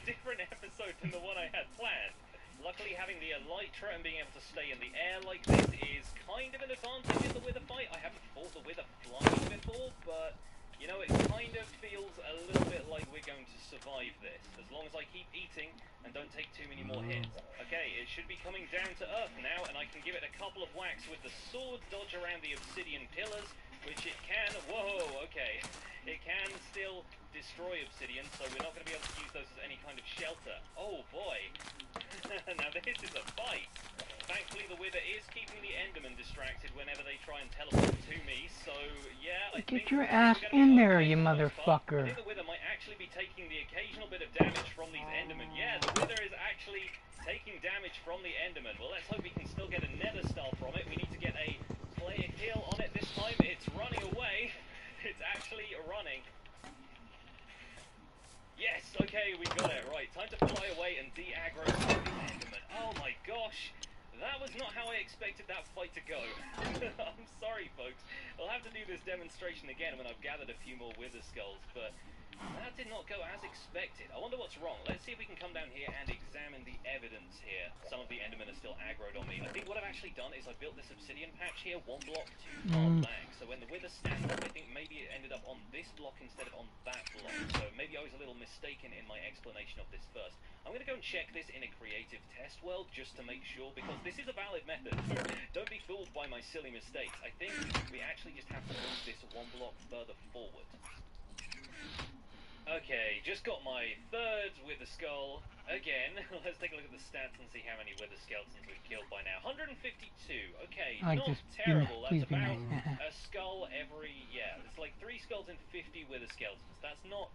I: different episode than the one I had planned. Luckily, having the elytra and being able to stay in the air like this is kind of an advantage in the wither fight. I haven't fought the wither flying before, but you know, it kind of feels a little bit like we're going to survive this, as long as I keep eating and don't take too many more hits. Okay, it should be coming down to earth now, and I can give it a couple of whacks with the sword, dodge around the obsidian pillars, which it can. Whoa, okay. It can still destroy obsidian, so we're not going to be able to use those as any kind of shelter. Oh boy. Now this is a fight. Thankfully the wither is keeping the enderman distracted whenever they try and teleport to me, so yeah, I think
A: Get your ass in there, you motherfucker.
I: I think the wither might actually be taking the occasional bit of damage from these endermen. Yeah, the wither is actually taking damage from the enderman. Well, let's hope we can still get a nether star from it. We need to get a player kill on it this time. It's running away. It's actually running. Yes, okay, we got it. Right, time to fly away and de-aggro the enderman. Oh my gosh. That was not how I expected that fight to go. I'm sorry, folks. I'll have to do this demonstration again when I've gathered a few more wither skulls, but that did not go as expected. I wonder what's wrong. Let's see if we can come down here and examine the evidence here. Some of the endermen are still aggroed on me. I think what I've actually done is I built this obsidian patch here, 1 block too far back. So when the wither stands up, I think maybe it ended up on this block instead of on that block. So maybe I was a little mistaken in my explanation of this first. I'm going to go and check this in a creative test world just to make sure, because this is a valid method. Don't be fooled by my silly mistakes. I think we actually just have to move this 1 block further forward. Okay, just got my 3rd wither skull. Again, let's take a look at the stats and see how many wither skeletons we've killed by now. 152. Okay, not terrible. That's about a skull every... Yeah, it's like 3 skulls and 50 wither skeletons. That's not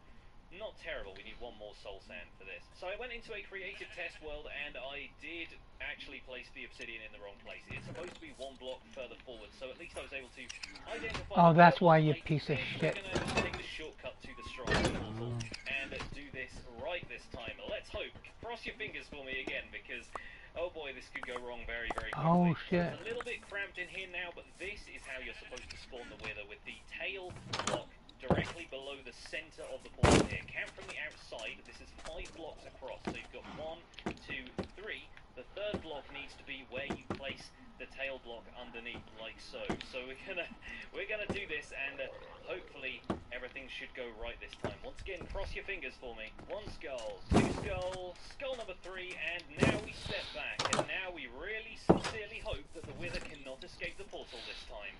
I: terrible. We need 1 more soul sand for this. So I went into a creative test world and I did actually place the obsidian in the wrong place. It's supposed to be 1 block further forward, so at least I was able to identify...
A: Oh, that's why, you piece of shit.
I: We're going to take the shortcut to the strong portal and do this right this time. Let's hope. Cross your fingers for me again, because oh boy, this could go wrong very, very quickly.
A: Oh shit.
I: It's a little bit cramped in here now, but this is how you're supposed to spawn the wither, with the tail block directly below the center of the portal here. Count from the outside. This is 5 blocks across, so you've got 1, 2, 3. The 3rd block needs to be where you place the tail block underneath, like so. So we're gonna do this, and hopefully everything should go right this time. Once again, cross your fingers for me. 1 skull, 2 skull, skull number 3, and now we step back, and now we really sincerely hope that the wither cannot escape the portal this time.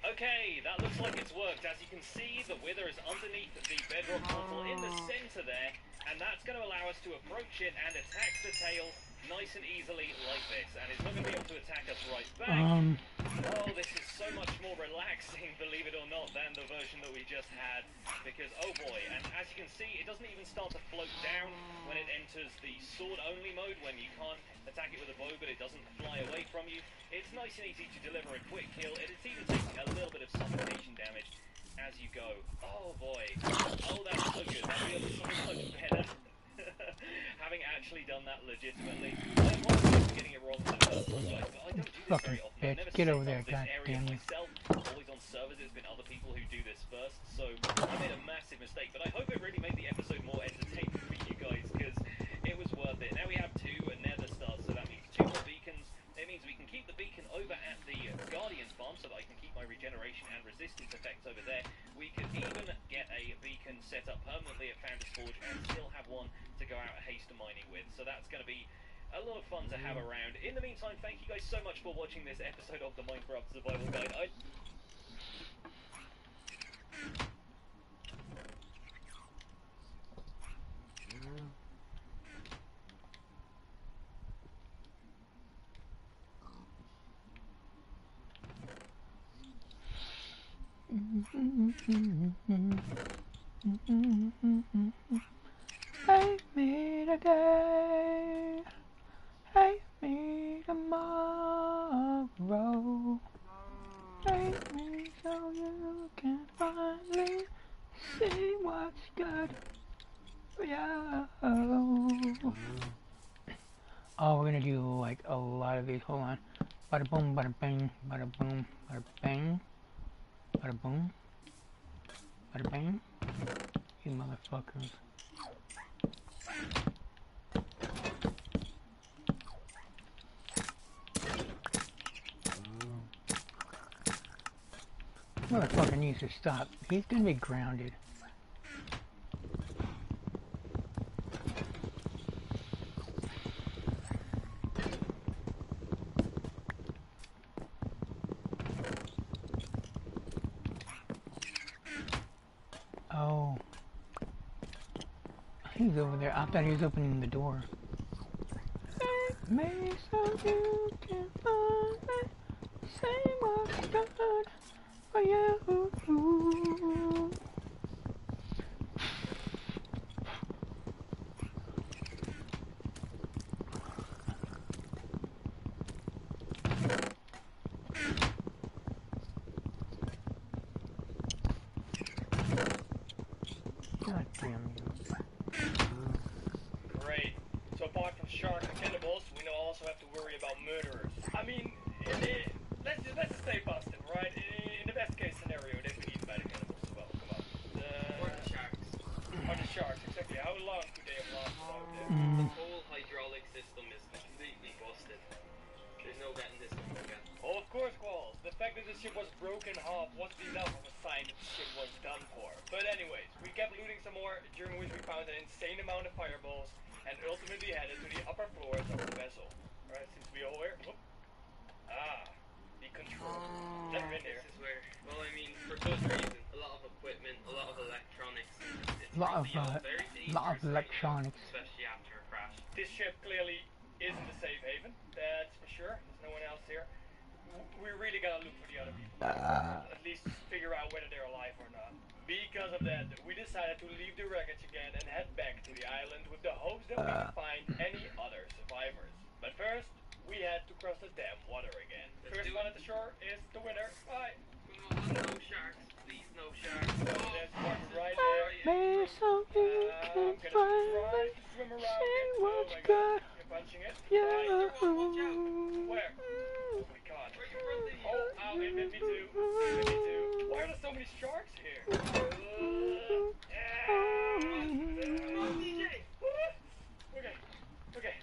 I: Okay, that looks like it's worked. As you can see, the wither is underneath the bedrock portal in the center there, and that's going to allow us to approach it and attack the tail nice and easily like this, and it's not going to be able to attack us right back. Oh, this is so much more relaxing, believe it or not, than the version that we just had, because oh boy, and as you can see, it doesn't even start to float down when it enters the sword only mode, when you can't attack it with a bow but it doesn't fly away from you. It's nice and easy to deliver a quick kill. It's even taking a little bit of suffocation damage as you go. Oh boy, oh that's so good, that feels so much better. Having actually done that legitimately. Once we get getting it wrong for the first time, guys, but I don't do this
A: Fucking
I: very often.
A: bitch.
I: I've never
A: Get
I: set
A: over
I: up
A: there,
I: this area
A: goddamn you.
I: myself. Always on servers, it's been other people who do this first, so I made a massive mistake, but I hope it really made the episode more entertaining for you guys, because it was worth it. Now we have 2 nether stars, so that means 2 more beacons. It means we can keep the beacon over at the Guardian's farm, so that I can keep my regeneration and resistance effects over there. We could even get a beacon set up permanently at Founder's Forge and still have one to go out haste mining with, so that's going to be a lot of fun to have around. In the meantime, thank you guys so much for watching this episode of the Minecraft Survival Guide.
A: Hate me today, hate me tomorrow, hate me so you can finally see what's good for you. Oh, we're gonna do like a lot of these. Hold on. Bada boom, bada bang, bada boom, bada bang, bada boom, bada bang. You motherfuckers. Motherfucker needs to stop. He's gonna be grounded. Oh. He's over there. I thought he was opening the door. Take me so you can find me. Say what's good for you. God damn you.
H: Great. So apart from sharks and cannibals, we now also have to worry about murderers. I mean, let's just stay positive, right? In the best case scenario, they've been eaten by the cannibals as well. Come on.
E: Or the sharks.
H: Or the sharks, exactly. How long could they have lasted out there?
E: The whole hydraulic system is completely busted. There's no getting this going again.
H: Oh, of course, Qualls. The fact that the ship was broken half wasn't enough of a sign that the ship was done for. But anyways, we kept looting some more, during which we found an insane amount of fireballs, and ultimately headed to the upper floors of the vessel. Alright, seems to be all here. Whoop. Ah, the controls. Never been there.
E: This is where, well, I mean, for good reason. A lot of equipment, a lot of electronics. It's
A: Lot of
E: really all very dangerous
A: lot of
E: right now,
A: electronics.
E: especially after a crash.
H: This ship clearly isn't a safe haven, that's for sure. There's no one else here. We really gotta look for the other people. At least figure out whether they're alive or not. Because of that, we decided to leave the wreckage again and head back to the island with the hopes that we can find any other survivors. But first, we had to cross the damn water again. First one at the shore is the winner. Bye.
E: Come on, no sharks. Please, no sharks.
H: Oh, there's one right there.
A: Me so you can
H: I'm gonna try
A: finally
H: to swim around
A: see
H: it. Oh
A: what's
H: my
A: good
H: god, you're punching it.
A: for
H: Right.
A: you.
H: Where? Oh my god. Oh, ow, it bit me too. It bit me too. Why are there so many sharks here? Okay.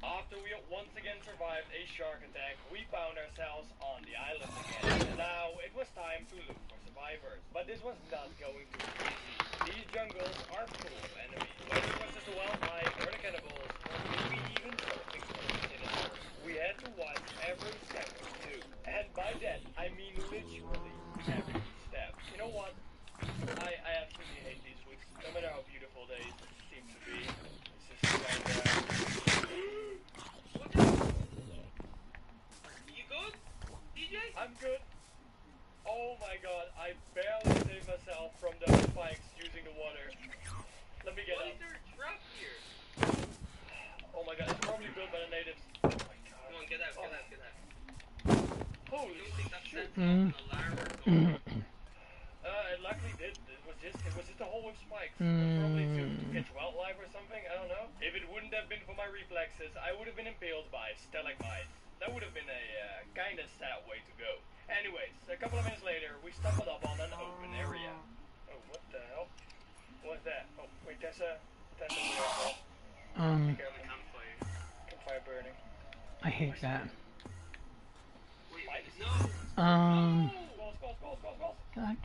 H: After we once again survived a shark attack, we found ourselves on the island again. And now it was time to look for survivors. But this was not going to be easy. These jungles are full of enemies. Whether it was just the wildlife or the cannibals, or maybe even something sinister. We had to watch every step we took. And by that, I mean literally every step. You know what? I absolutely hate these weeks. No matter how beautiful they seem to be. It's just
E: You good, DJ?
H: I'm good. Oh my god, I barely saved myself from those spikes using the water. Let me get
E: Why
H: up.
E: is there a trap here?
H: Oh my god, it's probably built by the natives. Oh my god.
E: Come on, get out.
H: Holy
E: You don't think that
H: shit.
E: sets off an alarm or something?
H: It luckily did. It it was just a hole with spikes. Probably to catch wildlife or something, I don't know. If it wouldn't have been for my reflexes, I would have been impaled by stalagmites. That would have been a kinda sad way to go. Anyways, a couple of minutes later, we stumbled up on an open area. Oh, what the hell? What's that? Oh, wait, that's a miracle. Be careful. Campfire burning.
A: I hate that.
H: Spikes? Squalls.
A: God.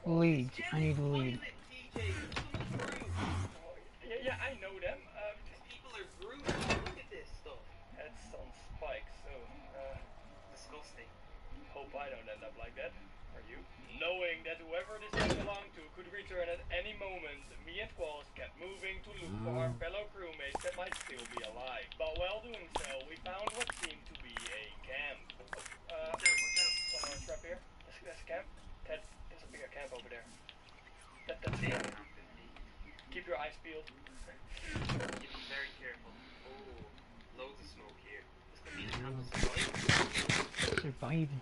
A: Leads. I need lead.
H: Yeah, I know them.
E: People are brutal. Look at this stuff.
H: That's on spikes, so,
E: Disgusting.
H: hope I don't end up like that. Are you? Knowing that whoever this thing belonged to could return at any moment, me and Squalls kept moving to look for our fellow crewmates that might still be alive. But while doing so, we found what seemed to be a camp. What's that? Trap here? That's a camp? Ted, there's a bigger camp over there. That's it. Keep your eyes peeled.
E: Be very careful. Oh, loads of smoke here. This could be the camp of survival.
A: Surviving.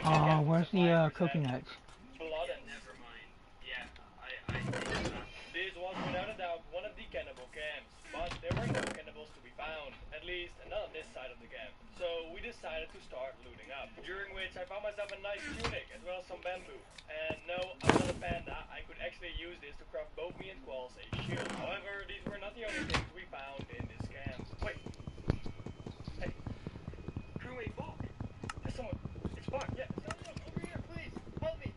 A: Oh, where's the coconuts?
H: Blood.
E: Never mind. Yeah, I think that.
H: This was without a doubt one of the cannibal camps, but there were no cannibals to be found, at least not on this side of the camp. So we decided to start looting up, during which I found myself a nice tunic as well as some bamboo. And no, I'm not a panda, I could actually use this to craft both me and Squalls a shield. However, these were not the only things we found in this camp. Wait. Hey.
E: Crewmate Buck.
H: There's someone. It's Buck, yeah.
E: No, over here, please. Help me.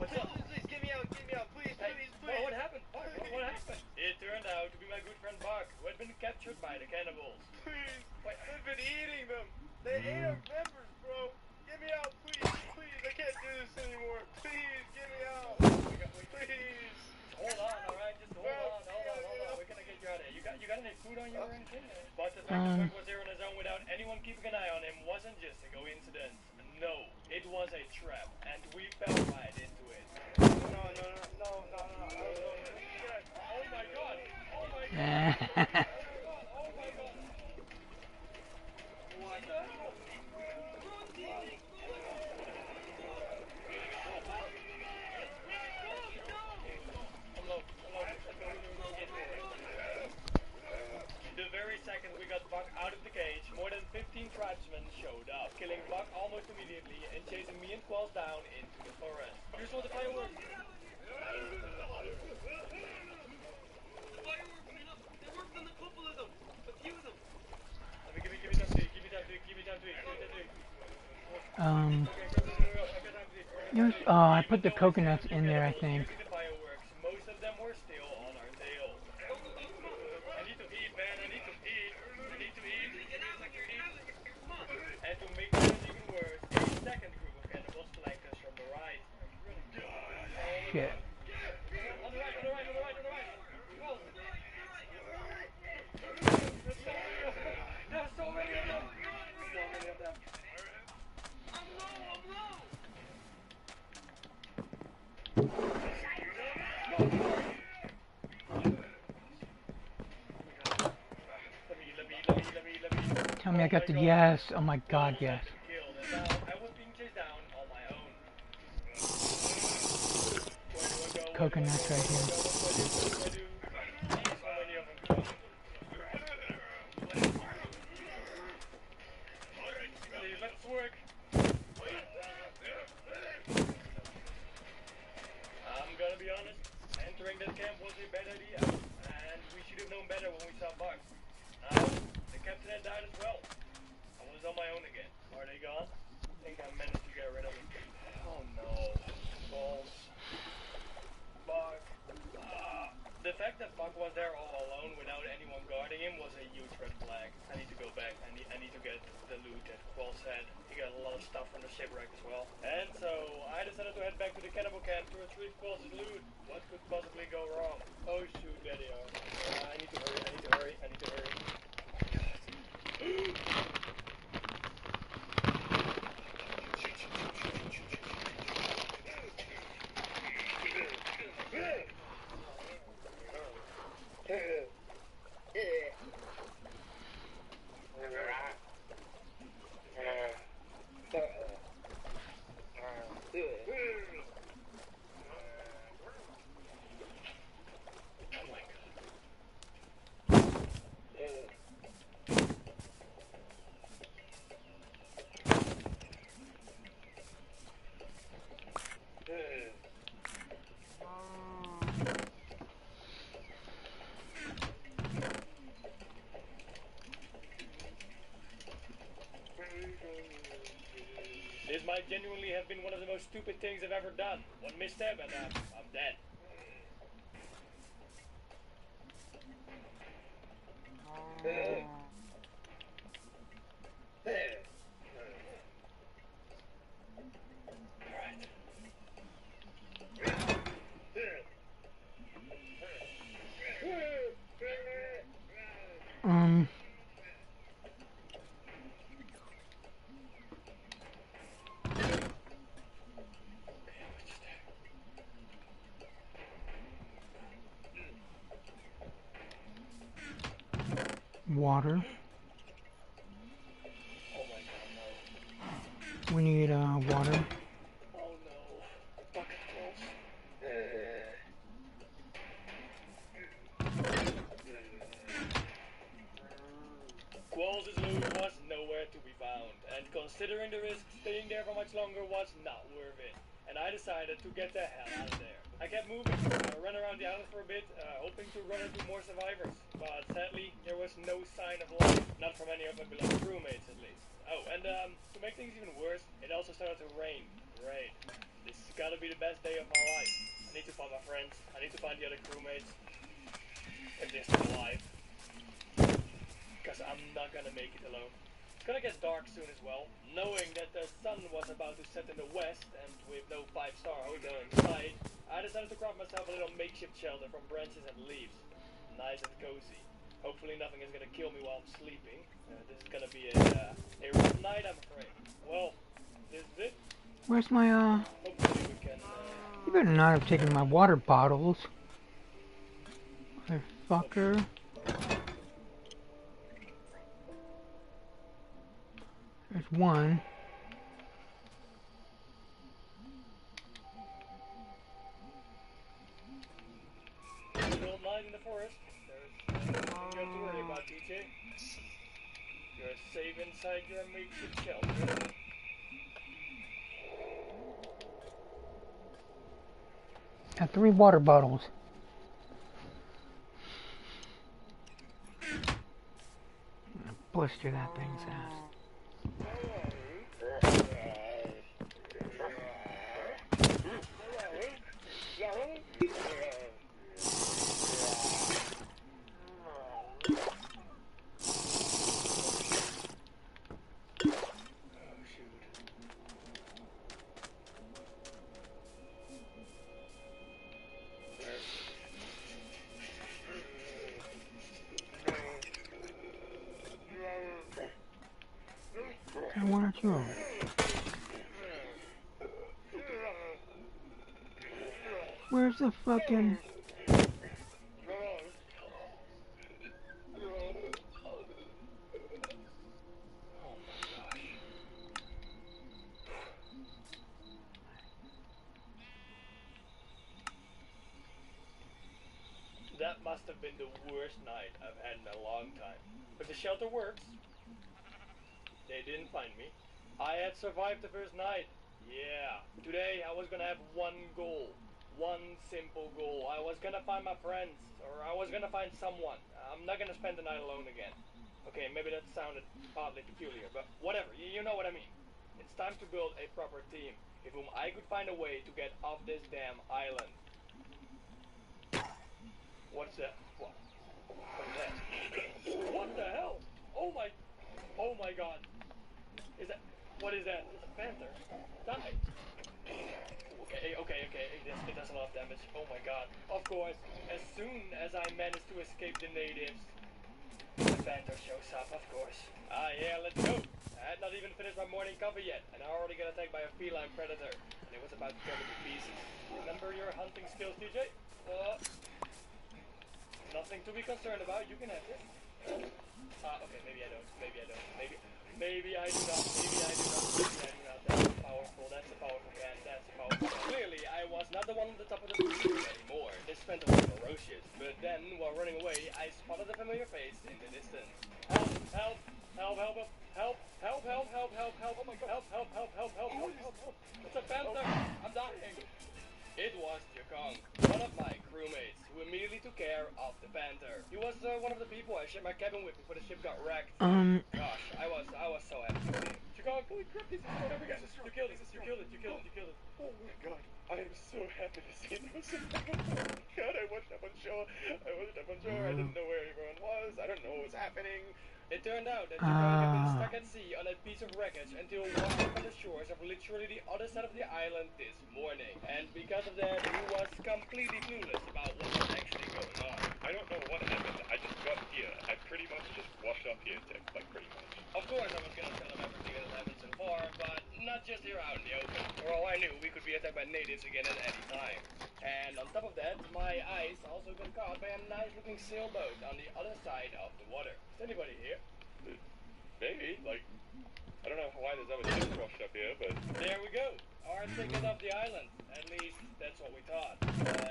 H: What's up?
E: Please, get me out, please,
H: Hey,
E: please.
H: what happened? Buck, what happened? It turned out to be my good friend Buck, who had been captured by the cannibals.
E: Please.
H: Wait.
E: They've been eating them. They ate our members, bro. Get me out, please. I can't do this anymore. Please, get me out. Please.
H: Hold on, alright? Just hold on. We're gonna get you out of here. You got any food on you or anything? But the fact that Buck was there on his own without anyone keeping an eye on him wasn't just a coincidence. No, it was a trap, and we fell right into it.
E: No.
H: Oh my god! Oh my god! What the hell? The very second we got Buck out of the cage, more than 15 tribesmen showed up, killing Buck almost immediately and chasing me and Squalls down into the forest. Here's all the fireworks.
E: They worked on a couple of them. A few of them.
H: Give me time to eat.
A: There's, I put the coconuts in there, I think.
H: The fireworks, most of them were still on our tail. I need to eat, man. I need to eat. And to make matters even worse, a second group of cannibals flanked us from the right.
A: Shit.
H: On the right. Whoa. There's so many of them.
E: I'm low.
H: Let me.
A: Tell me I got the yes. Oh my god, yes.
H: I was being chased down on my own. Where do I go?
A: Coconuts right here.
H: Let's work. I'm gonna be honest, entering this camp was a bad idea, and we should have known better when we saw Buck. Now, the captain had died as well. I was on my own again. Are they gone? I think I managed to get rid of them. Oh no. Balls. Buck. The fact that Buck was there all alone without anyone guarding him was a huge red flag. I need to go back. I need to get the loot that Squalls had. He got a lot of stuff from the shipwreck as well. And so I decided to head back to the cannibal camp to retrieve Squalls' loot. What could possibly go wrong? Oh shoot, there they are. I need to hurry. This might genuinely have been one of the most stupid things I've ever done. One misstep and I'm dead.
A: Water.
H: Oh my god, no.
A: We need water.
H: Oh no. Bucket close. Qualls' loot was nowhere to be found, and considering the risk, staying there for much longer was not worth it. And I decided to get the hell out of there. I kept moving. I ran around the island for a bit, hoping to run into more survivors. But sadly, there was no sign of life. Not from any of my beloved crewmates, at least. Oh, and to make things even worse, it also started to rain. Rain. This has gotta be the best day of my life. I need to find my friends. I need to find the other crewmates. If they're still alive. Because I'm not gonna make it alone. It's gonna get dark soon as well. Knowing that the sun was about to set in the west, and with no 5-star hotel in sight, I decided to craft myself a little makeshift shelter from branches and leaves. Nice and cozy. Hopefully nothing is gonna kill me while I'm sleeping. This is gonna be a rough night, I'm afraid. Well, this is it.
A: Where's my
H: Hopefully we can.
A: You better not have taken my water bottles. Motherfucker. There's one.
H: Cold night in the forest. There's nothing you have to worry about, TJ. You're safe inside your makeshift shelter.
A: Got 3 water bottles. Blister that thing's ass. Okay, 1 or 2 of them. Where's the fucking...
H: That must have been the worst night I've had in a long time. But the shelter works. They didn't find me. I had survived the first night. Yeah. Today I was gonna have one goal. One simple goal. I was gonna find my friends. Or I was gonna find someone. I'm not gonna spend the night alone again. Okay, maybe that sounded oddly peculiar, but whatever. You know what I mean. It's time to build a proper team, with whom I could find a way to get off this damn island. What's that? What is that? What the hell? Oh my god. Is that, what is that? It's a panther. Die. Okay. It does a lot of damage. Oh my god. Of course, as soon as I manage to escape the natives, the panther shows up, of course. Yeah, let's go. I had not even finished my morning coffee yet, and I already got attacked by a feline predator, and it was about to tear me to pieces. Remember your hunting skills, TJ? Nothing to be concerned about. You can have this. Okay, maybe I don't. Maybe I do not. Maybe I do not. That's powerful. That's a powerful man. That's powerful. Clearly, I was not the one at the top of the food chain anymore. This phantom was ferocious. But then, while running away, I spotted a familiar face in the distance. Help! Oh my god! Help! It's a panther! I'm dying! It was Jakong, one of my crewmates, who immediately took care of the panther. He was one of the people I shared my cabin with before the ship got wrecked. Gosh, I was so happy to see him. Jakong, can we grab You killed it. You killed it. You killed it. You killed it.
F: Oh my god. I am so happy to see those. God, I washed up on shore. I didn't know where everyone was. I don't know what was happening.
H: It turned out that you had been stuck at sea on a piece of wreckage until walking on the shores of literally the other side of the island this morning. And because of that, he was completely clueless about what was actually going on.
F: I don't know what happened. I just got here. I pretty much just washed up here, Tick. Like, pretty much.
H: Of course, I was gonna tell him everything that has happened so far, but not just here out in the open. For all I knew, we could be attacked by natives again at any time. And on top of that, my eyes also got caught by a nice-looking sailboat on the other side of the water. Is anybody here?
F: Maybe. Like, I don't know why there's other ships washed up here, but...
H: There we go. Our ticket off the island. At least, that's what we thought.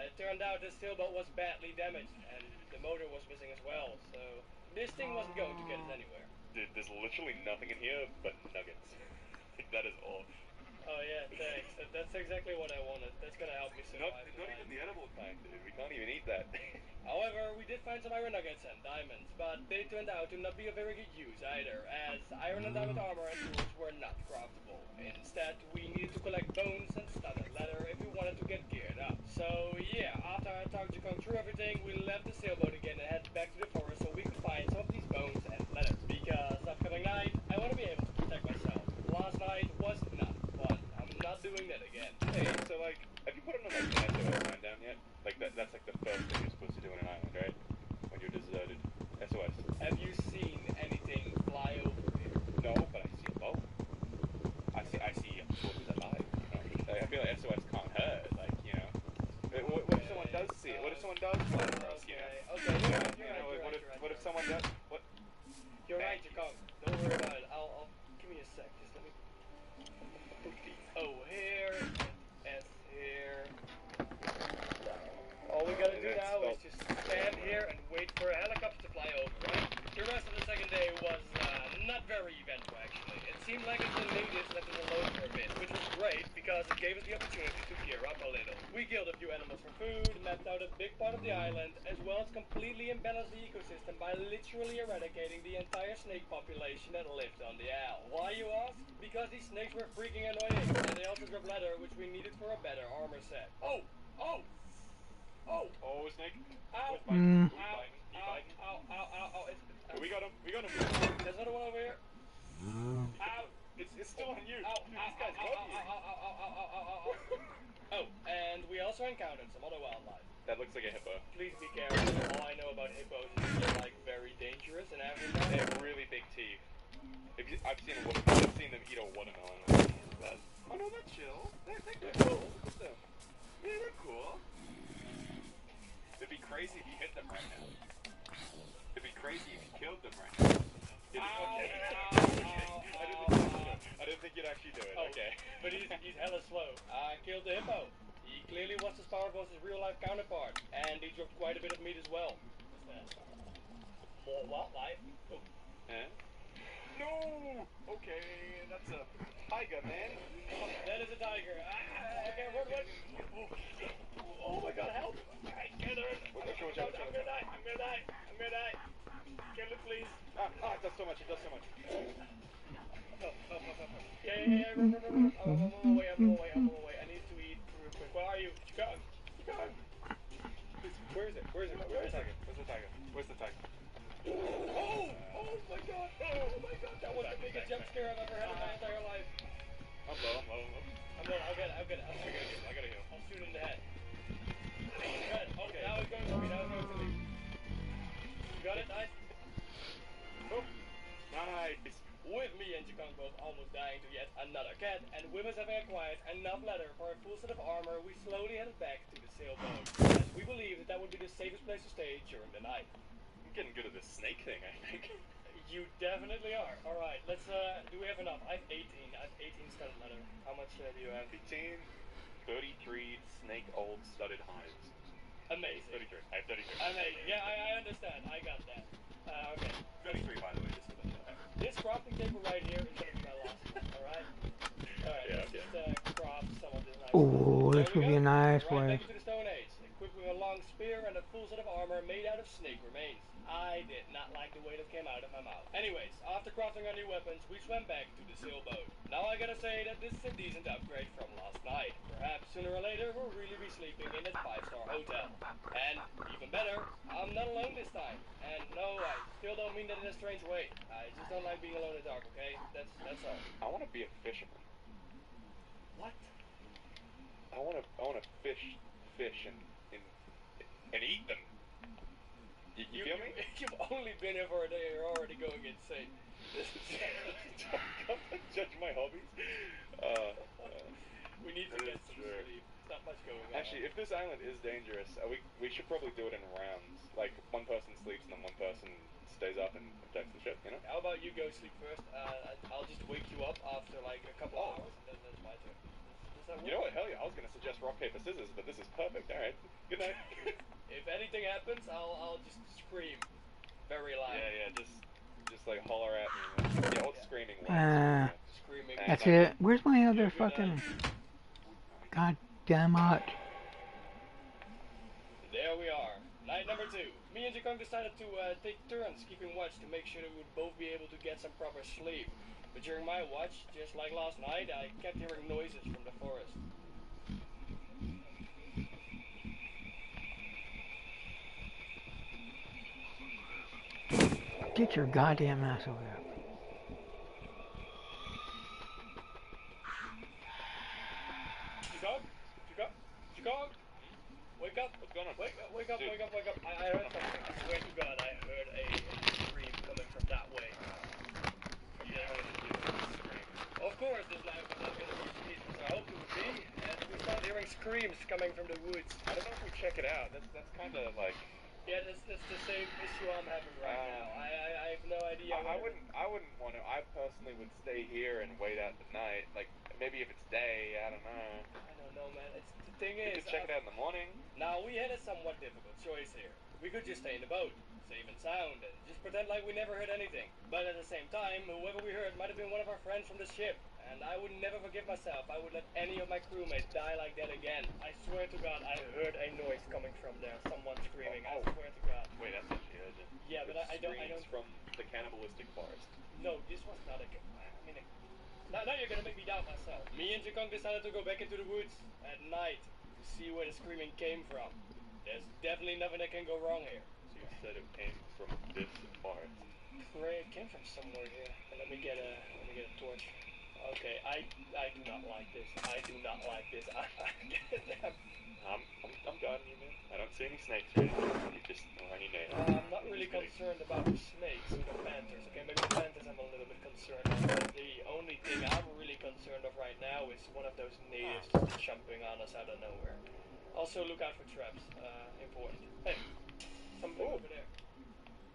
H: It turned out this sailboat was badly damaged, and the motor was missing as well, so this thing wasn't going to get us anywhere.
F: Dude, there's literally nothing in here but nuggets. That is all.
H: Oh yeah, thanks. That's exactly what I wanted. That's gonna help me survive.
F: Not even the edible kind, dude. We can't even eat that.
H: However, we did find some iron nuggets and diamonds, but they turned out to not be a very good use either, as iron and diamond armor and tools were not craftable. Instead, we needed to collect bones and studded leather if we wanted to get geared up. So yeah, after I talked to Kong through everything, we left the sailboat again and headed back to the forest so we could find some of these bones and leather. Because upcoming night, I want to be able to protect myself. Last night was not fun. I'm not doing that again.
F: Hey, so like, have you put on like an SOS sign down yet? Like that's like the first thing you're supposed to do on an island, right? When you're deserted. SOS.
H: Have you seen anything fly over here?
F: No, but I see a boat. I see who's alive. You know? I feel like SOS can't hurt. Like, you know. What if someone does see it? What if someone does fly for us? You know.
H: Okay, you're right.
F: What if someone does? What?
H: You're right, Jacob. Don't worry about it. I'll give me a sec. Just let me. Oh, here. S here. All we gotta do now is just stand here and wait for a helicopter to fly over, right? The rest of the second day was not very eventful, actually. It seemed like the natives left us alone for a bit, which was great because it gave us the opportunity to gear up a little. We killed a few animals for food, mapped out a big part of the island, as well as completely imbalanced the ecosystem by literally eradicating the entire snake population that lived on the Isle. Why, you ask? Because these snakes were freaking annoying, and they also dropped leather, which we needed for a better armor set. Oh! Oh! Oh!
F: Oh, snake.
H: Ow!
F: Who's biting? Who's
H: Ow!
F: biting? He
H: Ow!
F: biting?
H: Ow! Ow! Ow! Ow!
F: We got him. We got him.
H: There's another one over here. Ow!
F: It's still on you.
H: Ow!
F: Dude,
H: Ow!
F: this guy's
H: Ow!
F: got you.
H: Ow! Ow! Ow! Ow! Ow! Ow! Ow! Ow! Oh, and we also encountered some other wildlife.
F: That looks like a hippo.
H: Please be careful. All I know about hippos is they're like very dangerous and everything.
F: They have really big teeth. I've seen them eat a watermelon. Oh no, they're chill. They're cool. Look at them. Yeah, they're cool. It'd be crazy if you hit them right now. It'd be crazy if you killed them right now. I didn't think you'd actually do it.
H: Oh,
F: okay.
H: But he's hella slow. I killed the hippo. He clearly was as powerful as his real life counterpart, and he dropped quite a bit of meat as well. More wildlife. Oh.
F: Huh? No! Okay, that's a tiger, man.
H: That is a tiger. Okay, run. Oh my god, help! I can't earn. I'm gonna die. Kill it, please.
F: It does so much.
H: Yeah. Run. I'm on my way. I need to eat real quick. Where are you? You going?
F: Where is it? Where's the tiger?
H: Oh my god. That was the biggest jump scare I've ever had in my entire life.
F: I'm low.
H: I'll get it.
F: I gotta heal.
H: I'll shoot him in the head. Good. Okay, now he's going to me. You got it? Nice.
F: Oh, nice.
H: With me and Jakong both almost dying to yet another cat, and with us having acquired enough leather for a full set of armor, we slowly headed back to the sailboat, as we believed that would be the safest place to stay during the night.
F: I'm getting good at this snake thing, I think.
H: You definitely are. Alright, let's, do we have enough? I have 18 studded leather. How much do you have?
F: 15, 33 snake old studded hides.
H: Amazing.
F: 33. I have 33.
H: Amazing. Yeah, I understand. I got that. Okay.
F: 33, by the way, just so that you know.
H: This crafting table right here is going to be my last one, alright? Alright,
F: Yeah,
H: let's just craft some of this nice
A: Ooh,
H: stuff.
A: this
H: There we
A: would be
H: go.
A: a nice
H: Right
A: way.
H: back into the Stone Age, equipping a long spear and a a full set of armor made out of snake remains. I did not like the way that came out of my mouth. Anyways, after crafting our new weapons, we swam back to the sailboat. Now I gotta say that this is a decent upgrade from last night. Perhaps sooner or later we'll really be sleeping in that 5-star hotel. And even better, I'm not alone this time. And no, I still don't mean that in a strange way. I just don't like being alone in the dark, okay? That's all.
F: I want to be a fisherman.
H: What?
F: I want to fish and eat them. You feel me?
H: You've only been here for a day, you're already going insane.
F: Don't judge my hobbies.
H: We need to get some sleep. Not much going on.
F: Actually, if this island is dangerous, we should probably do it in rounds. Like, one person sleeps and then one person stays up and protects the ship, you know?
H: How about you go sleep first? I'll just wake you up after like a couple hours, and then that's my turn. Does that work?
F: You know what? Hell yeah, I was gonna suggest rock, paper, scissors, but this is perfect. Alright. Good night.
H: If anything happens, I'll just scream very loud.
F: Yeah, just like holler at me. Yeah, old screaming.
H: Screaming.
A: That's it. Where's my other fucking... God damn it.
H: There we are. Night number 2. Me and Jakong decided to take turns keeping watch to make sure that we would both be able to get some proper sleep. But during my watch, just like last night, I kept hearing noises from the forest.
A: Get your goddamn ass over there.
H: Jakong! Wake up!
F: What's going on?
H: Wake up!
F: Dude.
H: Wake up! I heard something. I swear to God, I heard a scream coming from that way. Of course, this life is not going to be as peaceful as I hoped it would be, and we started hearing screams coming from the woods.
F: I don't know if we check it out. That's kind of like.
H: Yeah, that's the same issue I'm having right now. I have no idea.
F: I wouldn't want to. I personally would stay here and wait out the night. Like maybe if it's day, I don't know.
H: I don't know, man. The thing
F: We
H: is,
F: could check it out in the morning.
H: now we had a somewhat difficult choice here. We could just stay in the boat, safe and sound, and just pretend like we never heard anything. But at the same time, whoever we heard might have been one of our friends from the ship. And I would never forgive myself. I would let any of my crewmates die like that again. I swear to God, I heard a noise coming from there. Someone screaming. I swear to God.
F: Wait, that's actually urgent.
H: Yeah, but I don't.
F: Screams from the cannibalistic forest.
H: No, this was not a. Now you're gonna make me doubt myself. Me and Jakong decided to go back into the woods at night to see where the screaming came from. There's definitely nothing that can go wrong here.
F: So you said it came from this forest.
H: It came from somewhere here. Let me get a torch. Okay, I do not like this. I do not like this.
F: I'm guarding you, man. I don't see any snakes or anything. You just or any nails.
H: I'm not really concerned about the snakes or the panthers. Okay, maybe the panthers I'm a little bit concerned about. The only thing I'm really concerned of right now is one of those natives just jumping on us out of nowhere. Also, look out for traps. Important. Hey, something over there.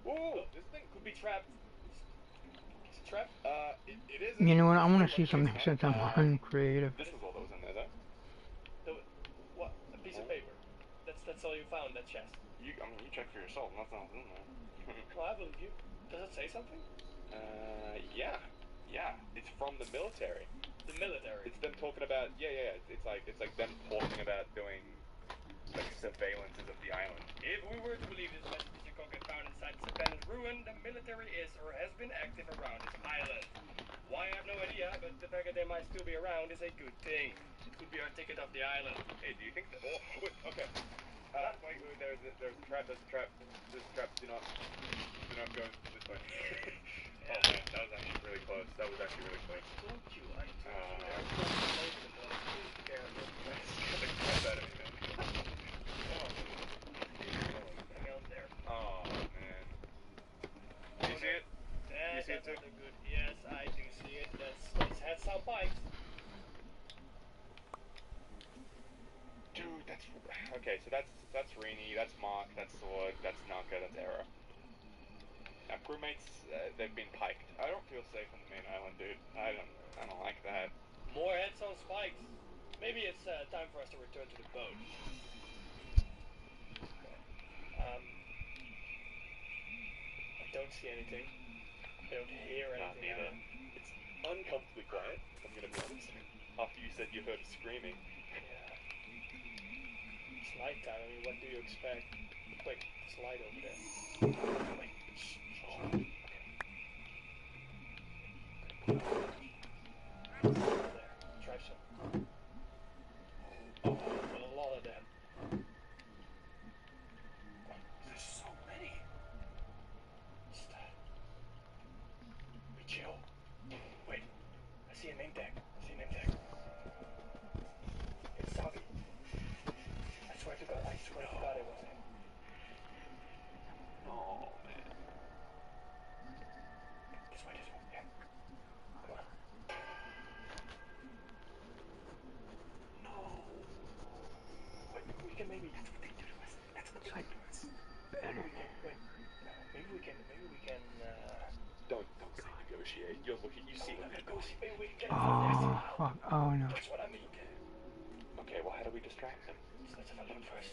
F: Ooh, this thing
H: Could be trapped. Is it trapped?
F: it is.
A: You know what? I want to see something since I'm uncreative.
F: This is all that was in there, though.
H: What? A piece of paper. That's all you found, that chest.
F: You check for yourself. Nothing else in there.
H: Well, I believe you. Does it say something?
F: Yeah. It's from the military.
H: The military.
F: It's them talking about. Yeah. It's like them talking about doing like surveillances of the island.
H: If we were to believe this message that Jakong had found inside this abandoned ruin, the military is or has been active around this island. Why, I have no idea, but the fact that they might still be around is a good thing. It could be our ticket off the island.
F: Hey, do you think that? Oh, wait, okay. Wait, there's a trap. There's a trap. Do not go this way. Oh man, that was actually really close. That was actually really close.
H: Don't you like to?
F: Get the crap out of me, man.
H: Hang on there.
F: Oh man. You see it? You see it too?
H: Good. Yes, I do see it. It's had some pipes.
F: Dude, that's okay. So that's Rini, that's Mark, that's Sword, that's Naka, that's Era. Our crewmates, they've been piked. I don't feel safe on the main island, dude. I don't like that.
H: More heads on spikes. Maybe it's time for us to return to the boat. Okay. I don't see anything. I don't hear
F: Not
H: anything.
F: neither. It's uncomfortably quiet. I'm gonna be honest. After you said you heard screaming.
H: Yeah. It's nighttime. I mean, what do you expect? Quick, slide over there. Wait, shh, shh, shh. Okay. There, try some. Oh, a lot of them. There's so many. What's that? Be chill. Wait, I see a name tag. It's Sabi. I swear to God it was him.
F: Oh man.
H: This way, yeah. Come on. No. Wait, we can maybe. That's what they do to us. Maybe we can.
F: Don't say negotiate. You see what they're doing.
H: Maybe we can get it from this.
A: Oh, fuck. Oh, no.
H: That's what I mean.
F: Okay, well, how do we distract them?
H: Let's have a look first.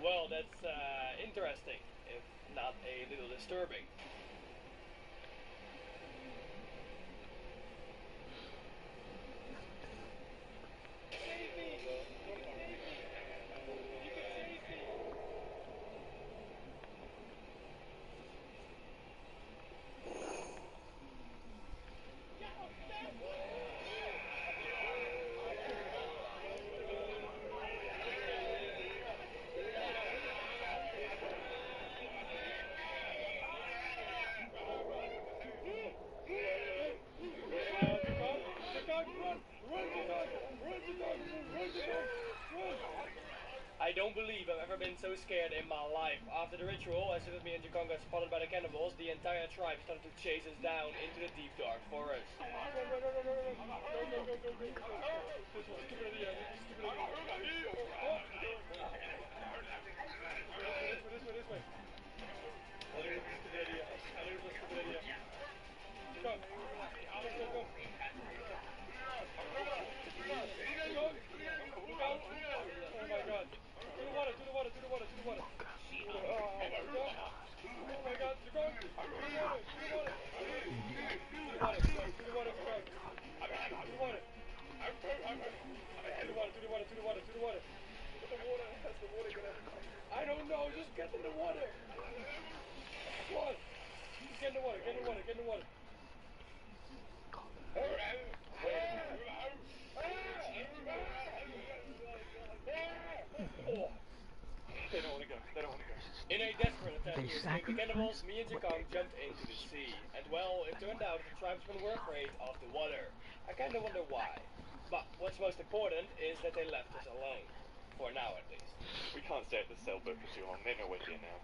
H: Well, that's interesting, if not a little disturbing. I don't believe I've ever been so scared in my life. After the ritual, as soon as me and Jakong got spotted by the cannibals, the entire tribe started to chase us down into the deep dark forest. I don't know, just get in the water. Come on. Just get in the water, get in the water, get in the water. Oh.
F: They don't want to go.
H: In a desperate attempt to escape the cannibals, me and Jakong jumped into the sea. And well, it turned out the tribesmen were afraid of the water. I kinda wonder why. But what's most important is that they left us alone. For now, at least.
F: We can't stay at the sailboat for too long. They know we're here now.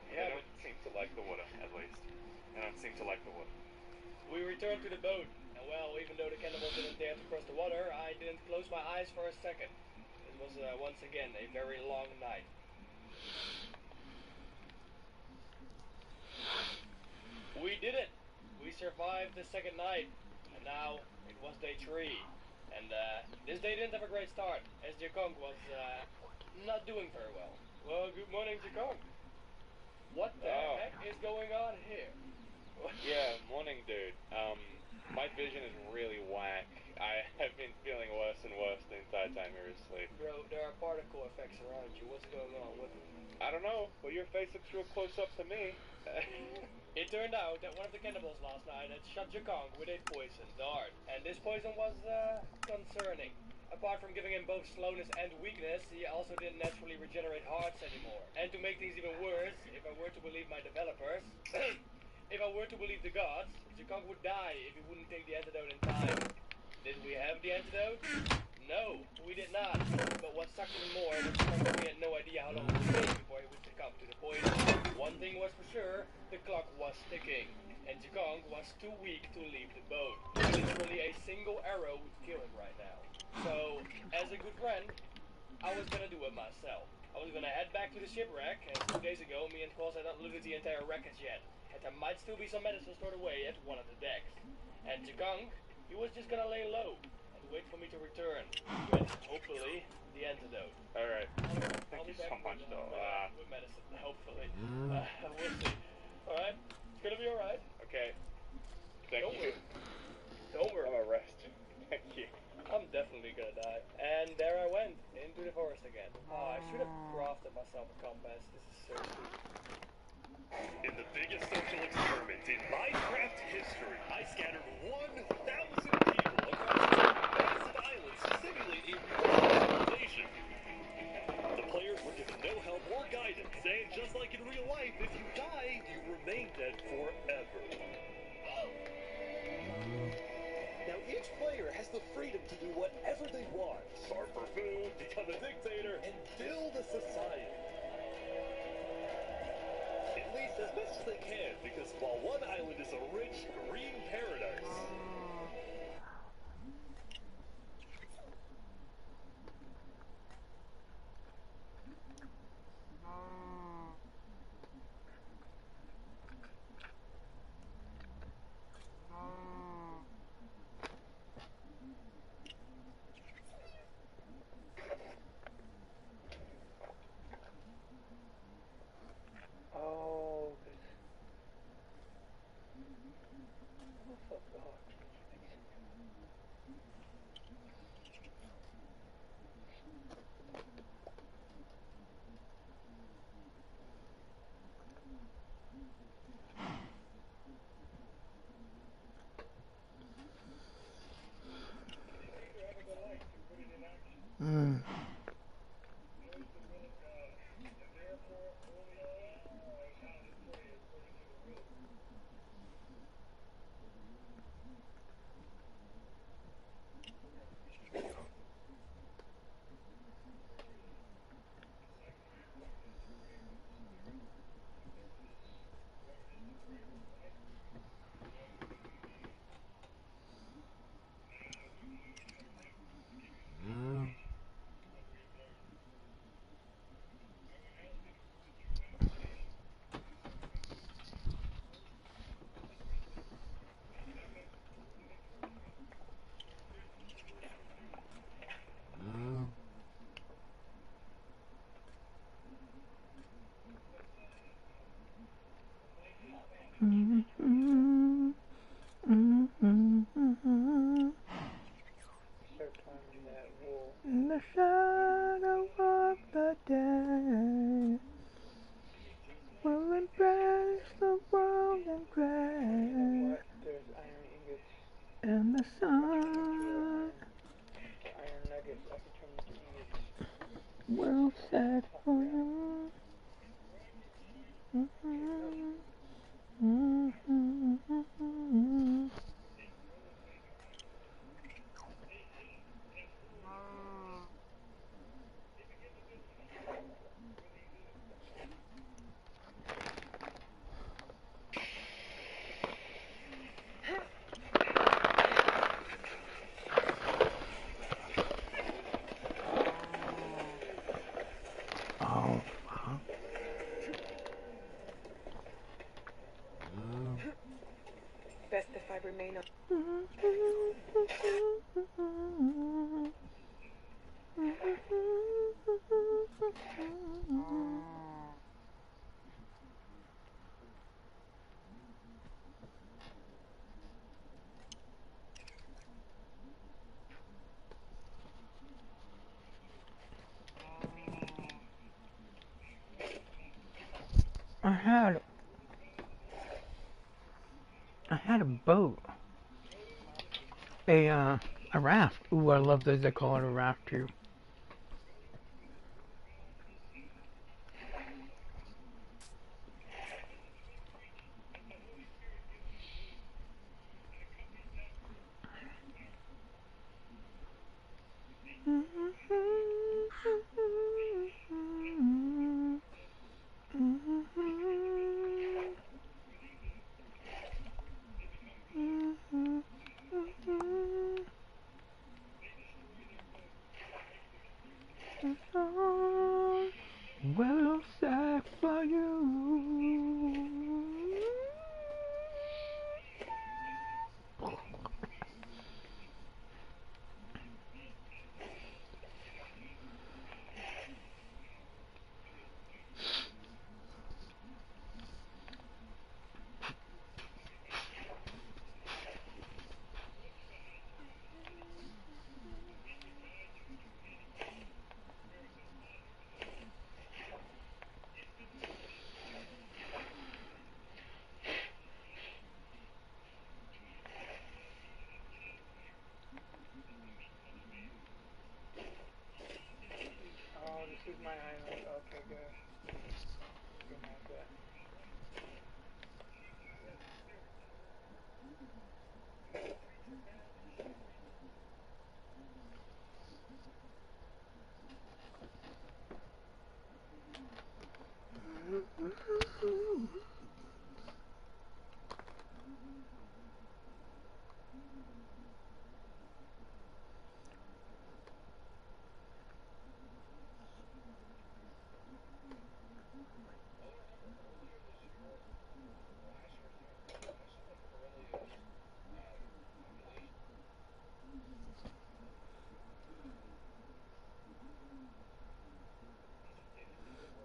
H: Yeah,
F: They don't seem to like the water, at least. They don't seem to like the water.
H: we returned to the boat. And well, even though the cannibals didn't dare to cross the water, I didn't close my eyes for a second. It was once again a very long night. We did it! We survived the second night, and now it was day 3. And this day didn't have a great start, as Jakong was not doing very well. Well, good morning, Jakong. What the heck is going on here?
F: Yeah, morning, dude. My vision is really whack. I have been feeling worse and worse the entire time we were asleep.
H: Bro, there are particle effects around you. What's going on with it?
F: I don't know, but your face looks real close up to me.
H: It turned out that one of the cannibals last night had shot Jakong with a poison dart. And this poison was concerning. Apart from giving him both slowness and weakness, he also didn't naturally regenerate hearts anymore. And to make things even worse, if I were to believe my developers, if I were to believe the gods, Jakong would die if he wouldn't take the antidote in time. Did we have the antidote? No, we did not. But what sucked even more was the fact that we had no idea how long it would take before he would succumb to the poison. One thing was for sure, the clock was ticking. And Jakong was too weak to leave the boat. Literally a single arrow would kill him right now. So, as a good friend, I was gonna do it myself. I was gonna head back to the shipwreck, as 2 days ago me and Qualls had not looted the entire wreckage yet. And there might still be some medicine stored away at one of the decks. And Jakong, he was just gonna lay low and wait for me to return with, hopefully, the antidote.
F: Alright. Thank you so much, though.
H: With medicine, hopefully. We'll see. Alright, be alright.
F: Okay. Thank
H: Don't
F: you.
H: worry. Don't worry.
F: I'm a rest. Thank you.
H: I'm definitely gonna die. And there I went, into the forest again. Oh, I should have crafted myself a compass. This is so stupid.
J: In the biggest social experiment in Minecraft history, I scattered 1,000 people across massive islands to simulate a real civilization. The players were given no help or guidance, and just like in real life, if you die, you remain dead forever. Now each player has the freedom to do whatever they want. Starve for food, become a dictator, and build a society. At least as best as they can, because while one island is a rich, green paradise,
H: Oh, good. Oh, fuck. Oh,
A: Mm.
H: start climbing that wall.
A: In the shadow of the day, will embrace the world and
H: You know
A: grace,
H: what? There's iron ingots.
A: and the sun
H: Iron nuggets. I can turn them into ingots.
A: will set
H: Fuck
A: for
H: yeah.
A: you. Oh, fuck.
K: Best if I remain on.
A: I had a boat. A raft. Ooh, I love that they call it a raft too.
H: This is my island. Okay, good. You can have that.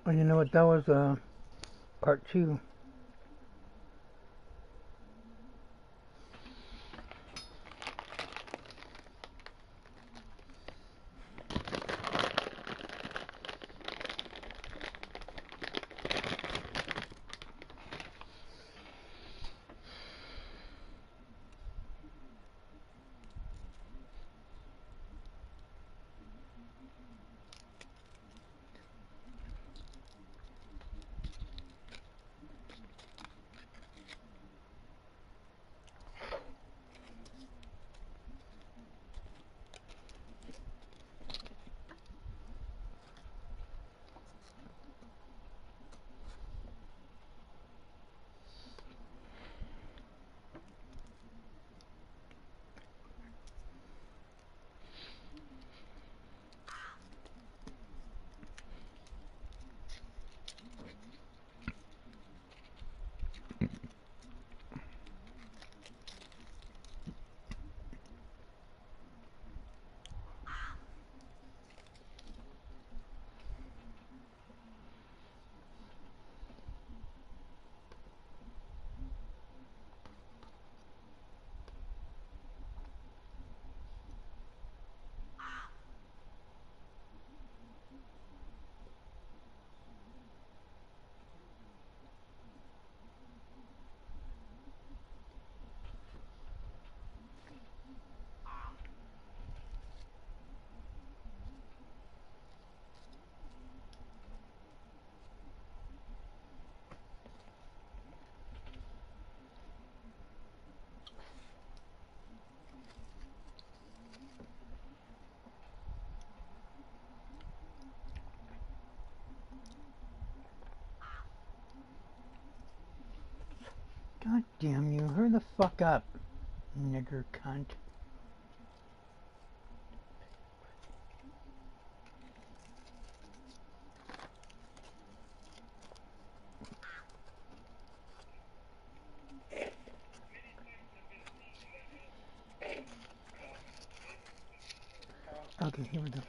A: Oh, you know what? That was part 2. God damn you. Hurry the fuck up, nigger cunt. Okay, here we go.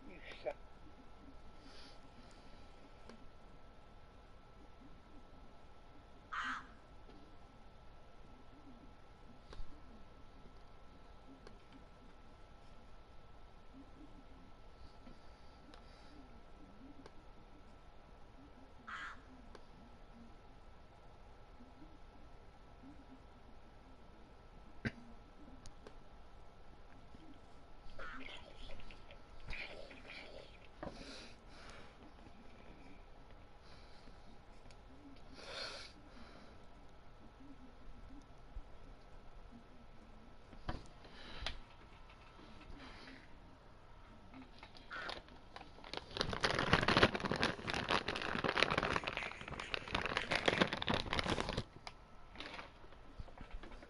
H: You suck.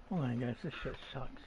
A: Hold on, guys. This shit sucks.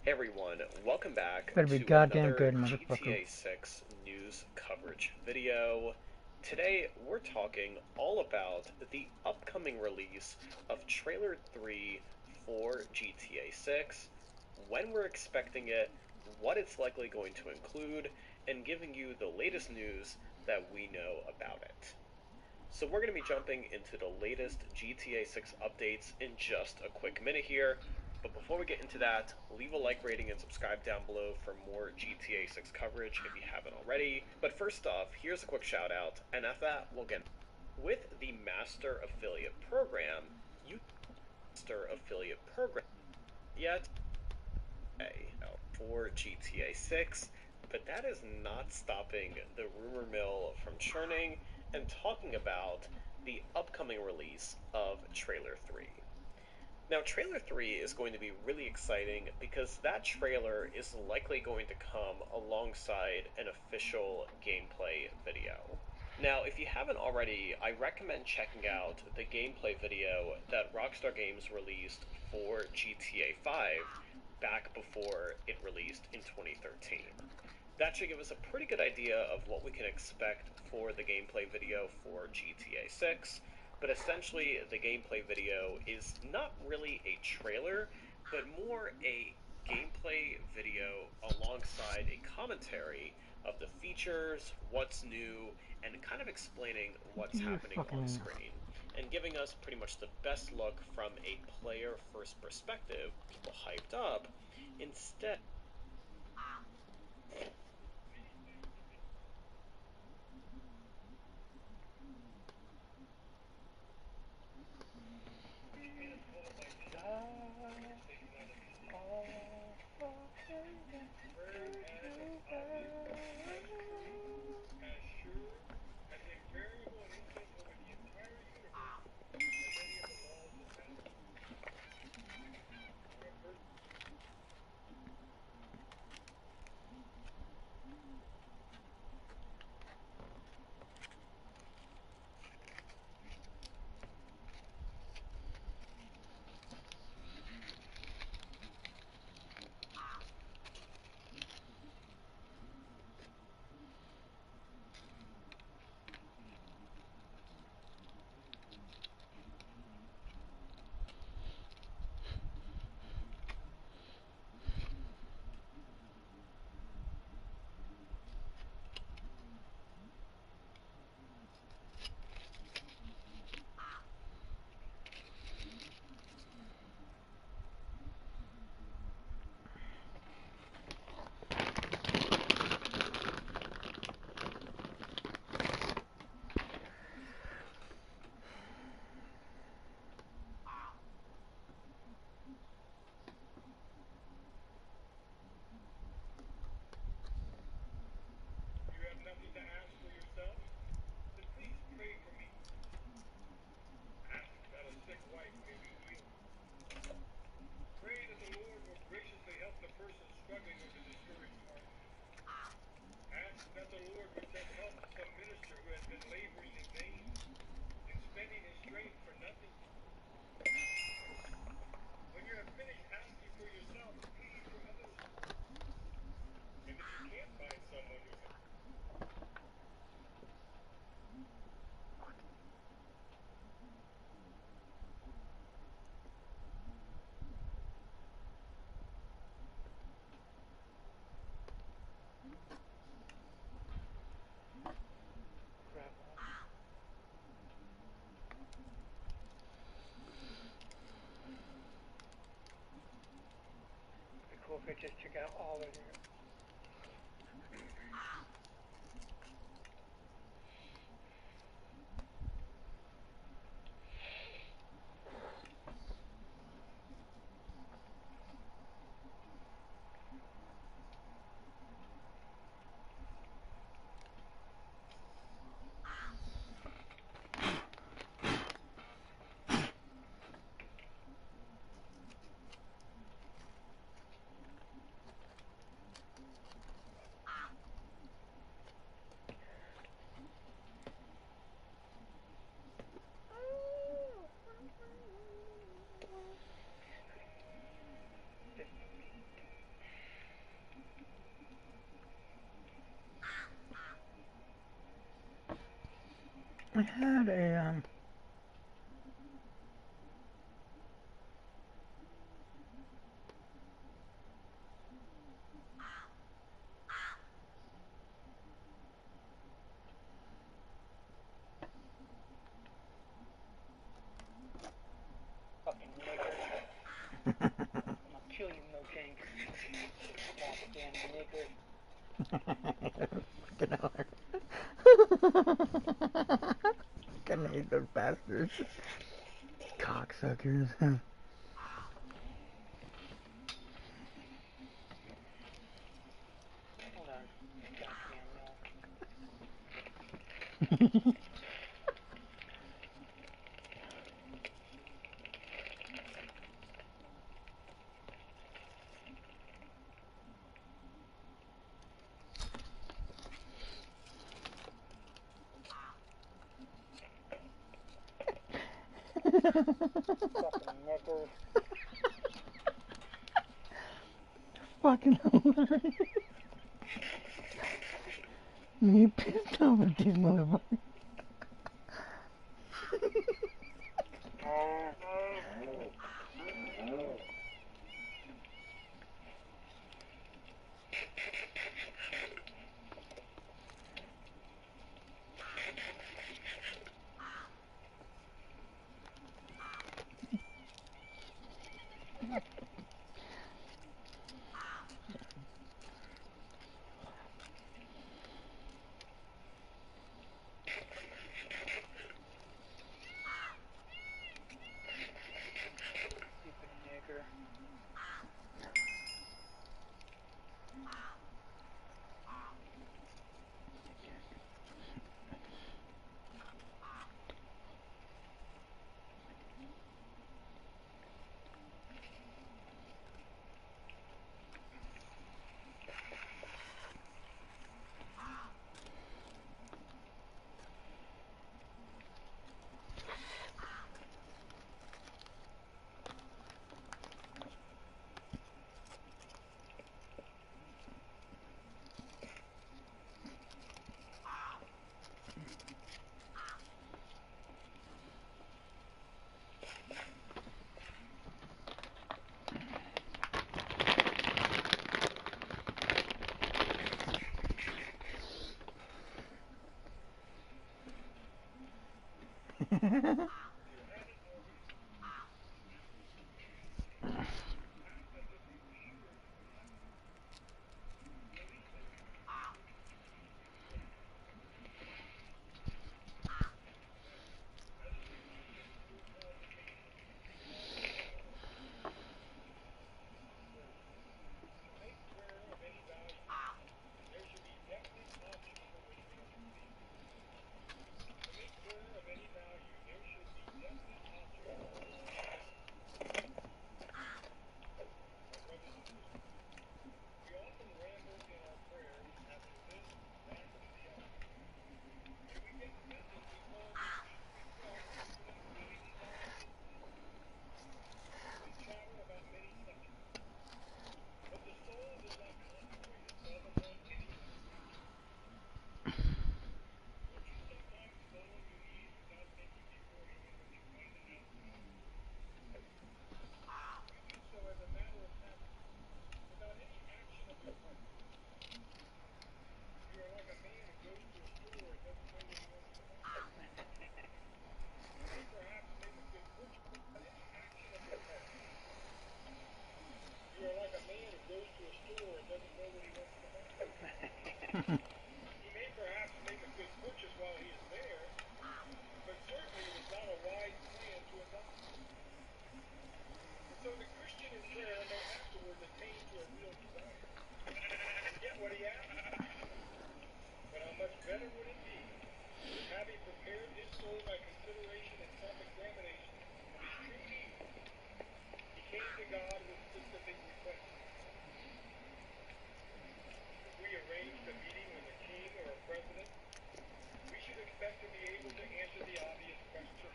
L: Hey everyone, welcome back
A: Better be
L: to
A: goddamn
L: another
A: good, motherfucker.
L: GTA 6 news coverage video. Today we're talking all about the upcoming release of Trailer 3 for GTA 6, when we're expecting it, what it's likely going to include, and giving you the latest news that we know about it. So we're going to be jumping into the latest GTA 6 updates in just a quick minute here. But before we get into that, leave a like rating and subscribe down below for more GTA 6 coverage if you haven't already. But first off, here's a quick shout out, and after that, we'll get with the Master Affiliate Program. You Master Affiliate Program yet for GTA 6, but that is not stopping the rumor mill from churning and talking about the upcoming release of Trailer 3. Now, Trailer 3 is going to be really exciting because that trailer is likely going to come alongside an official gameplay video. Now, if you haven't already, I recommend checking out the gameplay video that Rockstar Games released for GTA 5 back before it released in 2013. That should give us a pretty good idea of what we can expect for the gameplay video for GTA 6. But essentially, the gameplay video is not really a trailer, but more a gameplay video alongside a commentary of the features, what's new, and kind of explaining what's happening on screen, and giving us pretty much the best look from a player-first perspective, people hyped up, instead.
H: Cool if I just check out all of them.
A: I had a
D: I'll kill you, Milk King. Goddamn nigger.
A: Fucking hate those bastards. Cocksuckers.
D: Hold on. Goddamn milk. Fucking niggers.
A: Fucking hilarious. You pissed off at these motherfuckers.
D: Stupid nigger.
H: He may perhaps make a good purchase while he is there, but certainly it is not a wise plan to adopt. And so the Christian in prayer may afterwards attain to a real desire and get what he asks. But how much better would it be if, having prepared his soul by consideration and self-examination of his true needs, he came to God with specific requests? If we arranged a meeting with a king or a president, we should expect to be able to answer the obvious question.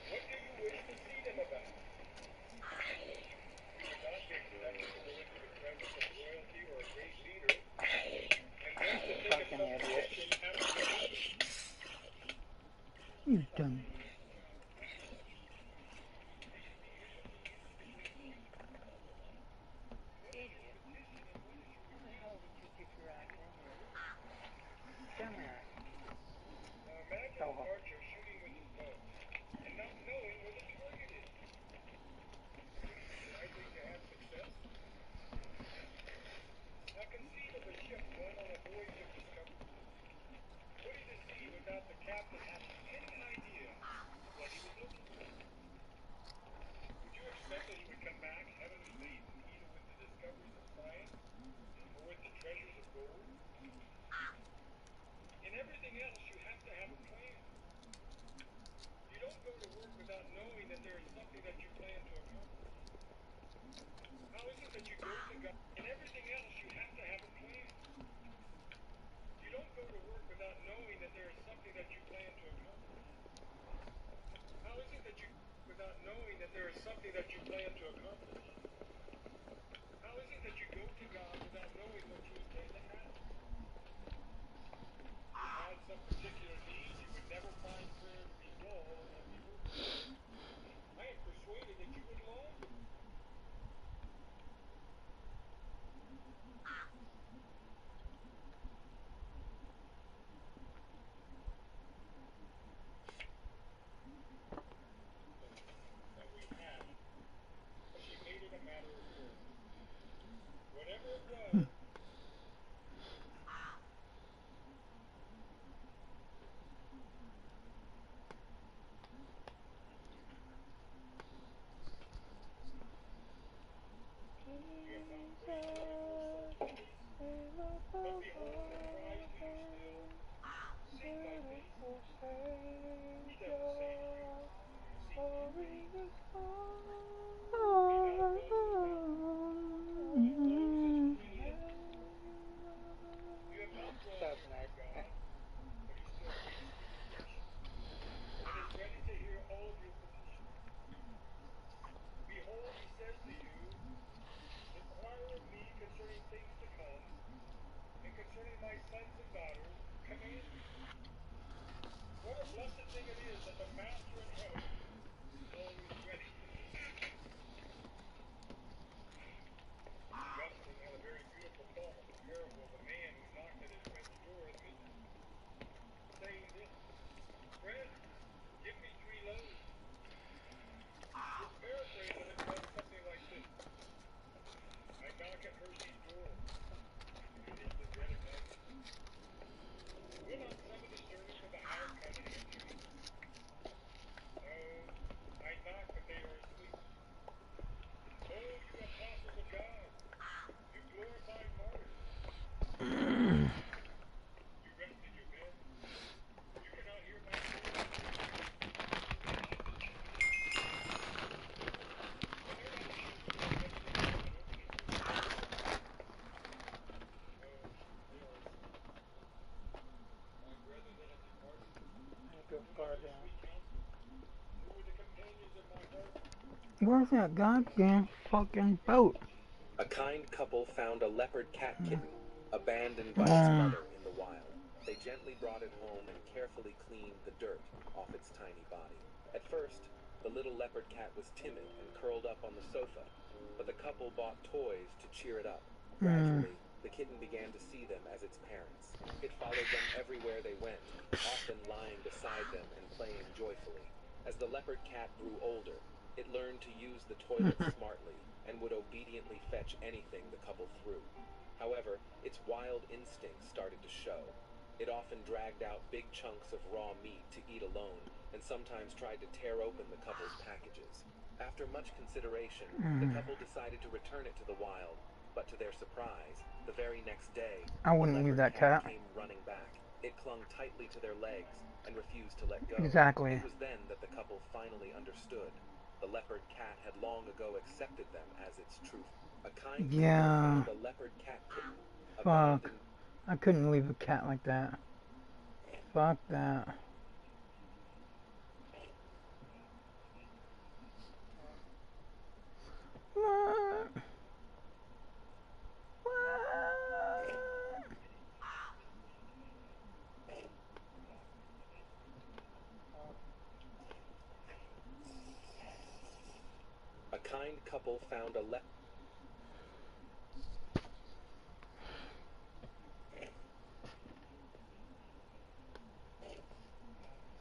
H: What do you wish to see them about? We should not be expected to go into the presence of royalty or a great leader and then to take a supposition after the meeting.
A: You dumb.
D: Idiot. How the hell did you get your ass in here? Dumbass.
H: Now imagine an archer shooting with his bow and not knowing where the target back heavenly laden either with the discoveries of science or with the treasures of gold? In everything else, you have to have a plan. You don't go to work without knowing that there is something that you plan to accomplish. How is it that you go to God? In everything else, you have to have a plan. You don't go to work without knowing that there is something that you plan to accomplish. How is it that you without knowing that there is something that you plan to accomplish? How is it that you go to God without knowing what you intend to ask? If you had some particular need, you would never find prayer to be dull or unfruitful. I am persuaded that you would long to. That we had, but she made it a matter of prayer. Whatever it was. Behold, he says to you, inquire of me concerning things to come, and concerning my sons and daughters, command me. What a blessed thing it is that the Master in heaven is always ready. Augustine had a very beautiful thought of the parable of the man who knocked at his friend's door at midnight, saying this, friend, give me 3 loaves. His paraphrase of it was something like this. I knock at mercy's door, and it is the bread of heaven. Will not some of the servants of the house come and answer me? No, I knock, but they are asleep. Oh, you apostles of God, you glorified martyrs, you rest in your bed. You cannot hear my voice.
A: Where's that goddamn fucking boat?
L: A kind couple found a leopard cat kitten abandoned by its mother in the wild. They gently brought it home and carefully cleaned the dirt off its tiny body. At first, the little leopard cat was timid and curled up on the sofa, but the couple bought toys to cheer it up. Gradually, the kitten began to see them as its parents. It followed them everywhere they went, often lying beside them and playing joyfully. As the leopard cat grew older, it learned to use the toilet smartly and would obediently fetch anything the couple threw. However, its wild instincts started to show. It often dragged out big chunks of raw meat to eat alone, and sometimes tried to tear open the couple's packages. After much consideration, the couple decided to return it to the wild, but to their surprise, the very next day,
A: I wouldn't leave that cat.
L: came running back. It clung tightly to their legs and refused to let go.
A: Exactly.
L: It was then that the couple finally understood. The leopard cat had long ago accepted them as its truth. A kind couple found a leopard cat kitten.
A: Fuck. I couldn't leave a cat like that. Fuck that. What? What?
L: A kind couple found a leopard.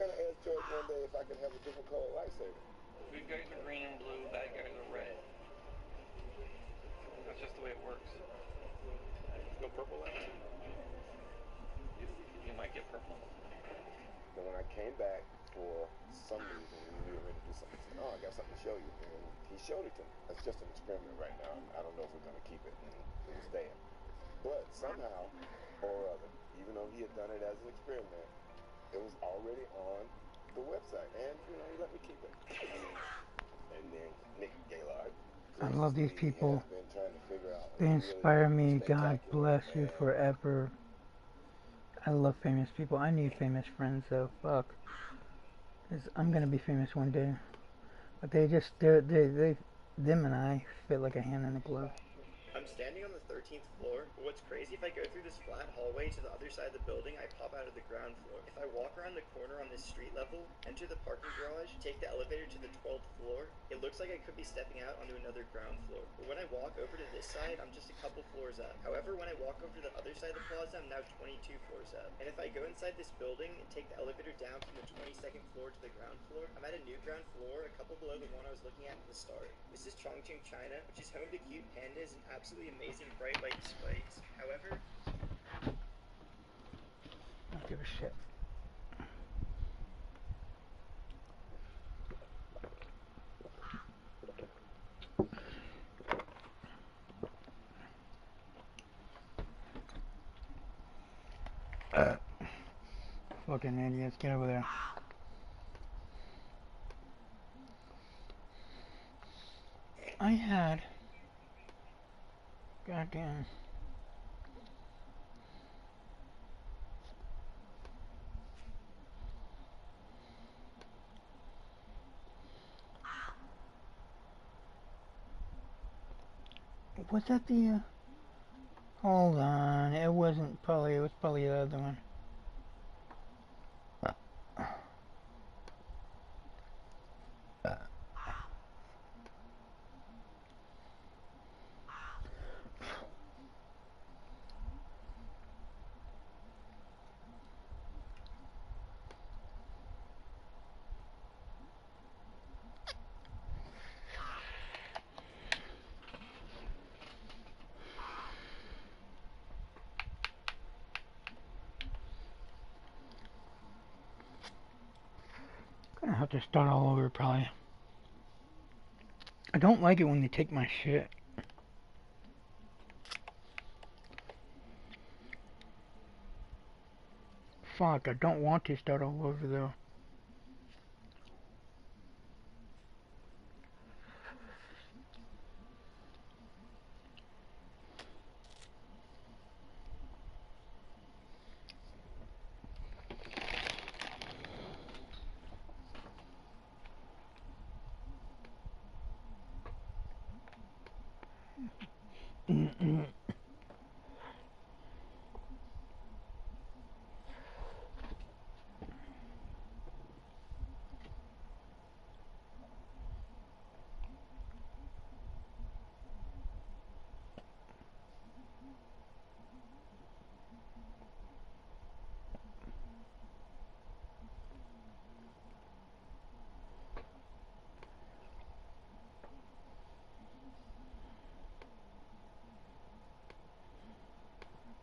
M: I'm gonna ask George one day if I could have a different colored lightsaber.
N: Good guys are green and blue, bad guys are red. That's just the way it works.
M: Let's go purple then.
N: You might get purple.
M: But when I came back, for some reason, we were ready to do something, he said, oh, I got something to show you. And he showed it to me. It's just an experiment right now. I don't know if we're going to keep it. And it was there. But somehow or other, even though he had done it as an experiment, it was already on the website. And, you know, he let me keep it. And then Nick Gaylord.
A: I love these people.
M: Been trying to figure out
A: They inspire me. God bless you forever. I love famous people. I need famous friends though. Fuck. 'Cause I'm gonna be famous one day. But them and I fit like a hand in a glove.
O: I'm standing on the 13th floor, but what's crazy, if I go through this flat hallway to the other side of the building, I pop out of the ground floor. If I walk around the corner on this street level, enter the parking garage, take the elevator to the 12th floor, it looks like I could be stepping out onto another ground floor. But when I walk over to this side, I'm just a couple floors up. However, when I walk over to the other side of the plaza, I'm now 22 floors up. And if I go inside this building and take the elevator down from the 22nd floor to the ground floor, I'm at a new ground floor, a couple below the one I was looking at the start. This is Chongqing, China, which is home to cute pandas and absolutely amazing bright light displays. However,
A: I don't give a shit. Fucking idiots, get over there. I had goddamn was that the hold on, it was probably the other one. Gonna have to start all over probably. I don't like it when they take my shit. Fuck, I don't want to start all over though.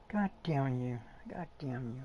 A: God damn you. God damn you.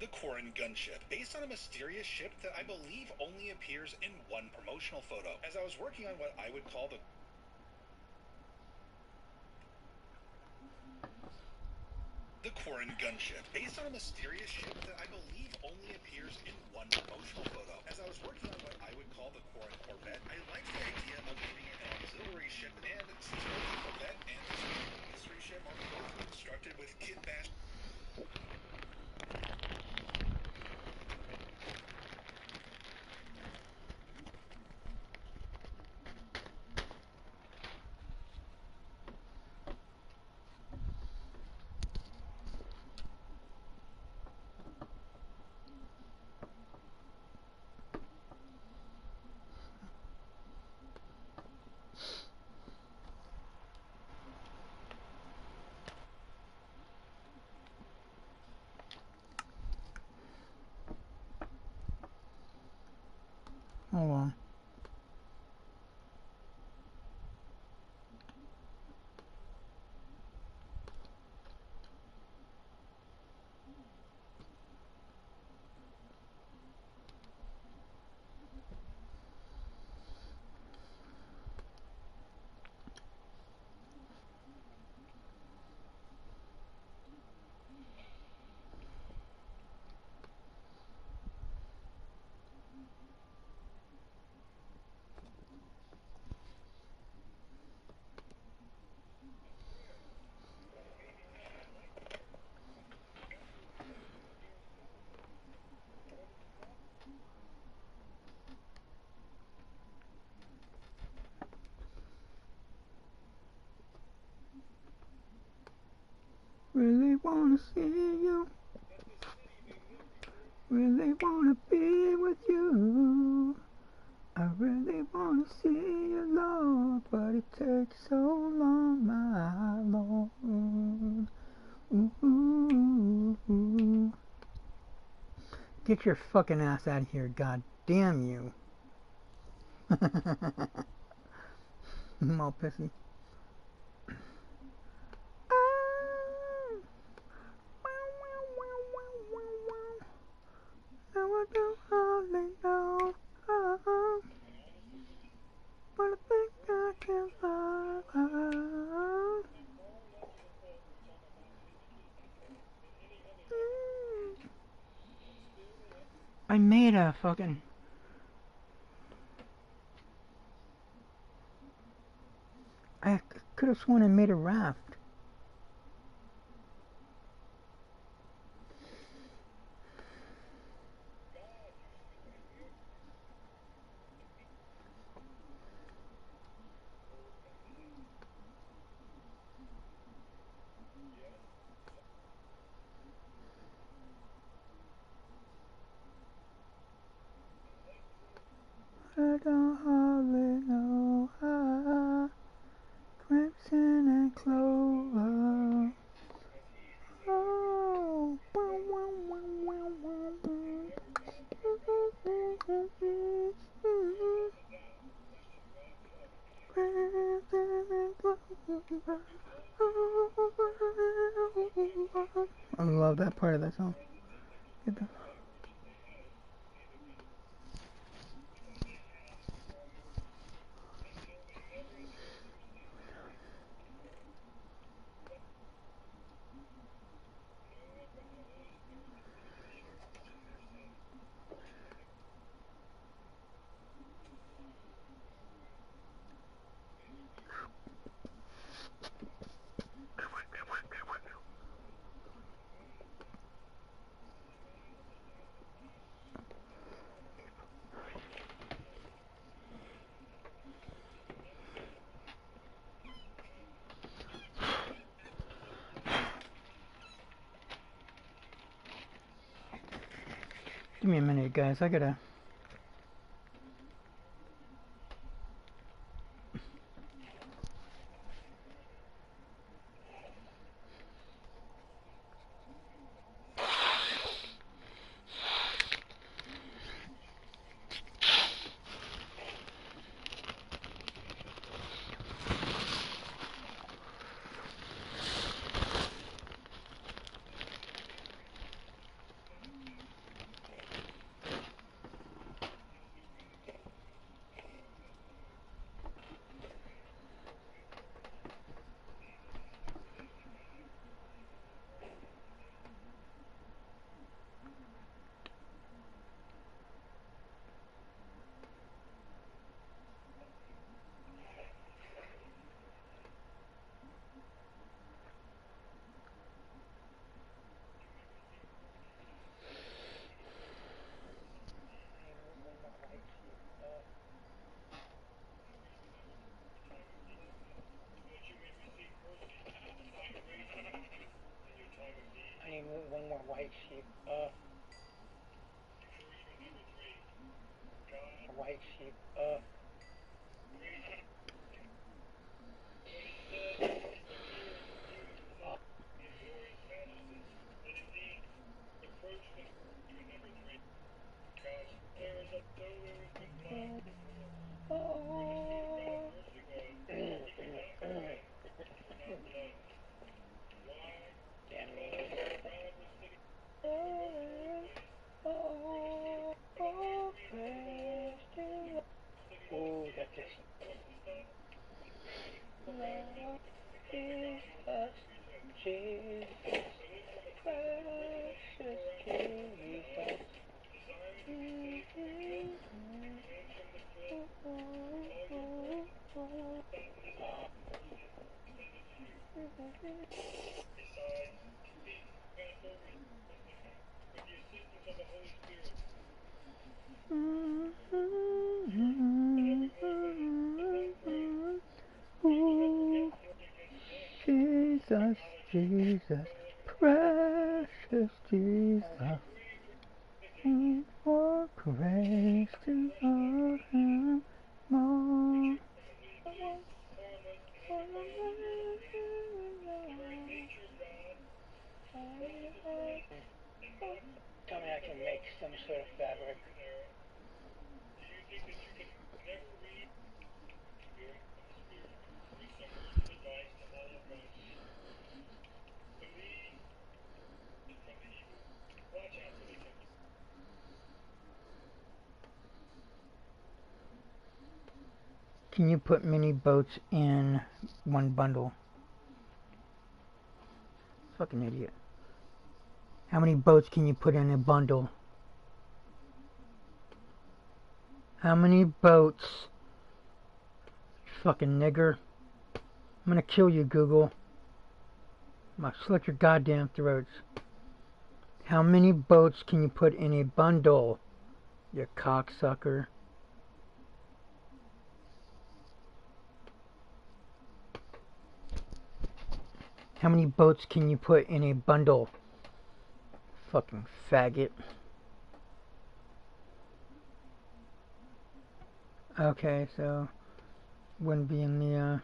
P: Quarren gunship, based on a mysterious ship that I believe only appears in one promotional photo. As I was working on what I would call the Quarren gunship, based on a mysterious ship that I believe only appears in one promotional photo. As I was working on what I would call the Quarren Corvette, I liked the idea of getting an auxiliary ship, and since both the Corvette and the mystery ship are both constructed with kit bash.
A: Hold on. Really wanna see you. Really wanna be with you. I really wanna see you, Lord, but it takes so long, my Lord. Ooh. Get your fucking ass out of here, god damn you. I'm all pissy. Now I don't hardly know. But I think I can fly. I made a fucking... I could have sworn I made a raft. I don't hardly know how. Crimson and clover. Oh, I love that part of that song. Get the Give me a minute, guys. I gotta... one more white sheep. White sheep. Oh, that's just Jesus, precious Jesus. Ooh, Jesus, Jesus, precious Jesus, for grace to love Him more. Tell me I can make some sort of fabric. Can you put mini boats in one bundle? Fucking idiot. How many boats can you put in a bundle? How many boats? Fucking nigger. I'm gonna kill you, Google. I'm gonna slit your goddamn throats. How many boats can you put in a bundle? You cocksucker. How many boats can you put in a bundle? Fucking faggot. Okay, so wouldn't be in the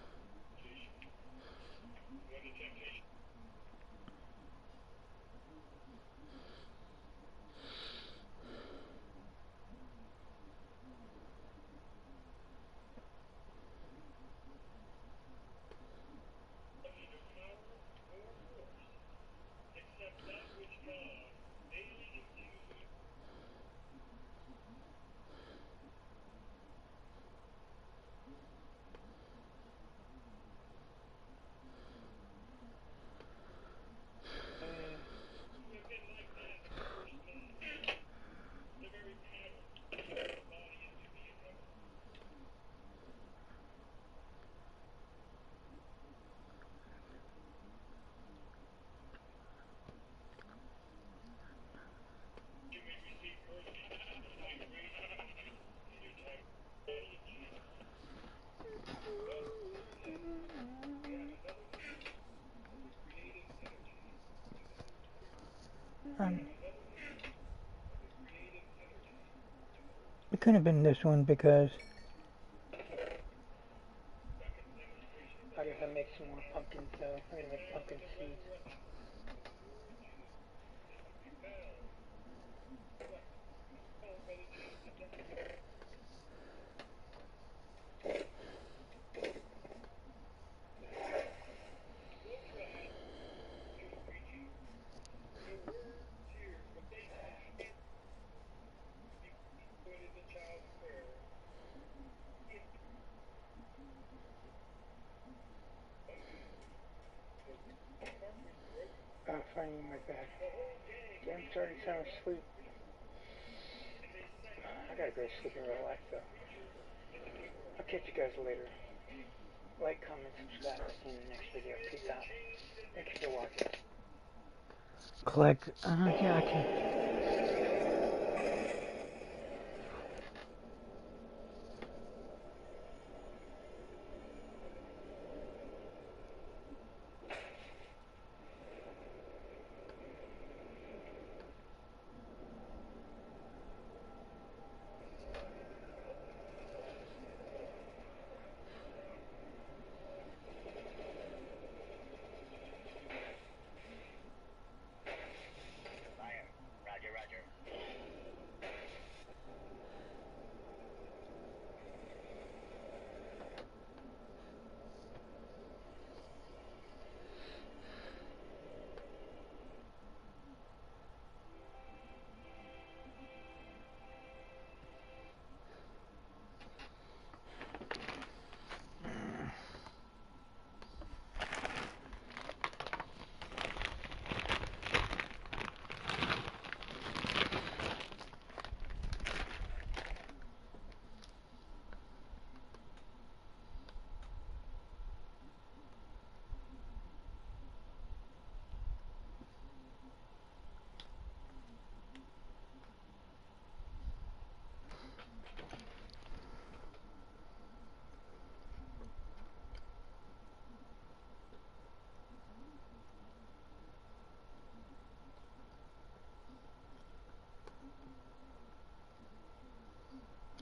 A: it could have been this one because I gotta make some more pumpkins, so I'm gonna make pumpkin seeds. Finally my bed. Yeah, I'm starting to sound asleep. I gotta go to sleep and relax though. I'll catch you guys later. Like, comment, subscribe. See you in the next video. Peace out. Thank you for watching. Collect. Yeah, I can.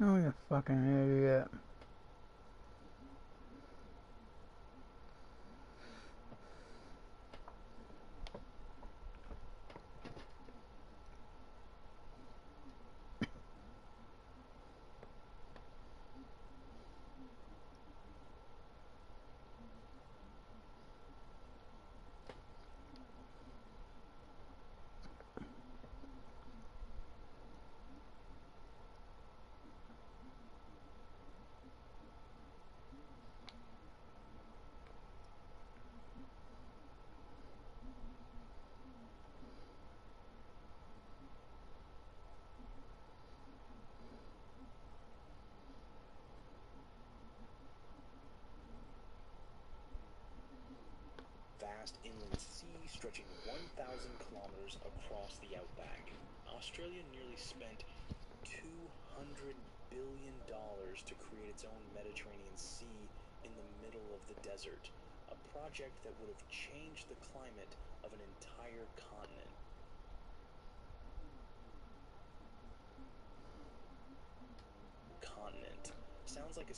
A: Oh, you fucking idiot.
Q: Vast inland sea stretching 1,000 kilometers across the outback. Australia nearly spent $200 billion to create its own Mediterranean Sea in the middle of the desert, a project that would have changed the climate of an entire continent. Sounds like a...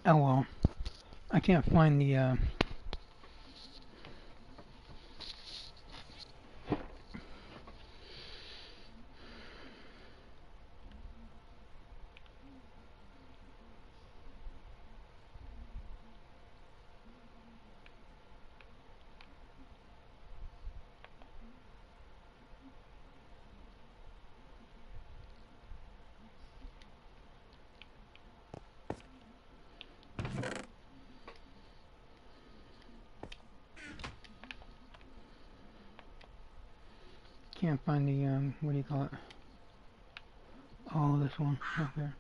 A: Oh well. I can't find the what do you call it? Oh, this one up here.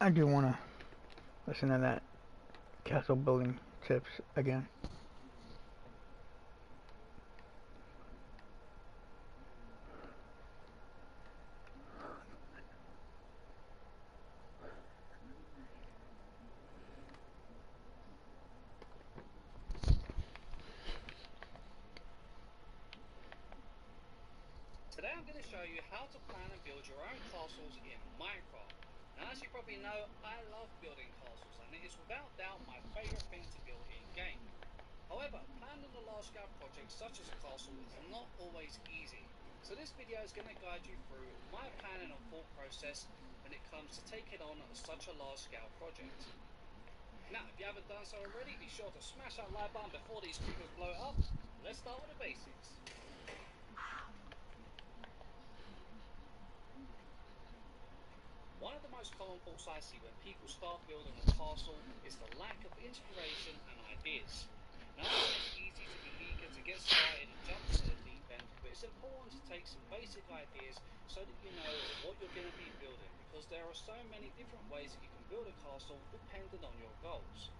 A: I do want to listen to that castle building tips again.
G: Today I'm going to show you how to plan and build your own castles in Minecraft. Now, as you probably know, I love building castles, and it is without doubt my favourite thing to build in-game. However, planning a large-scale project such as a castle is not always easy. So this video is going to guide you through my planning and thought process when it comes to taking on such a large-scale project. Now, if you haven't done so already, be sure to smash that like button before these creepers blow up. Let's start with the basics. One of the most common faults I see when people start building a castle is the lack of inspiration and ideas. Now, it's easy to be eager to get started and jump into the deep end, but it's important to take some basic ideas so that you know what you're going to be building, because there are so many different ways that you can build a castle depending on your goals.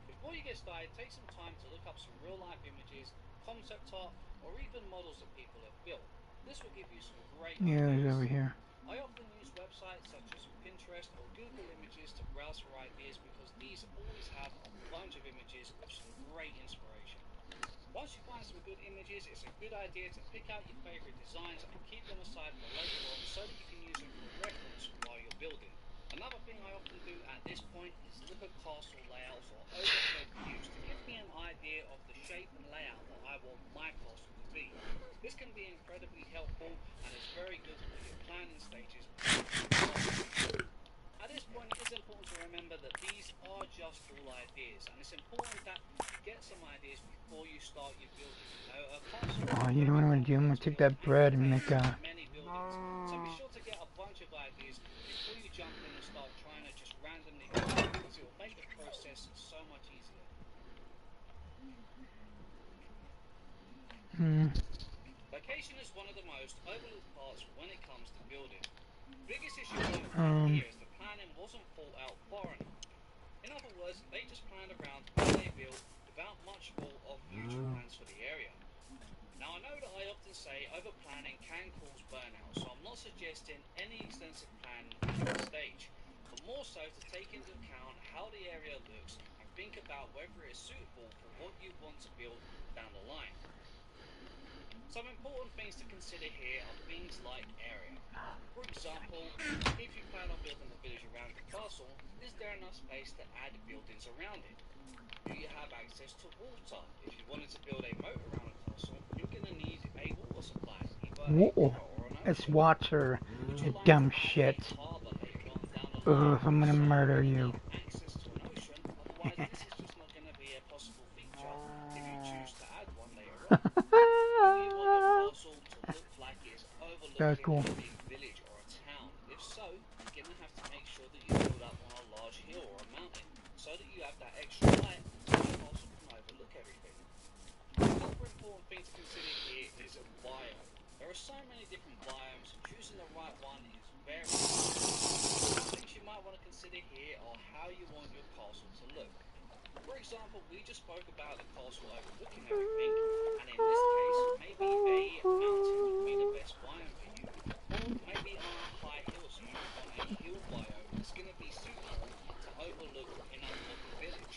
G: Before you get started, take some time to look up some real-life images, concept art, or even models that people have built. This will give you some great
A: Yeah,
G: ideas.
A: it's over here.
G: I often use websites such as Pinterest or Google Images to browse for ideas, because these always have a bunch of images with some great inspiration. Once you find some good images, it's a good idea to pick out your favourite designs and keep them aside for later on so that you can use them for reference while you're building. Another thing I often do at this point is look at castle layouts or overhead views to give me an idea of the shape and layout that I want my castle to be. This can be incredibly helpful and is very good for your planning stages. At this point, it is important to remember that these are adjust all ideas, and it's important that you get some ideas before you start your building. You know, a castle.
A: Oh, you know what I'm gonna do? I'm gonna take that bread and make a.
G: Many buildings, so be sure to get a bunch of ideas before you jump in and start trying to just randomly build, because it will make the process so much easier. Location is one of the most overlooked parts when it comes to building. Biggest issue here is the planning wasn't thought out far enough. In other words, they just planned around what they built without much thought of future plans for the area. Now I know that I often say over planning can cause burnout, so I'm not suggesting any extensive planning at this stage, but more so to take into account how the area looks and think about whether it is suitable for what you want to build down the line. Some important things to consider here are things like area. For example, if you plan on building a village around the castle, is there enough space to add buildings around it? Do you have access to water? If you wanted to build a moat around a castle, you're going to need a water supply, either a river or an ocean.
A: It's water, you dumb shit. Ugh, I'm gonna murder you.
G: Access to an ocean, otherwise this is just not going to be a possible feature if you choose to add one later on. Do you want your castle to look like it's overlooking
A: cool.
G: a big village or a town? If so, you're going to have to make sure that you build up on a large hill or a mountain, so that you have that extra light so the castle can overlook everything. Another important thing to consider here is a biome. There are so many different biomes, choosing the right one is very important. Things you might want to consider here are how you want your castle to look. For example, we just spoke about the castle overlooking everything, and in this case, maybe a mountain would be the best biome for you. Or maybe on a high hill, so you want a hill biome that's going to be suitable to overlook an unlocked village.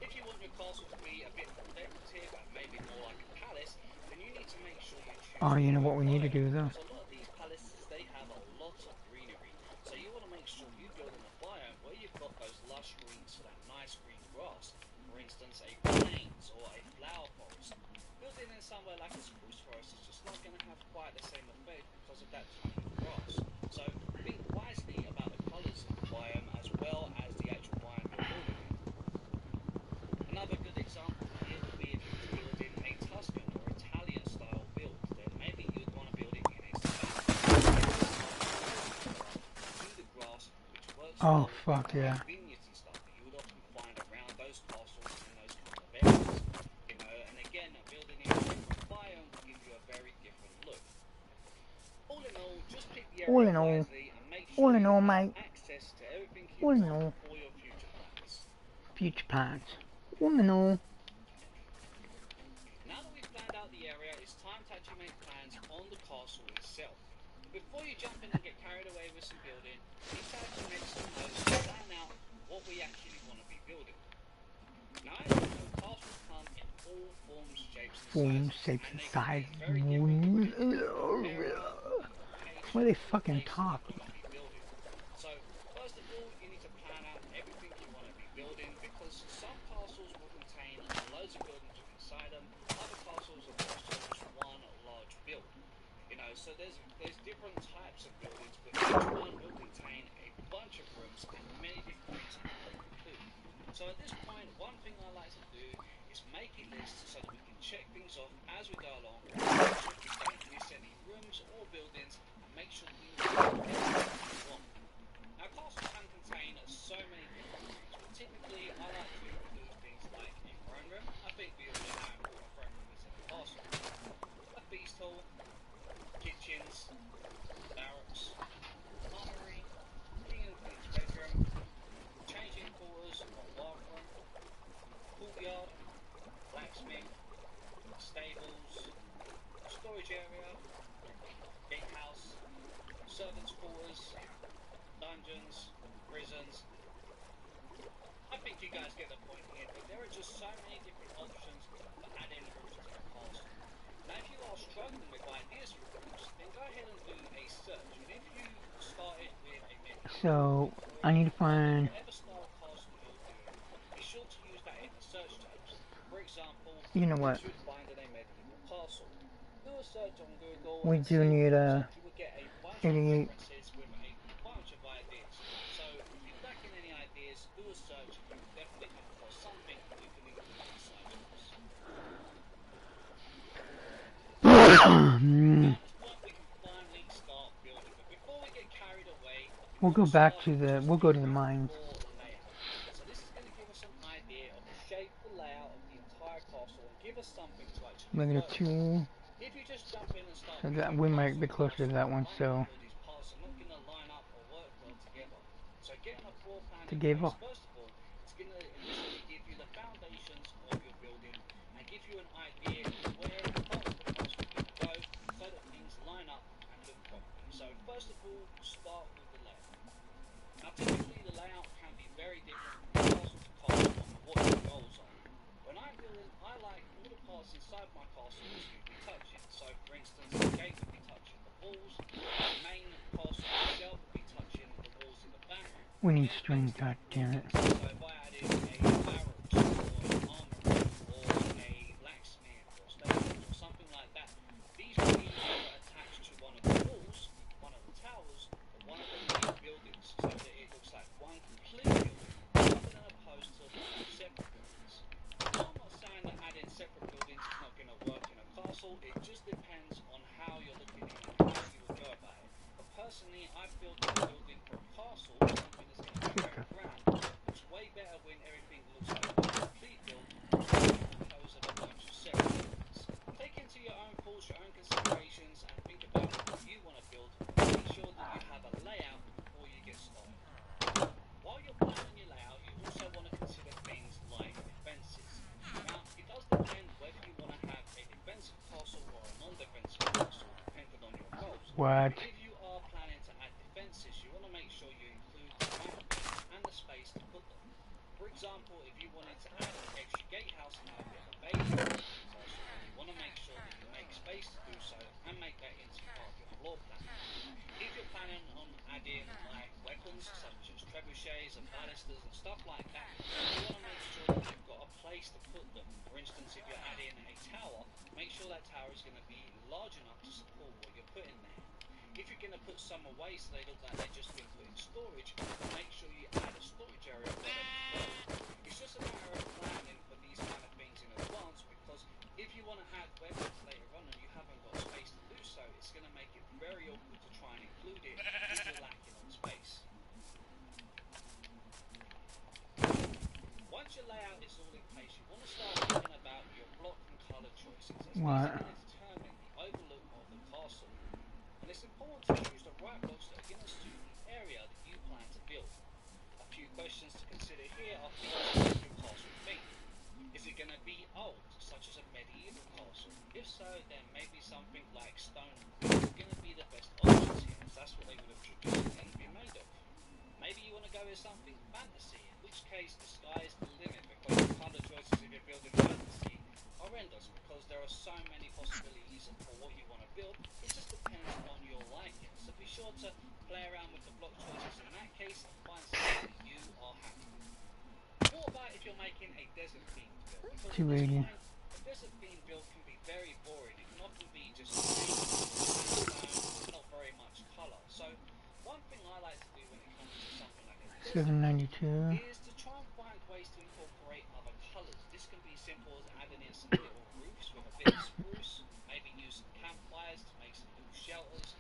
G: If you want your castle to be a bit more decorative and maybe more like a palace, then you need to make sure you choose.
A: Oh, you know what we need to do though?
G: A lot of these palaces, they have a lot of greenery, so you want to make sure you build in a biome where you've got those lush greens for that nice green grass. For instance, a plains or a flower forest. Building in somewhere like a spruce forest is just not going to have quite the same effect because of that type of grass. So think wisely about the colours of the biome as well as the actual biome you're building in. Another good example here would be if you're building a Tuscan or Italian style build, then maybe you'd want to build it in a space to the grass, which works
A: Oh,
G: well
A: fuck
G: with
A: yeah.
G: vineyards and stuff that you would often find around those castles in those kind of areas. You know, and again, building in a different biome will give you a very different look. All in all, just pick the
A: All
G: area
A: in all.
G: wisely and make
A: All
G: sure
A: in
G: you
A: all,
G: have
A: mate.
G: access to everything
A: All
G: you
A: in all.
G: want for your future plans.
A: Future plans. All in all.
G: Now that we've planned out the area, it's time to actually make plans on the castle itself. Before you jump in and get carried away with some building, you need to actually make some notes to plan out what we actually want to be building. Now, as you know, castles come in all forms, shapes,
A: Forms, shapes, and sizes. Why they fucking talk?
G: So, first of all, you need to plan out everything you want to be building, because some castles will contain loads of buildings inside them, other castles are just one large build. You know, so there's different types of buildings, but each one will contain a bunch of rooms and many different things that they can do. So at this point, one thing I like to do is make a list so that we can check things off as we go along, make sure we don't miss any rooms or buildings, and make sure we know everything we want. Now, castles can contain so many different rooms, but typically I like to include things like a throne room. I think we all know what a throne room is in a castle. A feast hall, kitchens, barracks, armory, king and queen's bedroom, changing quarters or bathroom, courtyard, blacksmith, stables, storage area, gatehouse, servants' quarters, dungeons, prisons. I think you guys get the point here, but there are just so many different options for adding rooms to your castle. Now, if you are struggling with ideas for rooms, then go ahead and do a search. And if you started with a medieval,
A: So, I need to find.
G: whatever style castle you're doing, be sure to use that in the search terms. For example,
A: You know what?
G: should find in a medieval castle. Do a search on Google.
A: We
G: and
A: do
G: see
A: need
G: what
A: a.
G: search. You will get a bunch of
A: 88.
G: references with a bunch of ideas. So if you're lacking any ideas, place, do a search, and you'll definitely come across something that you can include inside yours. We can finally start building, but before we get carried away,
A: We'll go back to the. We'll go to the mines.
G: So this is going to give us an idea of the shape, the layout of the entire castle, and give us something to actually work
A: -2.
G: If you just jump in and start
A: So that we might be closer to that one. So.
G: these parts are not going to line up or work well together. So getting a floor plan
A: To
G: in
A: give
G: place,
A: up.
G: first of all, it's going to initially give you the foundations of your building and give you an idea of where parts of the castle can go so that things line up and look properly. So first of all, start with the layout. Now typically the layout can be very different from castle to castle and what your goals are. When I'm building, I like all the parts inside my castle to be touching. So for instance, the gate would be touching the walls, the main castle itself would be touching the walls in the back.
A: We need string. God damn it.
G: So if I added a barracks or an armory or a blacksmith or stables or something like that, these would be either attached to one of the walls, one of the towers, or one of the main buildings, so that it looks like one complete building, rather than opposed to separate buildings. Now, I'm not saying that adding separate buildings is not going to work in a castle. It just depends on how you're looking at it and how you would go about it. But personally, I feel that building for a castle, something that's going to be very grand, looks way better when everything looks like a complete build composed of a bunch of separate buildings. Take into your own thoughts, your own considerations, and think about what you want to build. Make sure that you have a layout before you get started. While you're planning your layout, you also want to consider things like defenses. Now, it does depend whether you want to have a defensive castle or a non-defensive castle, depending on your goals.
A: What?
G: If you are planning to add defenses, you want to make sure you include the amount of space and the space to put them. For example, if you wanted to add an extra gatehouse and have a bit of a base in the castle, you want to make sure that you make space to do so and make that into part of your floor plan. If you're planning on adding like weapons such as trebuchets and ballisters and stuff like that, you want to make sure that you've got a place to put them. For instance, if you're adding a tower, make sure that tower is going to be large enough to support what you're putting there. If you're going to put some away so they look like they've just been put in storage, make sure you add a storage area for them as well. It's just a matter of planning for these kind of things in advance, because if you want to add weapons later on and you haven't got space to do so, it's going to make it very awkward to try and include it if you're lacking on space. Once your layout is all in place, you want to start thinking about your block and colour choices, as these are going to determine the overlook of the castle. And it's important to choose the right blocks that are going to suit the area that you plan to build. A few questions to consider here are things like your castle theme. Is it going to be old, such as a medieval castle? If so, then maybe something like stone is going to be the best options here, as that's what they would have traditionally been made of. Maybe you want to go with something fantasy, in which case the sky is the limit, because the colour choices if you're building fantasy are endless, because there are so many possibilities for what you want to build. It just depends on your liking. So be sure to play around with the block choices in that case and find something that you are happy with. What about if you're making a desert themed build? Because
A: 280.
G: a desert themed build can be very boring. It can often be just plain, not very much colour. So one thing I like to do when it comes to something like a desert
A: 792.
G: is to try and find ways to incorporate other colours. This can be simple as adding in some little roofs with a bit of spruce, maybe use some campfires to make some little shelters,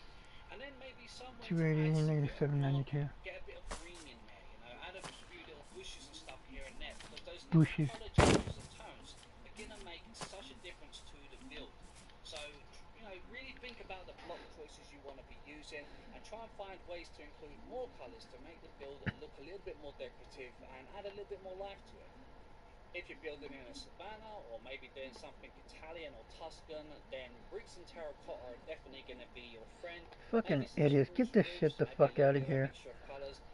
G: and then maybe somewhere to add some bit of
A: 792.
G: get a bit of green in there, you know, add a few little bushes and stuff here and there, because those
A: Bushes.
G: colour changes and tones are going to make such a difference to the build. So, you know, really think about the block choices you want to be using and try and find ways to include more colours to make the build look a little bit more decorative and add a little bit more life to it. If you're building in a savannah or maybe doing something Italian or Tuscan, then bricks and terracotta are definitely going to be your friend.
A: Fucking idiots. Get this shit the fuck out of here.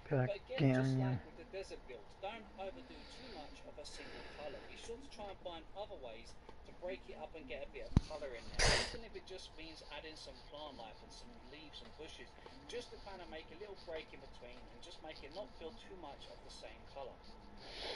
A: God
G: But again,
A: damn
G: just
A: you.
G: like with the desert builds, don't overdo too much of a single colour. Be sure to try and find other ways to break it up and get a bit of colour in there. Even if it just means adding some plant life and some leaves and bushes, just to kind of make a little break in between and just make it not feel too much of the same colour.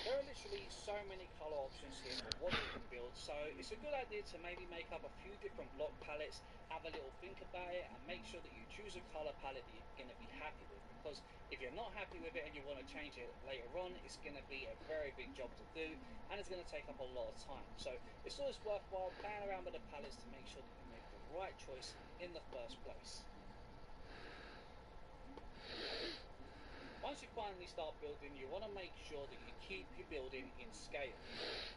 G: There are literally so many colour options here for what you can build, so it's a good idea to maybe make up a few different block palettes, have a little think about it, and make sure that you choose a colour palette that you're going to be happy with, because if If you're not happy with it and you want to change it later on, it's going to be a very big job to do, and it's going to take up a lot of time. So it's always worthwhile playing around with the palettes to make sure that you make the right choice in the first place. Once you finally start building, you want to make sure that you keep your building in scale.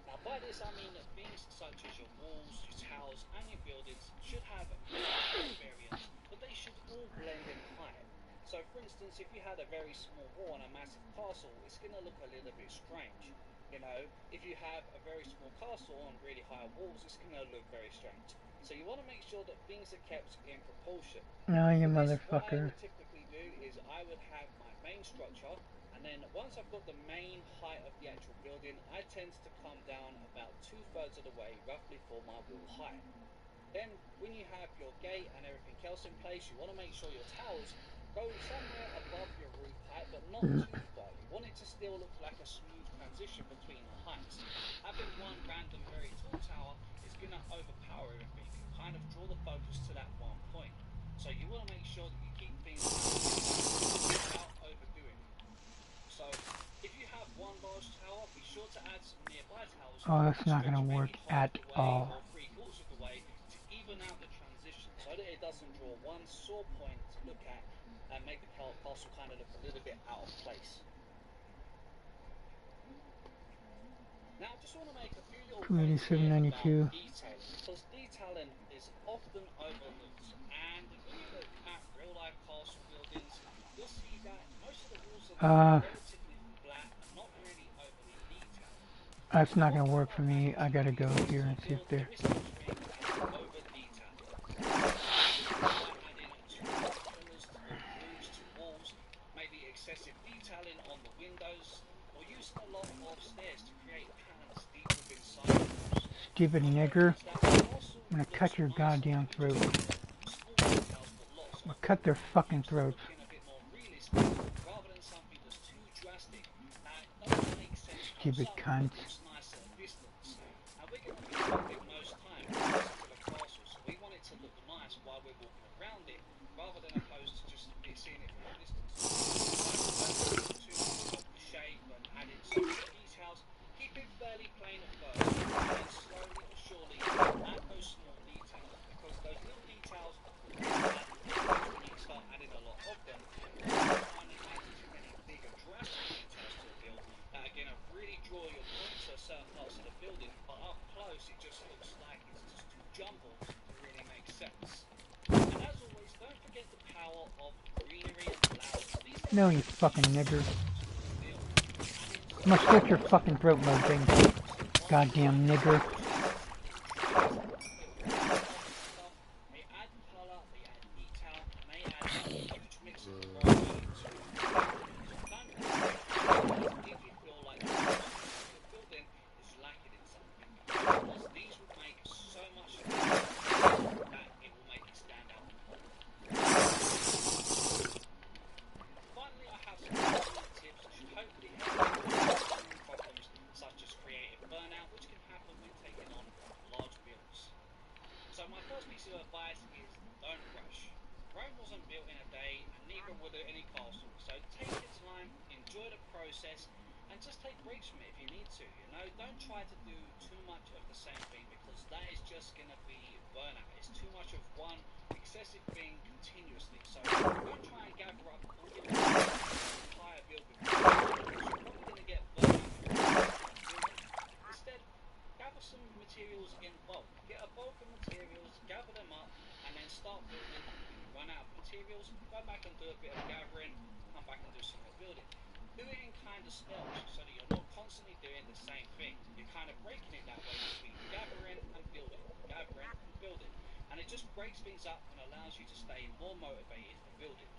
G: Now by this I mean that things such as your walls, your towers and your buildings should have variance, but they should all blend in height. So for instance, if you had a very small wall on a massive castle, it's going to look a little bit strange. You know, if you have a very small castle on really high walls, it's going to look very strange. So you want to make sure that things are kept in proportion.
A: No, you
G: What I
A: motherfucker.
G: would typically do is I would have my main structure, and then once I've got the main height of the actual building, I tend to come down about 2/3 of the way, roughly for my wall height. Then when you have your gate and everything else in place, you want to make sure your towers go somewhere above your roof height, but not too far. You want it to still look like a smooth transition between the heights. Having one random very tall tower is going to overpower everything and kind of draw the focus to that one point. So you want to make sure that you keep things without overdoing it. So if you have one large tower, be sure to add some nearby towers.
A: Oh, that's not going to work at all.
G: Or 3/4 of the way to even out the transition, so that it doesn't draw one sore point to look at and make the castle kind of look a little bit out of place. Now I just want to make a few little points here about
A: 287.92.
G: detailing, because detailing is often overlooked, and when you look at real life castle buildings, you'll see that most of the walls are relatively flat and not really overly detailed.
A: That's not going to work for me. I got to go here and see if they're...
G: Excessive detailing on the windows, or use a lot of stairs to create panels deep within side walls.
A: Stupid nigger. I'm going to cut your goddamn throat. I'm going to cut their fucking throats. Stupid cunt.
G: We want it to look nice while we're walking around it, rather than opposed to just seeing it from a distance. The shape and adding some details, keep it fairly plain at first, and then slowly but surely add those small details, because those little details, when you start adding a lot of them, finding too many big and drastic details to the build that are going to really draw your point to certain parts of the building, but up close it just looks like it's just too jumbled to really make sense. And as always, don't forget the power of greenery and flowers.
A: No, you fucking nigger. I'm gonna slit your fucking throat, Mojang. Goddamn nigger.
G: And just take breaks from it if you need to, you know, don't try to do too much of the same thing, because that is just going to be burnout. It's too much of one excessive thing continuously, so don't try and gather up all your entire build with you, because you're probably going to get burnout. Instead, gather some materials in bulk. Get a bulk of materials, gather them up, and then start building. Run out of materials, go back and do a bit of gathering, come back and do some more building. Do it in kind of steps, so that you're not constantly doing the same thing. You're kind of breaking it that way between gathering and building, and it just breaks things up and allows you to stay more motivated for building.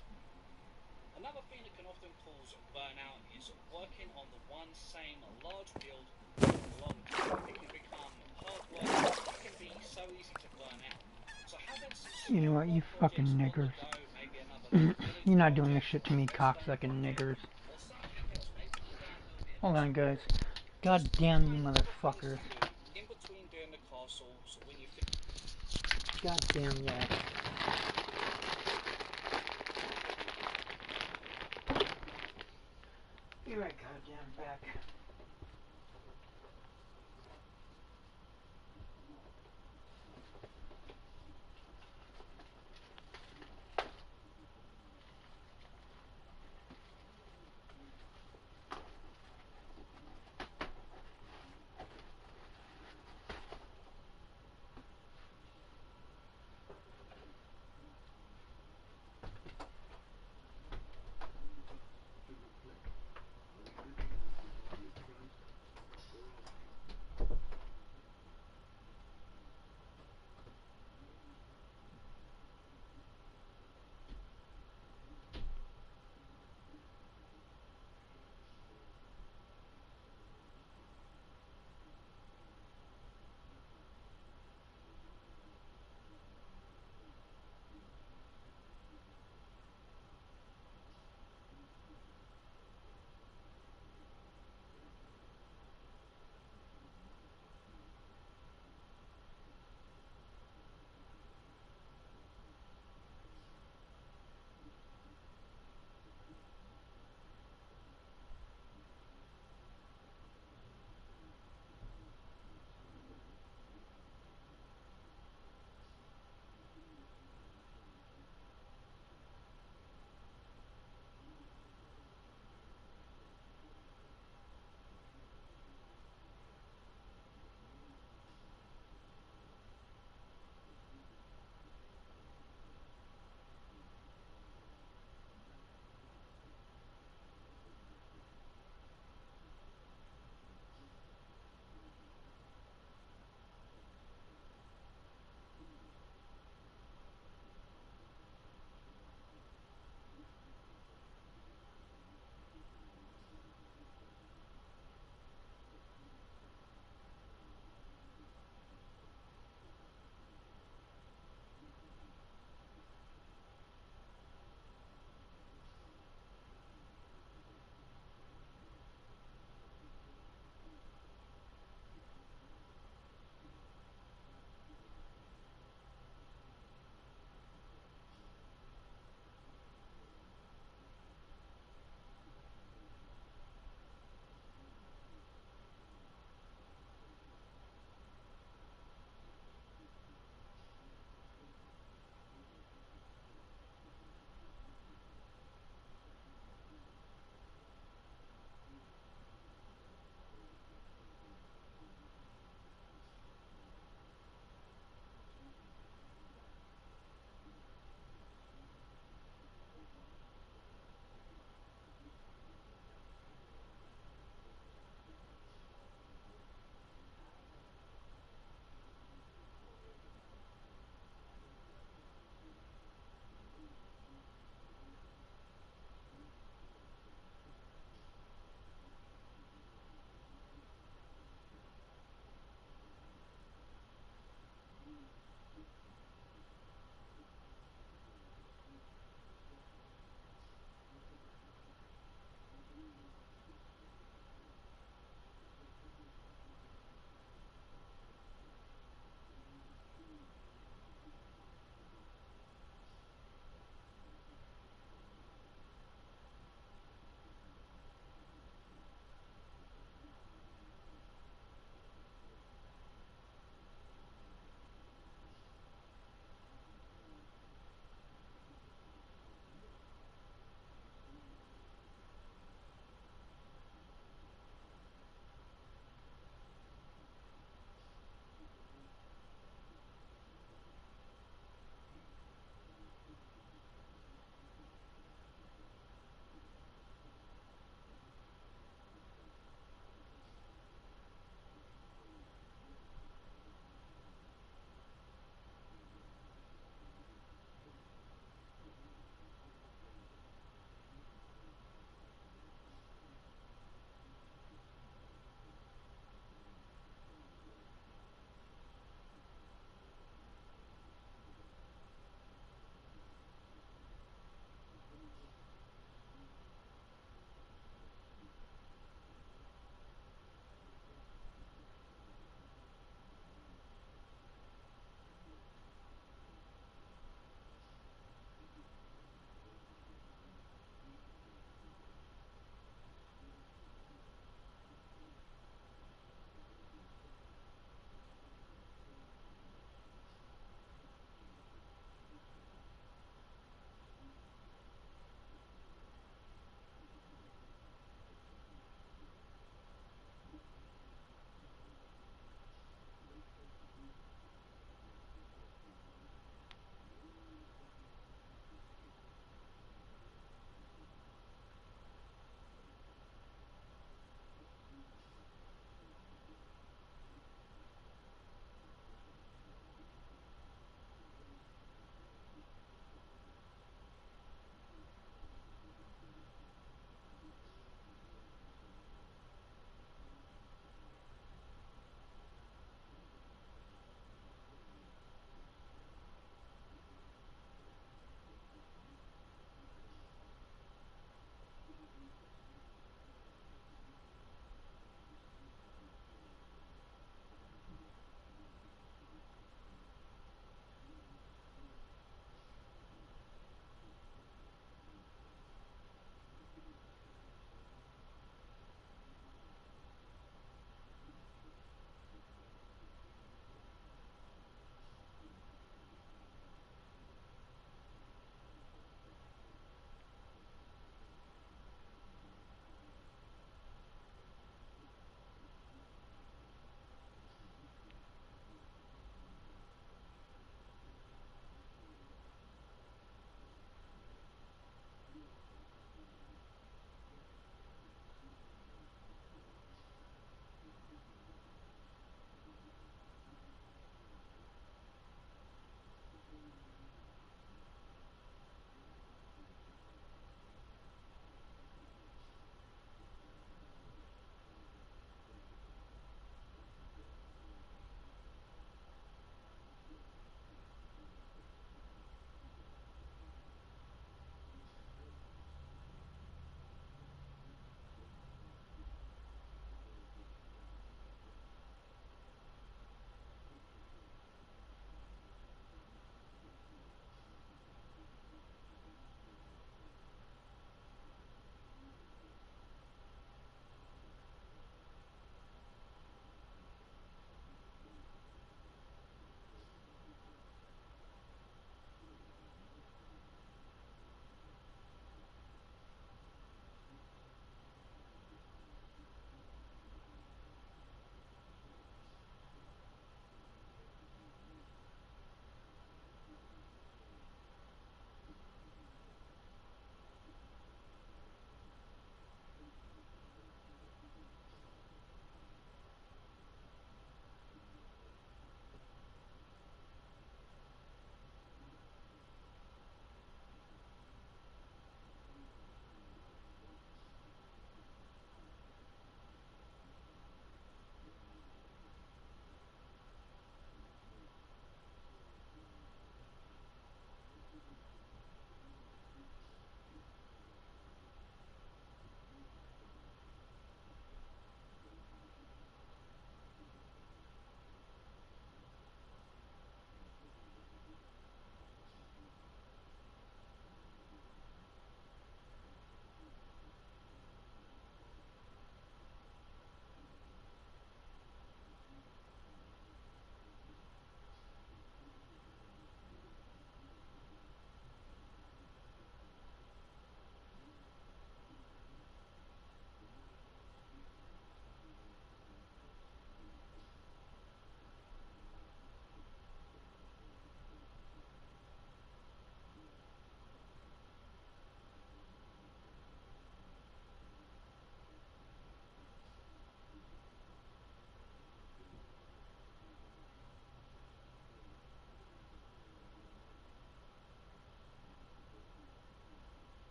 G: Another thing that can often cause burnout is working on the one same large build for a long time. It can become hard work. It can be so easy to burn out. So having some
A: You know what, you fucking niggers. You're not doing this shit to me, cocksucking niggers. Hold on, guys. God damn you, motherfuckers.
G: in between doing the castles, when you
A: God damn y'all. be right goddamn back.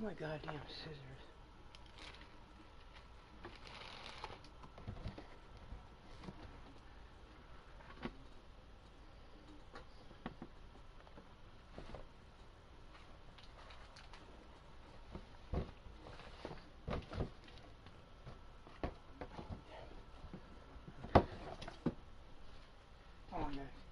A: my goddamn scissors. Oh, nice.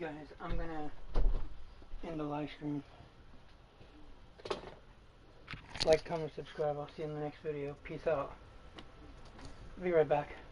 A: guys, I'm gonna end the live stream. Like, comment, subscribe. I'll see you in the next video. Peace out. Be right back.